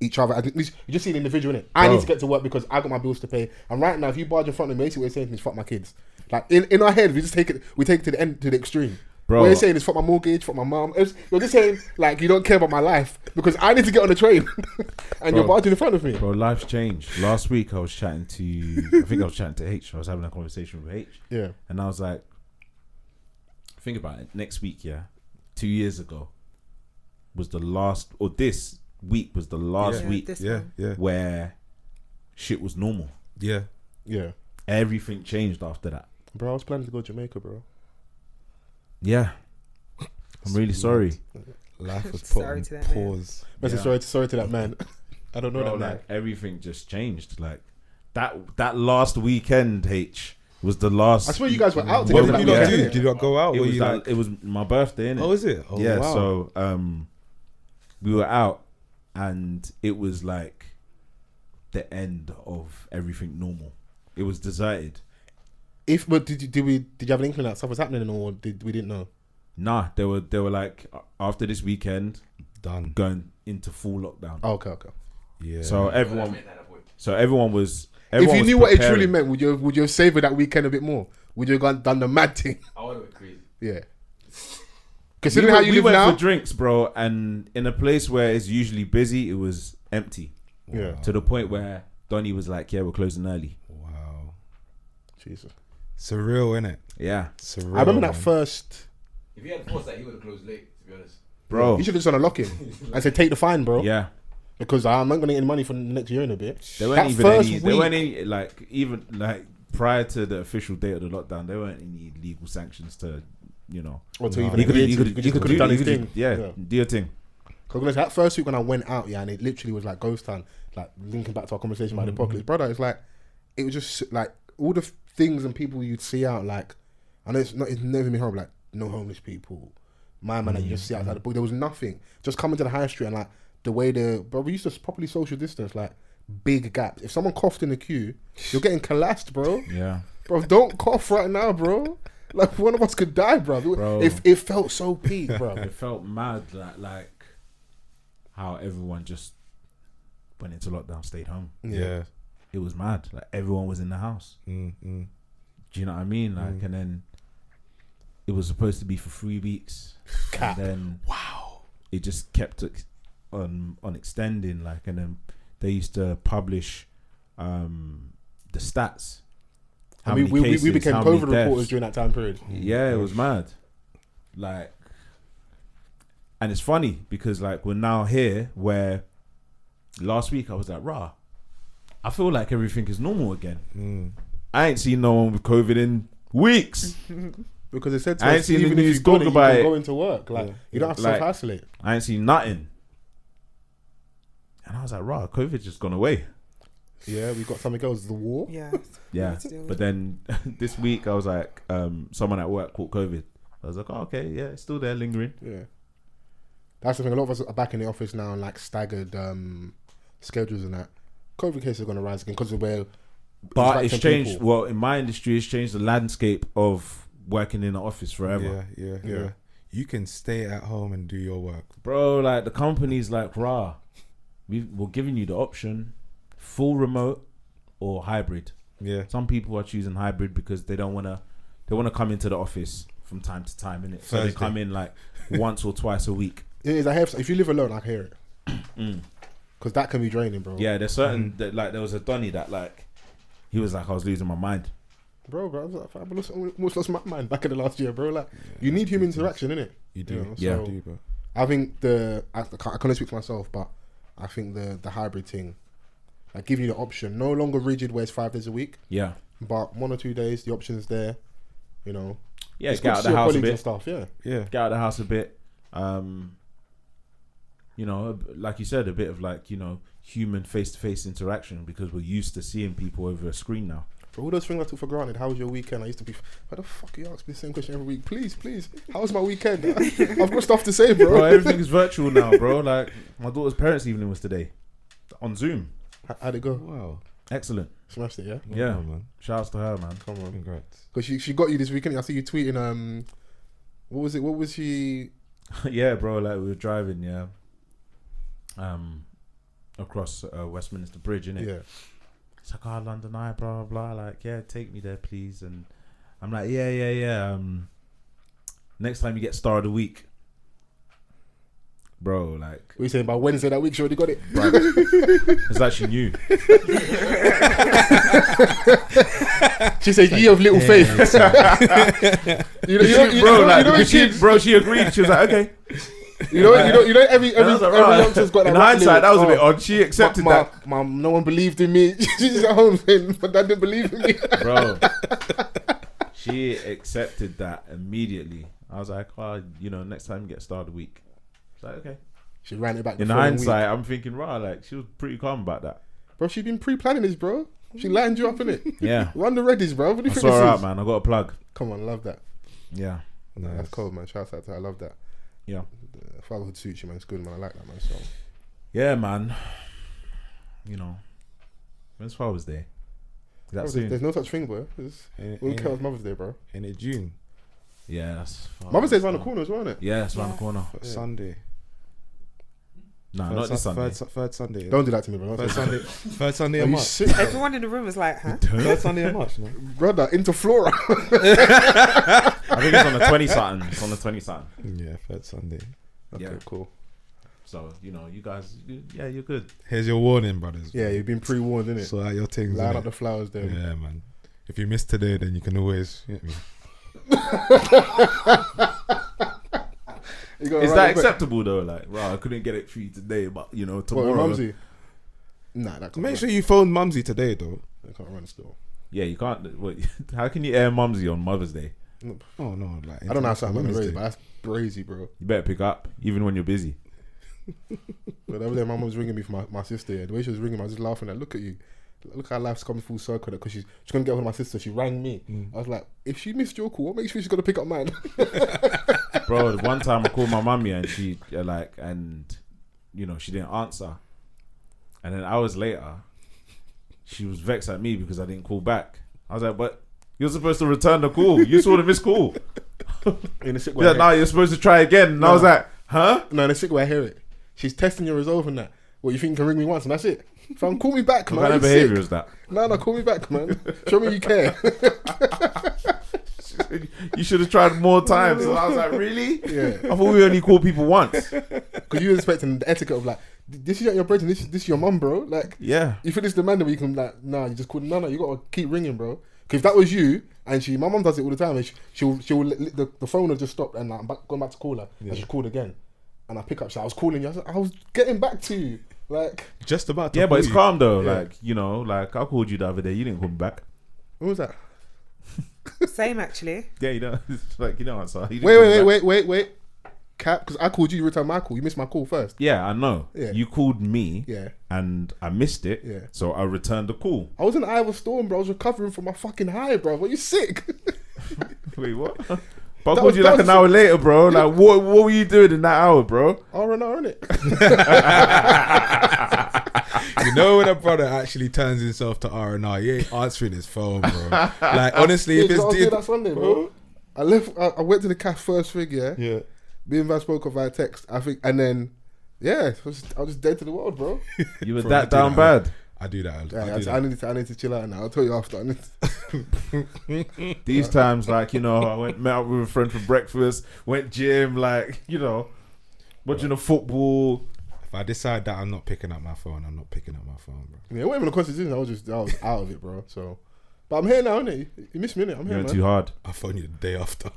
each other. You just see an individual, innit? I need to get to work because I got my bills to pay. And right now, if you barge in front of me, basically what you're saying is fuck my kids. Like, in our head, we take it to the end, to the extreme. Bro. What you're saying is fuck my mortgage, fuck my mum. You're just saying, like, you don't care about my life because I need to get on the train and you're barging in front of me. Bro, life's changed. Last week I was chatting to H. I was having a conversation with H. Yeah. And I was like, think about it. Next week, 2 years ago was the last, or this week was the last week where shit was normal. Yeah. Yeah. Everything changed after that. Bro, I was planning to go to Jamaica, bro. Yeah. I'm really sorry. Life was put on pause. Sorry to that man. I don't know, bro, that man. Like, everything just changed. Like that last weekend, H, was the last. I swear you guys were out together. What did you not do? Did you not go out? It was my birthday, innit? Oh, is it? Oh, yeah. wow. So we were out, and it was like the end of everything normal. It was deserted. But did you have an inkling that stuff was happening, or we didn't know? Nah, they were like, after this weekend, done, going into full lockdown. Oh, okay. Yeah. So everyone was. If you knew what it truly meant, would you have savored that weekend a bit more? Would you have done the mad thing? I would have been crazy. Yeah. Considering how you live now, went for drinks, bro, and in a place where it's usually busy, it was empty. Yeah. To the point where Donnie was like, "Yeah, we're closing early." Wow. Jesus. Surreal, innit? Yeah. Surreal. I remember that first. If he had forced that, he would have closed late, to be honest. Bro. You should have just done a lock-in and said, take the fine, bro. Yeah. Because I'm not going to get any money for the next year in a bit. There weren't any, like, even, like, prior to the official date of the lockdown, there weren't any legal sanctions to, you know. Or to even he could have done his thing. Yeah, do your thing. Because that first week when I went out, and it literally was like ghost town, like, linking back to our conversation about the apocalypse, brother, it's like, it was just, like, all the things and people you'd see out, like, I know it's never been horrible, like, no homeless people, my man that you just see outside the book, there was nothing. Just coming to the high street and, like, the way we used to properly social distance, like, big gaps. If someone coughed in the queue, you're getting collapsed, bro. Yeah. Bro, don't cough right now, bro. Like, one of us could die, bro. It felt so peak, bro. It felt mad, like how everyone just went into lockdown, stayed home. Yeah. It was mad. Like, everyone was in the house. Do you know what I mean? Like, and then it was supposed to be for 3 weeks. Cap. And then it just kept on extending. Like, and then they used to publish the stats. We became COVID reporters during that time period. Yeah, it was mad. Like, and it's funny because, like, we're now here where last week I was like, rah, I feel like everything is normal again. I ain't seen no one with COVID in weeks. Because it said to I ain't us, seen even the if news you got talk it, about you it. can go into work. Like, you don't have to self-isolate. I ain't seen nothing. And I was like, rah, COVID's just gone away. Yeah, we got something else, the war. Yeah. But then this week I was like, someone at work caught COVID. I was like, oh, okay, yeah, it's still there lingering. Yeah. That's the thing. A lot of us are back in the office now and, like, staggered schedules and that. COVID cases are going to rise again because of where. But it's changed. People. Well, in my industry, it's changed the landscape of working in the office forever. Yeah. You can stay at home and do your work, bro. Like, the company's like, rah, we're giving you the option, full remote or hybrid. Yeah. Some people are choosing hybrid because they don't want to. They want to come into the office from time to time, innit? So they come in like once or twice a week. Yeah, if you live alone, I hear it. Because that can be draining, bro. Yeah, there's certain that, like, there was a Donny that, like, he was like, I was losing my mind. Bro, I almost lost my mind back in the last year, bro. Like, you need human interaction, innit? You do. You know? Yeah. So, you do, bro. I think I can't speak for myself, but I think the hybrid thing, like, giving you the option, no longer rigid where it's 5 days a week. Yeah. But 1 or 2 days, the option's there, you know. Yeah, get out of the house a bit. And stuff, yeah. Get out of the house a bit. You know, like you said, a bit of, like, you know, human face-to-face interaction because we're used to seeing people over a screen now. For all those things I took for granted, how was your weekend? I used to be, why the fuck you ask me the same question every week? Please, how was my weekend? I've got stuff to say, bro. Everything is virtual now, bro. Like, my daughter's parents' evening was today on Zoom. How'd it go? Wow. Excellent. Smashed it, yeah. Yeah. Oh, man. Shouts to her, man. Come on. Congrats. Because she got you this weekend. I see you tweeting. What was it? What was she? Yeah, bro. Like we were driving, yeah. Across Westminster Bridge, innit? Yeah. It's like, oh, London Eye, blah blah blah. Like, yeah, take me there, please. And I'm like, yeah. Next time you get Star of the Week, bro. Like, What are you saying? By Wednesday that week, she already got it. it's actually new. She said, "Ye of little faith." She agreed. She was like, okay. Every youngster's got that. In rap hindsight, lyric. that was a bit odd. She accepted that. Mom, no one believed in me. She's at home saying, "My dad didn't believe in me." Bro, she accepted that immediately. I was like, oh, next time you get Star of the Week. She's like, okay. She ran it back. In hindsight, I'm thinking, right, like she was pretty calm about that. Bro, she been pre-planning this, bro. She lined you up in it. Yeah. Run the Reddies, bro. What do you I think saw her this out, is? man. I got a plug. Come on, love that. Yeah. Nice. That's cold, man. Shouts out to her. I love that. Yeah. Fatherhood suits you, man. It's good, man. I like that, man. So Yeah, man. When's Father's Day? Is that soon? there's no such thing, bro. We'll count as Mother's Day, bro. Ain't it June? Yeah, that's Mother's Day's around the corner as well, isn't it? Yeah, it's around the corner. Sunday. No, not this Sunday. Third Sunday. Don't do that to me, bro. Third Sunday Are of you March. sick? Everyone in the room was like, huh? Third Sunday of March, no? Brother, Interflora. I think it's on the 20 something. It's on the 20 something. Yeah, third Sunday. Okay, Yeah. cool. So, you guys, yeah, you're good. Here's your warning, brothers. Yeah, you've been pre-warned, innit? Sort out your things. Line innit? up the flowers there. Yeah, man. If you miss today, then you can always hit me. Is that acceptable though? Like, right, I couldn't get it for you today, but tomorrow. What, Mumsy? Nah, that can't Make run. sure you phone Mumsy today, though. That can't run still. Yeah, you can't. Wait, how can you air Mumsy on Mother's Day? Oh no, like I don't know how something Women's raised, Day. but that's crazy, bro. You better pick up, even when you're busy. But the other day, my mum was ringing me for my sister. Yeah. The way she was ringing me, I was just laughing. Like, look at you. Look how life's come full circle. Because she couldn't get hold of my sister. She rang me. I was like, if she missed your call, what makes you think she's gonna pick up mine? Bro, one time I called my mummy and she she didn't answer. And then hours later, she was vexed at me because I didn't call back. I was like, but you're supposed to return the call. You saw the missed call. In a sick She's way. like, no, you're supposed to try again. And I was like, huh? No, in a sick way, I hear it. She's testing your resolve and that. Well, you think you can ring me once and that's it? Fam, call me back, What man. kind of You behaviour sick. is that? No, call me back, man. Show me you care. You should have tried more times. So I was like, really? Yeah. I thought we only call people once. Because you were expecting the etiquette of like, this is not your brother, this is your mum, bro. Like, Yeah. you think this is the man that we can like, nah, you just call. No, you gotta keep ringing, bro. Because if that was you, and my mum does it all the time, and the phone will just stop, and I'm going back to call her, and she called again, and I pick up. So I was calling you. I was getting back to you, like. Just about to Yeah, but call it's you. calm though. Yeah. Like I called you the other day. You didn't call me back. What was that? Same, actually. Yeah, it's like you don't answer. You didn't call me back. Wait. Cap, because I called you, you returned my call. You missed my call first. Yeah, I know. Yeah. You called me. Yeah. And I missed it. Yeah. So I returned the call. I was in the eye of a storm, bro. I was recovering from my fucking high, bro. What, you sick? Wait, what? But I That called was- you that like was- an hour later, bro. Like, what were you doing in that hour, bro? R&R, innit? You know when a brother actually turns himself to R&R, he ain't answering his phone, bro. Like, honestly, Yeah, if 'cause I was it's there that Sunday, bro. I left. I went to the cafe first thing, yeah. Yeah. Me and Van spoke via text, I think, and then, yeah, I was just dead to the world, bro. You were Bro, I that do down that. bad. I do that. Yeah, I do I that. need to chill out now. I'll tell you after. These times, like, I met up with a friend for breakfast, went gym, like, watching the football. If I decide that I'm not picking up my phone, I'm not picking up my phone, bro. Yeah, it wasn't even a constitution. I was out of it, bro. So, but I'm here now, innit? You missed me, innit? I'm You here, went man. too hard. I'll phone you the day after.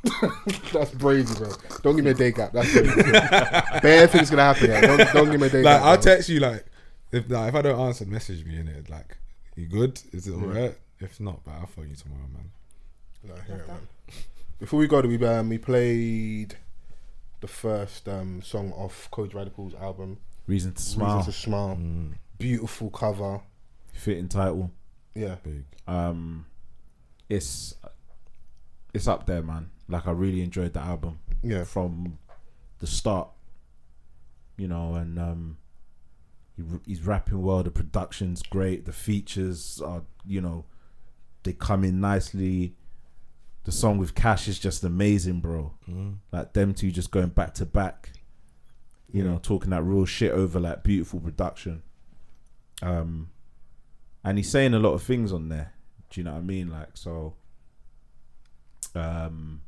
That's brazy, bro. Don't give me a day gap. That's brazy. Bare things gonna happen. Yeah. Don't give me a day Like, gap. I'll bro. text you, like, if I don't answer, message me, innit? Like, you good? Is it alright? If not, but I'll phone you tomorrow, man. No, I hear it, man. Before we go, we played the first song off Kojey Radical's album, Reason to smile. Reason to Smile. Beautiful cover. Fitting title. Yeah. Big. It's up there, man. Like, I really enjoyed the album. Yeah. From the start. And He's rapping well. The production's great. The features are, they come in nicely. The song with Cash is just amazing, bro. Like them two just going back to back, talking that real shit over like beautiful production. And he's saying a lot of things on there. Do you know what I mean? Like, so I'm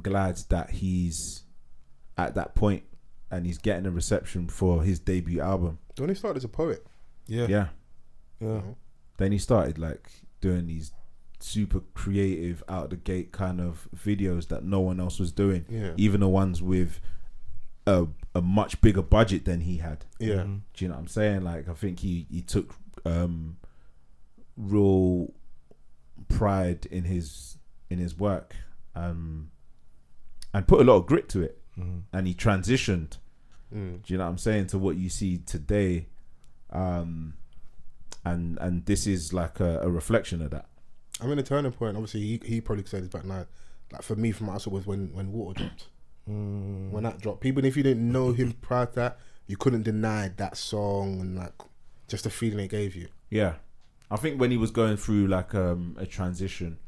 glad that he's at that point and he's getting a reception for his debut album. When he started as a poet. Yeah. Then he started like doing these super creative, out the gate kind of videos that no one else was doing. Yeah. Even the ones with a much bigger budget than he had. Yeah. Do you know what I'm saying? Like, I think he took real pride in his work, and put a lot of grit to it. And he transitioned. Do you know what I'm saying, to what you see today, and this is like a reflection of that. I'm in a turning point. Obviously, he probably said this back now. Like for me, from my side, was when Water dropped. When that dropped, even if you didn't know him prior to that, you couldn't deny that song and like just the feeling it gave you. Yeah, I think when he was going through like a transition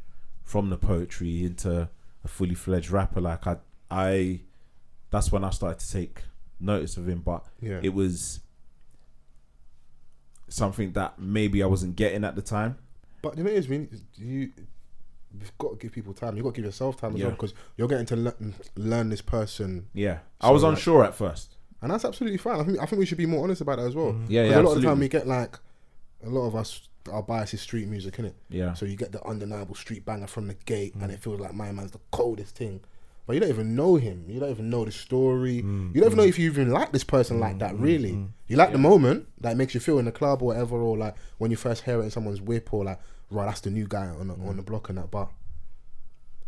from the poetry into a fully fledged rapper, like I that's when I started to take notice of him. But it was something that maybe I wasn't getting at the time. But the thing is, you've got to give people time. You've got to give yourself time as well, because you're getting to learn this person. Yeah, so I was unsure at first, and that's absolutely fine. I think we should be more honest about that as well. Yeah, a lot absolutely. of the time we get like, a lot of us, our bias is street music, innit? Yeah. So you get the undeniable street banger from the gate, and it feels like my man's the coldest thing. But you don't even know him. You don't even know the story. You don't even know if you even like this person like that, really. You like the moment that makes you feel in the club or whatever, or like when you first hear it in someone's whip, or like, right, that's the new guy on the block and that. But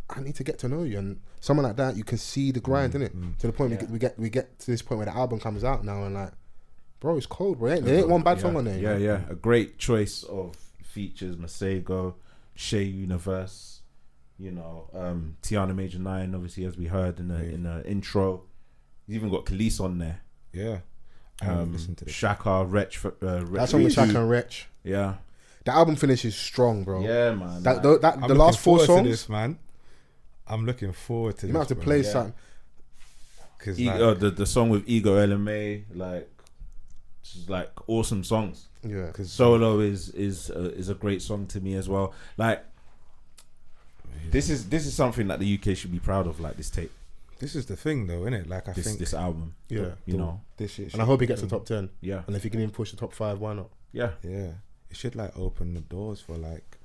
I need to get to know you, and someone like that, you can see the grind, innit? To the point we get to this point where the album comes out now, and like, bro, it's cold, bro. There ain't one bad song on there. Yeah. A great choice of features: Masego, Shea Universe. Tiana Major 9, obviously, as we heard in the intro. He's even got Khalees on there. Yeah. Listen to this. Shaka, Wretch. That song with Shaka and Wretch. Yeah. The album finishes strong, bro. Yeah, man. The last 4 songs. This, man. I'm looking forward to this. You might have to play something. Cause the song with Ego LMA, like awesome songs. Yeah. Because Solo is a great song to me as well. Like, this is something that the UK should be proud of, like this tape. This is the thing, though, isn't it? Like, I think this album. Yeah. This shit. And I hope he gets the top 10. Yeah. And if he can even push the top 5, why not? Yeah. Yeah. It should like open the doors for like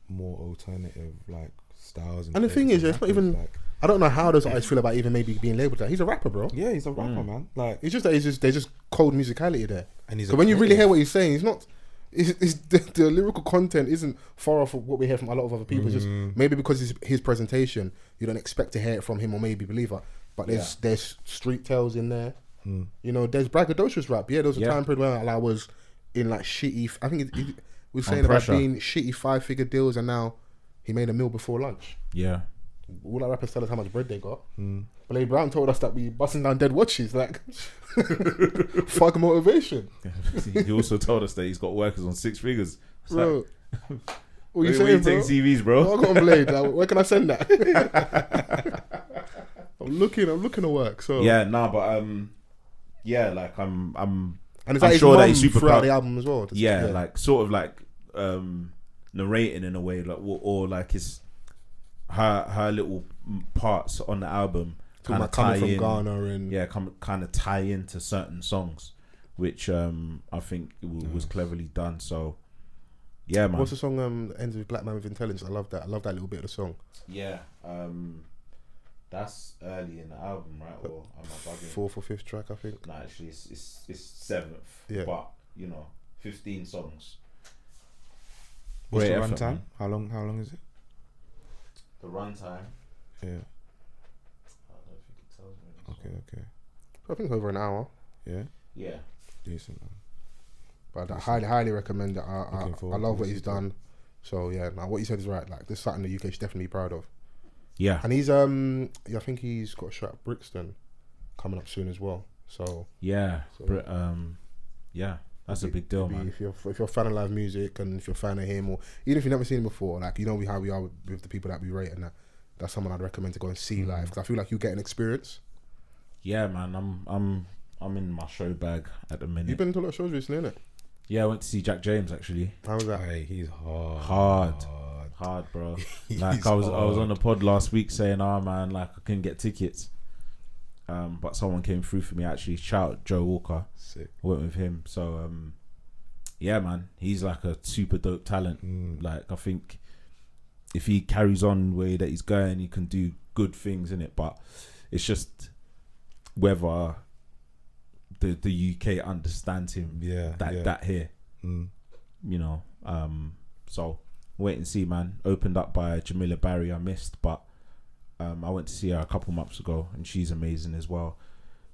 more alternative like styles. And the thing is, it's not even. Like, I don't know how those artists feel about even maybe being labelled that. He's a rapper, bro. Yeah, he's a rapper, man. Like, it's just that there's just cold musicality there. And he's. So when you really hear what he's saying, he's not. The lyrical content isn't far off of what we hear from a lot of other people. Just maybe because his presentation, you don't expect to hear it from him or maybe believe it. But there's street tales in there. There's braggadocious rap. Yeah, there was a time period where I was in like shitty. I think he was saying about being shitty 5-figure deals, and now he made a meal before lunch. Yeah. All our rappers tell us how much bread they got. Blade Brown told us that we busting down dead watches. Like, fuck motivation. He also told us that he's got workers on 6 figures. It's bro, like, what you saying, saying, bro? Take CVs, bro. I got on Blade. Like, where can I send that? I'm looking to work. So yeah, but like I'm and is that sure that he's super throughout proud. the album as well. Yeah, like sort of like narrating in a way, like or like his her little parts on the album kind of tie from in. Ghana and kind of tie into certain songs, which I think was cleverly done. So yeah, man. What's the song ends with Black Man with Intelligence? I love that. I love that little bit of the song. Yeah, that's early in the album, right? Or am I bugging? 4th or 5th track, I think. No, actually, it's 7th. Yeah. But 15 songs. What's Great the effort, runtime? man. How long is it? The runtime. Yeah. I don't think it tells me. Okay. I think over an hour. Yeah. Yeah. Decent, man. But I highly recommend it. I Looking forward love to what this he's done. So yeah, now what you said is right. Like, this is something the UK should definitely be proud of. Yeah. And he's I think he's got a show at Brixton coming up soon as well. So Yeah. So- Yeah. That's a big deal, man. If you're a fan of live music and if you're a fan of him, or even if you've never seen him before, like, you know how we are with the people that we rate and that's someone I'd recommend to go and see live, because I feel like you get an experience. Yeah, man. I'm in my show bag at the minute. You've been to a lot of shows recently, innit? Yeah, I went to see Jack James actually. How was that? Hey, he's hard, bro. Like I was on the pod last week saying, man, like I couldn't get tickets. But someone came through for me actually. Shout out Joe Walker. Sick. I went with him. So yeah, man, he's like a super dope talent. Like I think if he carries on the way that he's going, he can do good things in it. But it's just whether the UK understands him. That here. You know. So wait and see, man. Opened up by Jamila Barry. I missed, but I went to see her a couple months ago, and she's amazing as well.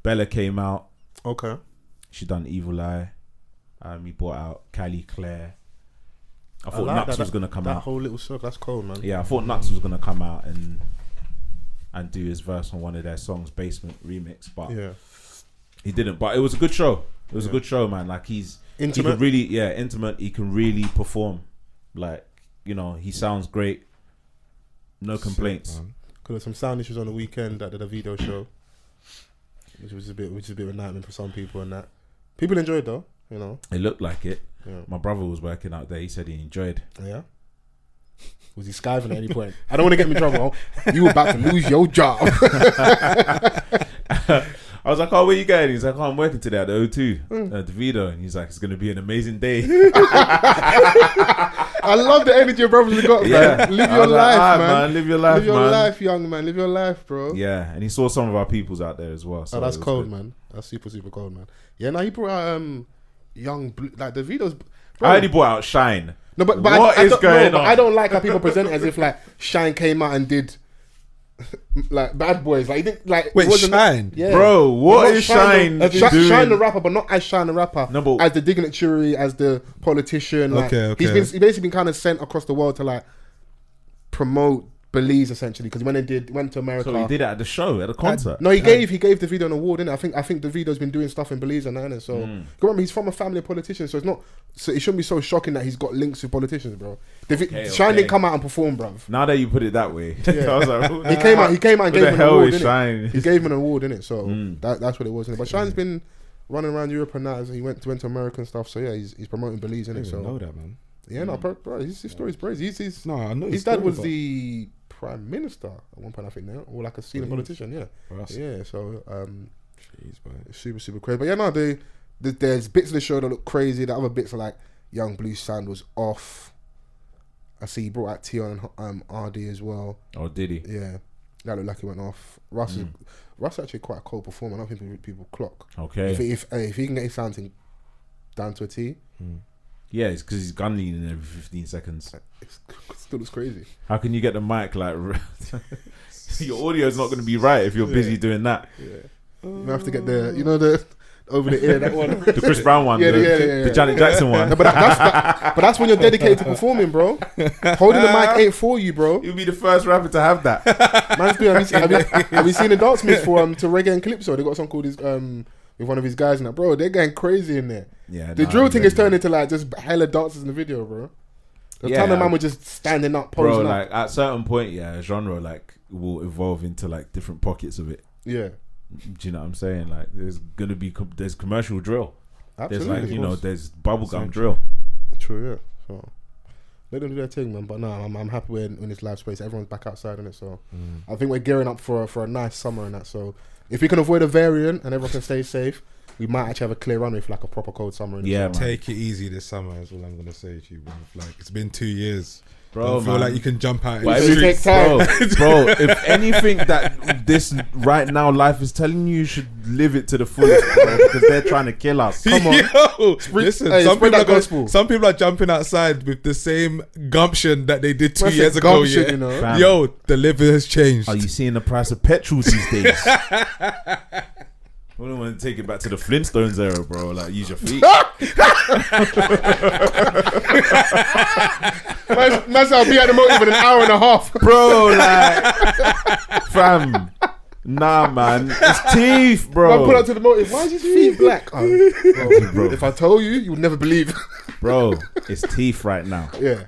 Bella came out. Okay. She done Evil Eye. He brought out Callie Claire. I thought like Nux was gonna come that out. whole little circle, that's cold, man. Yeah, I thought Nux was gonna come out and do his verse on one of their songs, Basement Remix, but he didn't. But it was a good show. It was a good show, man. Like he intimate. can really, intimate. He can really perform. Like, you know, he sounds great. No complaints. Because there's some sound issues on the weekend at the DaBaby show, which was a bit of a nightmare for some people and that. People enjoyed though, you know. It looked like it. Yeah. My brother was working out there. He said he enjoyed. Yeah. Was he skiving at any point? I don't want to get me in trouble. You were about to lose your job. I was like, "Oh, where you going?" He's like, "Oh, I'm working today at the O2, at DaBaby," and he's like, "It's gonna be an amazing day." I love the energy your brothers have got, man. Live your life, man. Live your life, Live your man. life, young man. Live your life, bro. Yeah, and he saw some of our peoples out there as well. So that's cold, good. man. That's super, super cold, man. Yeah, now he brought out Young Blue, like the videos. I already brought out Shine. No, but what is going on? I don't like how people present it as if like Shine came out and did like Bad Boys. Like he didn't like. Wait, Shine? Yeah. Bro, what is Shine doing? Shine the rapper, but not as Shine the rapper. No, but as the dignitary, as the politician. Like, Okay. He's basically been kind of sent across the world to like promote Belize essentially, because when they went to America. So he did it at the show, at a concert. No, he gave the video an award, innit? I think the video's been doing stuff in Belize and that, innit? So remember, he's from a family of politicians, so it shouldn't be so shocking that he's got links with politicians, bro. Shine didn't come out and perform, bruv. Now that you put it that way, Yeah. I was like, who He came out and gave him an award, innit? Shine? He gave him an award, innit? So that's what it was, innit? But Shine's been running around Europe and that, as he went to America and stuff. So yeah, he's promoting Belize, I innit? didn't So even know that, man. yeah, no, bro, his story's crazy. I know His dad was the prime minister at one point, I think, now, or like a senior Really? politician. Yeah, That's yeah. So jeez, man. super, super crazy. But yeah, no, there's bits of the show that look crazy. The other bits are like Young Blue's sound was off. I see he brought out Tion and RD as well. Oh, did he? Yeah, that looked like he went off. Russ is actually quite a cold performer. I don't think people clock. Okay. If he can get his sound down to a T. Yeah, it's because he's gun leaning every 15 seconds. It still looks crazy. How can you get the mic like? Your audio is not going to be right if you're busy doing that. Yeah, you have to get the over the ear that one. The Chris Brown one, the Janet Jackson one. No, but that's when you're dedicated to performing, bro. Holding the mic ain't for you, bro. You'll be the first rapper to have that. Man's doing. Have you seen the dance mix for to reggae and calypso? They got a song called with one of his guys and that, bro. They're going crazy in there. Yeah, the drill thing is turned into like just hella dancers in the video, bro. The time the man was just standing up, posing bro. up. Like at a certain point, a genre like will evolve into like different pockets of it. Yeah. Do you know what I'm saying? Like there's commercial drill. Absolutely. There's like there's bubblegum drill. True, yeah. So let them do their thing, man. But no, I'm happy we're in this live space. Everyone's back outside in it, so I think we're gearing up for a nice summer and that. So if we can avoid a variant and everyone can stay safe, we might actually have a clear runway for like a proper cold summer. In Yeah, the summer. Take it easy this summer is all I'm gonna say to you, bro. Like it's been 2 years. Bro, Don't feel man. like you can jump out in But the every- streets. take time. bro, if anything that this right now life is telling you, you should live it to the fullest, bro, because they're trying to kill us. Come on. Yo, listen, hey, some spread people, that gospel. some people are jumping outside with the same gumption that they did 2 Man said years ago. gumption, Yeah. you know. Fam. Yo, the liver has changed. Are you seeing the price of petrol these days? We don't want to take it back to the Flintstones era, bro. Like, use your feet. Man said I'll be at the motive in an hour and a half. Bro, like, fam, Nah, man, it's teeth, bro. Man, pull out to the motive. Why is his feet black? Oh, bro. If I told you, you would never believe. Bro, it's teeth right now. Yeah.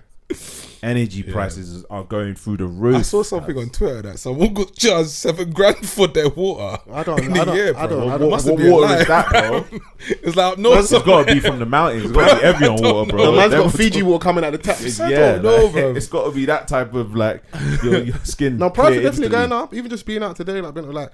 Energy prices are going through the roof. I saw something on Twitter that someone got charged $7,000 for their water. I don't. What Must be water a is that, bro? It's like no, It's got to be from the mountains. It's got to be Evian water, bro. The man's got Fiji water coming out the taps. Yeah, know, bro. it's got to be that type of like your skin. No, prices clear are definitely instantly. going up. Even just being out today, like, been like,